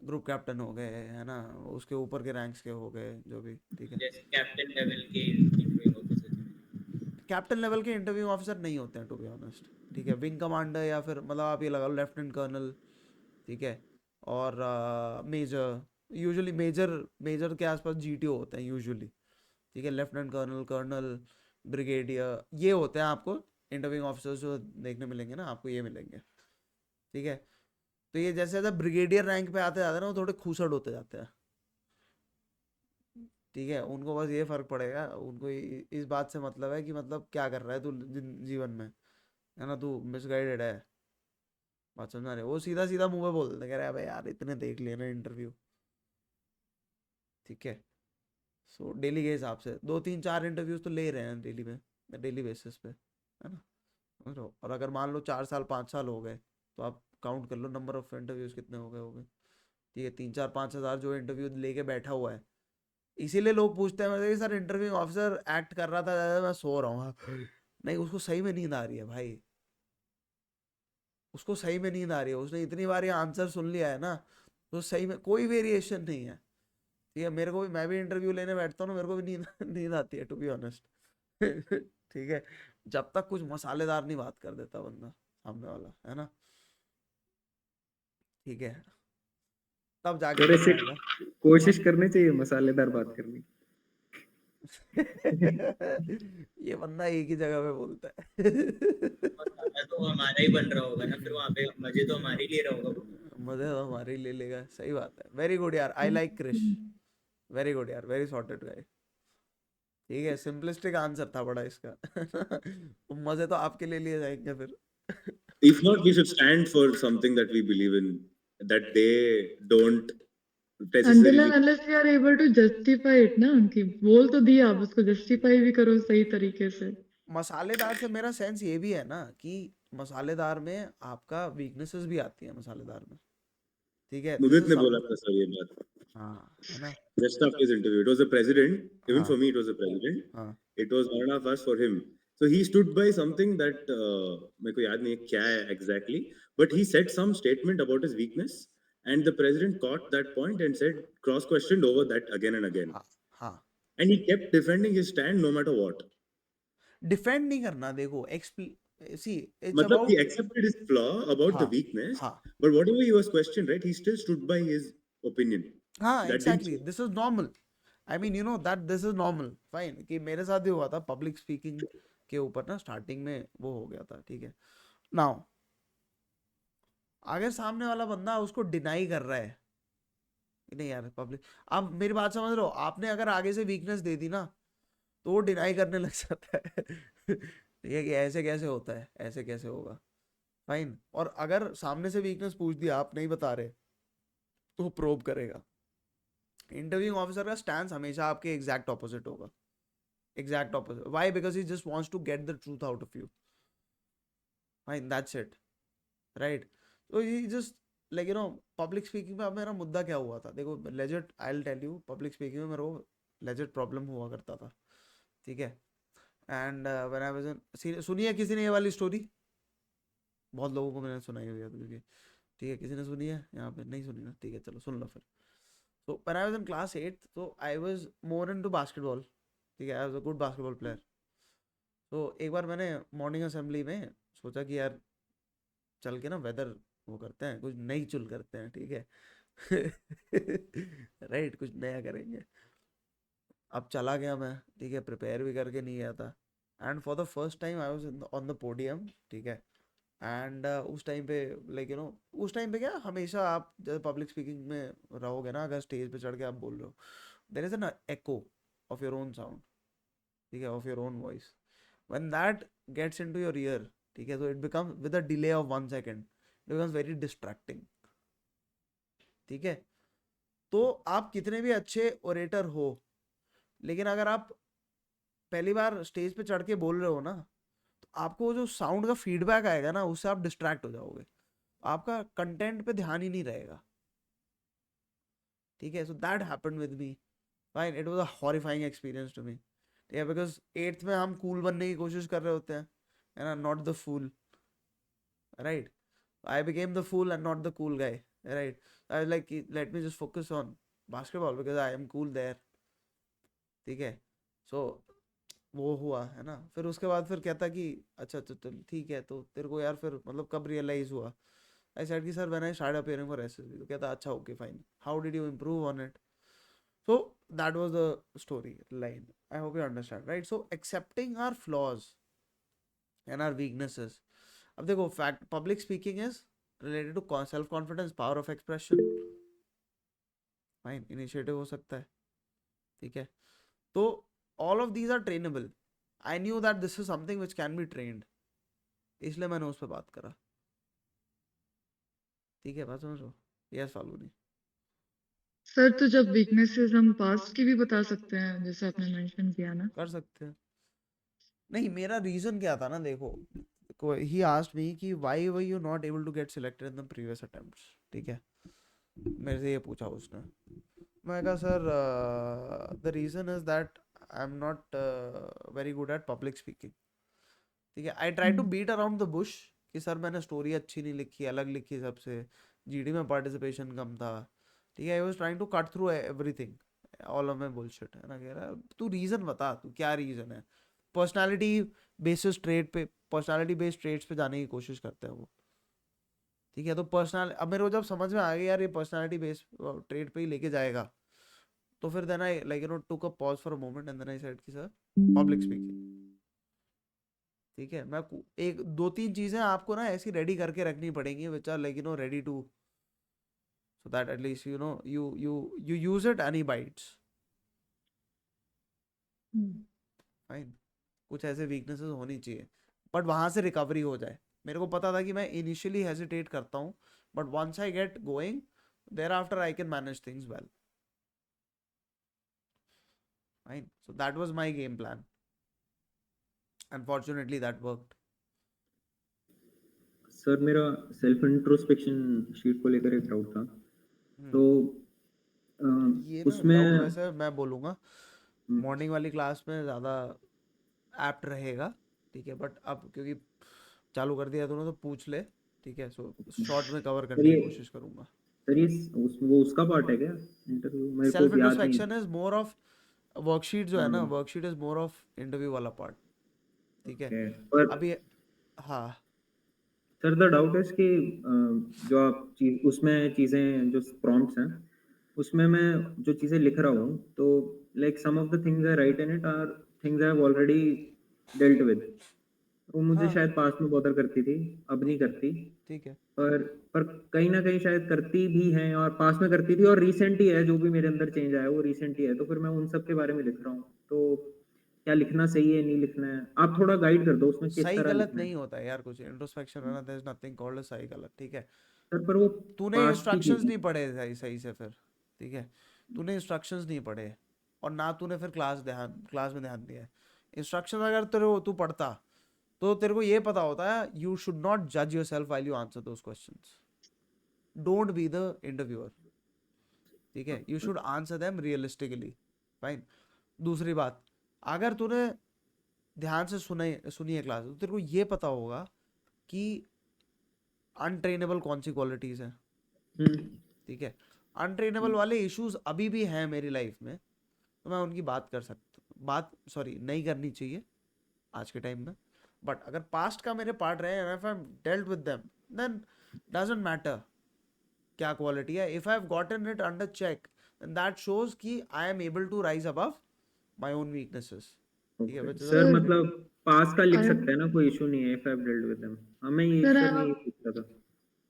ग्रुप कैप्टन हो गए, है ना, उसके ऊपर के रैंक्स के हो गए जो भी, ठीक है, जैसे कैप्टन लेवल के इंटरव्यूइंग ऑफिसर, कैप्टन लेवल के इंटरव्यू ऑफिसर नहीं होते हैं टू बी ऑनेस्ट, ठीक है, विंग कमांडर या फिर मतलब आप ये लगा लो लेफ्टिनेंट कर्नल, ठीक है, और मेजर, यूजुअली मेजर के आसपास GTO होते हैं यूजुअली, ठीक है, लेफ्टिनेंट कर्नल, कर्नल, ब्रिगेडियर, ये होते हैं आपको इंटरव्यूइंग ऑफिसर्स जो देखने मिलेंगे ना, आपको ये मिलेंगे, ठीक है. तो ये जैसे जैसे ब्रिगेडियर रैंक पे आते जाते हैं ना, वो थोड़े खूसट होते जाते हैं, ठीक है, उनको बस ये फर्क पड़ेगा, उनको इस बात से मतलब है कि मतलब क्या कर रहा है तू जीवन में, है ना, तू मिसगाइडेड है, बात समझा रहे, वो सीधा सीधा मुंह पे बोल देते, कह रहे हैं यार इतने देख लिए ना इंटरव्यू, ठीक है. सो डेली के हिसाब से 2-3-4 इंटरव्यूज तो ले रहे हैं डेली बेसिस पे, है ना, समझ रहे हो. और अगर मान लो 4 साल 5 साल हो गए, तो आप काउंट कर लो नंबर ऑफ इंटरव्यूज कितने हो गए, ठीक है, 3-4-5 हज़ार जो इंटरव्यू लेके बैठा हुआ है. इसीलिए लोग पूछते हैं मुझे, सर इंटरव्यू ऑफिसर एक्ट कर रहा था, मैं सो रहा हूँ. नहीं, उसको सही में नींद आ रही है भाई, उसको सही में नींद आ रही है, उसने इतनी बार ये आंसर सुन लिया है ना, तो सही में कोई वेरिएशन नहीं है, ठीक है. मेरे को भी, मैं भी इंटरव्यू लेने बैठता हूँ ना, मेरे को भी नींद आती है टू बी ऑनेस्ट ठीक है, जब तक कुछ मसालेदार नहीं बात कर देता बंदा सामने वाला, है ना, ठीक है, तब जाके कोशिश करनी चाहिए मसालेदार बात करनी ये बंदा एक ही जगह पे बोलता है तो हमारा ही बन रहा होगा ना, फिर वहाँ पे मजे तो हमारे ले रहा होगा, मजे तो हमारे ले लेगा, सही बात है. वेरी गुड यार, I like Krish, very good यार, वेरी सॉर्टेड गाय, ठीक है, सिंपलिस्टिक आंसर था बड़ा इसका मजे तो आपके लिए जाएंगे फिर. If not, we should stand for something that we believe in, that they don't until necessarily and unless you are able to justify it ना, कि बोल तो दिया, आप उसको justify भी करो सही तरीके से. मसालेदार से मेरा सेंस ये भी है ना कि मसालेदार में आपका वीकनेसेस भी आती है मसालेदार में, ठीक है. Mudit ने बोला था सर ये बात. हाँ, है ना. Just after his interview, it was the president. Even for हाँ, me, it was the president. हाँ, It was one of us for him. So he stood by something that मेरे को याद नहीं है क्या है exactly, but he said some statement about his weakness, and the president caught that point and said cross-questioned over that again and again, हाँ, हाँ. and he kept defending his stand no matter what. Defend नहीं करना, देखो see it's मतलब he about. accepted his flaw about the हाँ, weakness, हाँ, but whatever he was questioned, right, he still stood by his opinion. हाँ, That didn't exactly. change. This is normal. I mean you know that this is normal, fine. कि मेरे साथ भी हुआ था public speaking के ऊपर ना, स्टार्टिंग में वो हो गया था, ठीक है. नाउ अगर सामने वाला बंदा उसको डिनाई कर रहा है कि नहीं यार पब्लिक, आप मेरी बात समझ रहे हो, आपने अगर आगे से वीकनेस दे दी ना तो वो डिनाई करने लग जाता है. ठीक है कि ऐसे कैसे होता है, ऐसे कैसे होगा, फाइन. और अगर सामने से वीकनेस पूछ दिया, आप नहीं बता रहे, तो वो प्रोब करेगा. इंटरव्यूइंग ऑफिसर का स्टैंस हमेशा आपके एग्जैक्ट ऑपोजिट होगा, exact opposite. Why? Because he just wants to get the truth out of you. Fine, that's it, right. तो ये just like you know public speaking में अब मेरा मुद्दा क्या हुआ था, देखो legit I will tell you, public speaking में मेरे को लेजिट प्रॉब्लम हुआ करता था, ठीक है. And when I was in, सुनी है किसी ने ये वाली स्टोरी? बहुत लोगों को मैंने सुनाई हुई है क्योंकि, ठीक है, किसी ने सुनी है यहाँ पे? नहीं सुनी ना, ठीक है, चलो सुन लो फिर. So when I was in class 8, so I was more into basketball. ठीक है, I was a good basketball player. So एक बार मैंने मॉर्निंग असेंबली में सोचा कि यार चल के ना वेदर वो करते हैं, कुछ नई चुल करते हैं, ठीक है. राइट, कुछ नया करेंगे. अब चला गया मैं, ठीक है, प्रिपेयर भी करके नहीं गया था. And for the first time I was on the podium, ठीक है. एंड उस टाइम पे लाइक यू नो, उस टाइम पे क्या, हमेशा आप जब पब्लिक स्पीकिंग में रहोगे ना, अगर स्टेज पे चढ़ के आप बोल रहे हो, there is an echo of your own sound, ठीक है, of your own voice. When that gets into your ear, ठीक है, तो it becomes with a delay of 1 second, it becomes very distracting, ठीक है. तो आप कितने भी अच्छे ओरेटर हो, लेकिन अगर आप पहली बार स्टेज पे चढ़ के बोल रहे हो ना, तो आपको जो साउंड का फीडबैक आएगा ना, उससे आप डिस्ट्रैक्ट हो जाओगे, आपका कंटेंट पे ध्यान ही नहीं रहेगा, ठीक है. So that happened with me, fine. It was a horrifying experience to me, ठीक है, बिकॉज 8th में हम कूल बनने की कोशिश कर रहे होते हैं, है ना, not the fool, right. I became the fool and not the cool guy, right. I was like let me just focus on basketball because I am cool there, ठीक है. सो वो हुआ, है ना. फिर उसके बाद फिर कहता कि अच्छा तो ठीक है, तो तेरे को यार फिर मतलब कब रियलाइज हुआ? आई सेड कि sir when I started appearing for SSB. तो कहता अच्छा okay fine, how did you improve on it? So that was the story line. I hope you understand, right. So accepting our flaws and our weaknesses. अब देखो fact, public speaking is related to self confidence, power of expression, fine, initiative हो सकता है, ठीक है. तो all of these are trainable. I knew that this is something which can be trained, इसलिए मैंने उस पर बात करा, ठीक है. बात समझ लो. यस फाल्गुनी. सर तो जब वीकनेसेस हम पास्ट की भी बता सकते हैं, जैसे आपने मेंशन किया ना. कर सकते हैं. नहीं, मेरा रीजन क्या था ना, देखो he asked me कि why were you not able to get selected in the previous attempts, ठीक है, मेरे से ये पूछा उसने. मैं कहा sir the reason is that I'm not very good at public speaking, ठीक है. I try to beat around the bush कि सर मैंने स्टोरी अच्छी नहीं लिखी, अलग लिखी सबसे, जीडी में पार्टिसिपेशन कम था, ठीक है. I was trying to cut through everything, all of my bullshit, है ना. कह रहा तू रीजन बता, तू क्या रीजन है. पर्सनालिटी बेसिस ट्रेड पे, पर्सनालिटी बेस्ड ट्रेड्स पे जाने की कोशिश करते हैं वो, ठीक है. तो पर्सनल, अब मेरे को जब समझ में आ गया यार ये पर्सनालिटी बेस्ड ट्रेड पे ही लेके जाएगा, तो फिर then I like you know took a pause for a moment and then I said कि सर पब्लिक स्पीकिंग, ठीक है. मैं एक 2-3 चीजें आपको ना ऐसी रेडी करके रखनी पड़ेंगी which are like you know ready to, so that at least you know you use it and he bites, fine. कुछ ऐसे वीकनेसेस होनी चाहिए, बट वहां से रिकवरी हो जाए. मेरे को पता था कि मैं इनिशियली हेजिटेट करता हूँ, but once I get going thereafter I can manage things well. Fine. So that was my game plan. Unfortunately, that worked. Sir मेरा सेल्फ इंट्रोस्पेक्शन शीट को लेकर एक डाउट था, तो ये ना उसमें डाउट वैसे मैं बोलूँगा मॉर्निंग वाली क्लास में ज़्यादा एप्ट रहेगा, ठीक है, बट अब क्योंकि चालू कर दिया तूने तो पूछ ले, ठीक है, सो शॉर्ट में कवर करने की कोशिश करूँगा। सर ये वो उसका पार्ट है क्या इंटरव्यू? मेरे सेल्फ को याद नहीं। Introspection is more of worksheet जो है ना, worksheet is more of interview वाला पार्ट, ठीक है। पर अभी हाँ सर द डाउट है कि जो आप उसमें चीज़ें जो प्रॉम्प्ट्स हैं उसमें मैं जो चीज़ें लिख रहा हूँ, तो like some of the things I write in it are things I have already dealt with. वो मुझे हाँ। शायद पास में बॉदर करती थी, अब नहीं करती, ठीक है, पर कहीं ना कहीं शायद करती भी हैं, और पास में करती थी, और रिसेंट ही है जो भी मेरे अंदर चेंज आया वो रिसेंट ही है, तो फिर मैं उन सब के बारे में लिख रहा हूँ। तो क्या लिखना सही है, नहीं लिखना है, आप थोड़ा गाइड कर दो उसमें किस सही तरह गलत लिखना है। नहीं होता है यार, कुछ इंट्रोस्पेक्शन है ना, देयर इज नथिंग कॉल्ड सही गलत, ठीक है। सर पर वो तूने पास की इंस्ट्रक्शंस थी। नहीं पढ़े सही सही से फिर, ठीक है, तूने इंस्ट्रक्शंस नहीं पढ़े और ना तूने फिर क्लास में ध्यान दिया है। इंस्ट्रक्शंस अगर तू पढ़ता तो तेरे को ये पता होता है यू शुड नॉट जज yourself while you answer those questions, don't be the interviewer, ठीक है, you should answer them realistically. Fine. दूसरी बात, अगर तूने ध्यान से सुनी है क्लास तो तेरे को ये पता होगा कि अनट्रेनेबल कौन सी क्वालिटीज हैं, ठीक है। अनट्रेनेबल वाले इश्यूज अभी भी हैं मेरी लाइफ में, तो मैं उनकी नहीं करनी चाहिए आज के टाइम में, बट अगर पास्ट का मेरे पार्ट रहे and if I've dealt with them then doesn't matter क्या क्वालिटी है, if I've gotten it under check then that shows कि I am able to rise above my own weaknesses, ठीक है। which is sir a- मतलब पास का लिख I- सकते हैं ना, कोई इशू नहीं है if I have dealt with them. हमें ये Sir, I सर have मैं a ये पूछता था।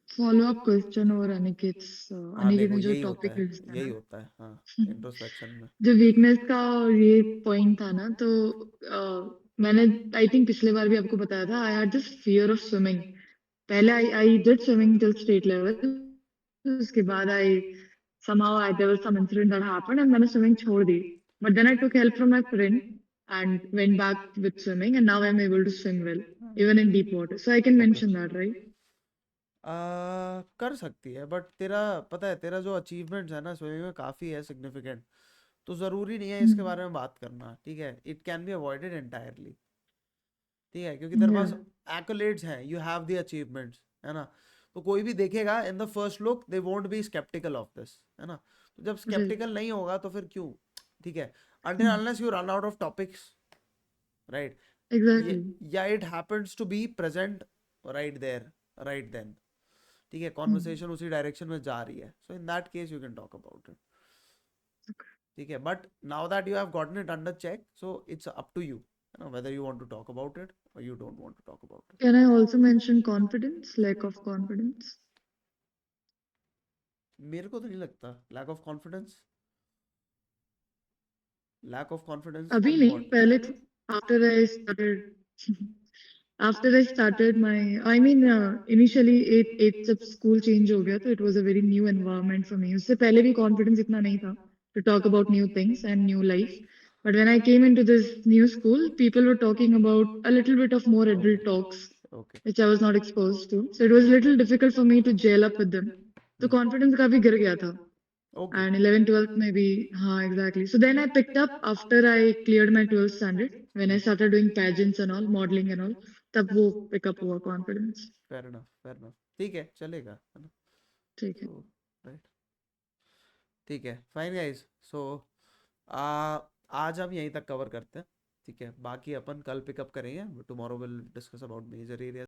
follow-up question over Aniket's हाँ अनिकेत देखो ने जो यही होता टॉपिक है, लिस्ट था यही ना, होता है, हाँ, इंट्रोस्पेक्शन में। जो वीकनेस का ये पॉइंट था ना, तो मैंने आई थिंक पिछले बार भी आपको बताया था, I had this fear of swimming. पहले I did swimming till state level, उसके बाद I somehow there was some incident that happened and मैंने स्विमिंग छोड़ दी, but then I took help from my friend and went back with swimming and now I'm able to swim well even in deep water, so I can mention that, right? कर सकती है, but तेरा पता है तेरा जो achievements है ना स्विमिंग में काफ़ी है सिग्निफिकेंट, तो ज़रूरी नहीं है इसके बारे में बात करना, ठीक है। It can be avoided entirely, ठीक है, क्योंकि तेरे पास एक्कोलेड्स हैं, यू हैव द अचीवमेंट्स, है ना, तो कोई भी देखेगा in the first look they won't be sceptical of this, है ना। तो जब स्केप्टिकल नहीं होगा तो फिर क्यों, ठीक है, until unless you run out of topics, right? Exactly. Yeah, it happens to be present right there, right then, ठीक है, कॉन्वर्सेशन उसी डायरेक्शन में जा रही है, so in that case you can talk about it, ठीक है। But now that you have gotten it under check, so it's up to you whether you want to talk about it or you don't want to talk about it. Can I also mention confidence, lack of confidence? मेरे को तो नहीं लगता lack of confidence अभी on नहीं, what? पहले after I started my, I mean, initially eight जब school change हो गया तो it was a very new environment for me. उससे पहले भी confidence इतना नहीं था to talk about new things and new life. But when I came into this new school, people were talking about a little bit of more adult talks, which I was not exposed to. So it was a little difficult for me to gel up with them. So confidence काफी गिर गया था. And 11th, 12th maybe, exactly. So then I picked up after I cleared my 12th standard, when I started doing pageants and all, modeling and all, तब वो pick up हुआ confidence. Fair enough. ठीक है, चलेगा, है ना, ठीक है. राइट, ठीक है, फाइन गाइस। सो आज हम यहीं तक कवर करते हैं, ठीक है, बाकी अपन कल पिकअप करेंगे, tomorrow will discuss about major area.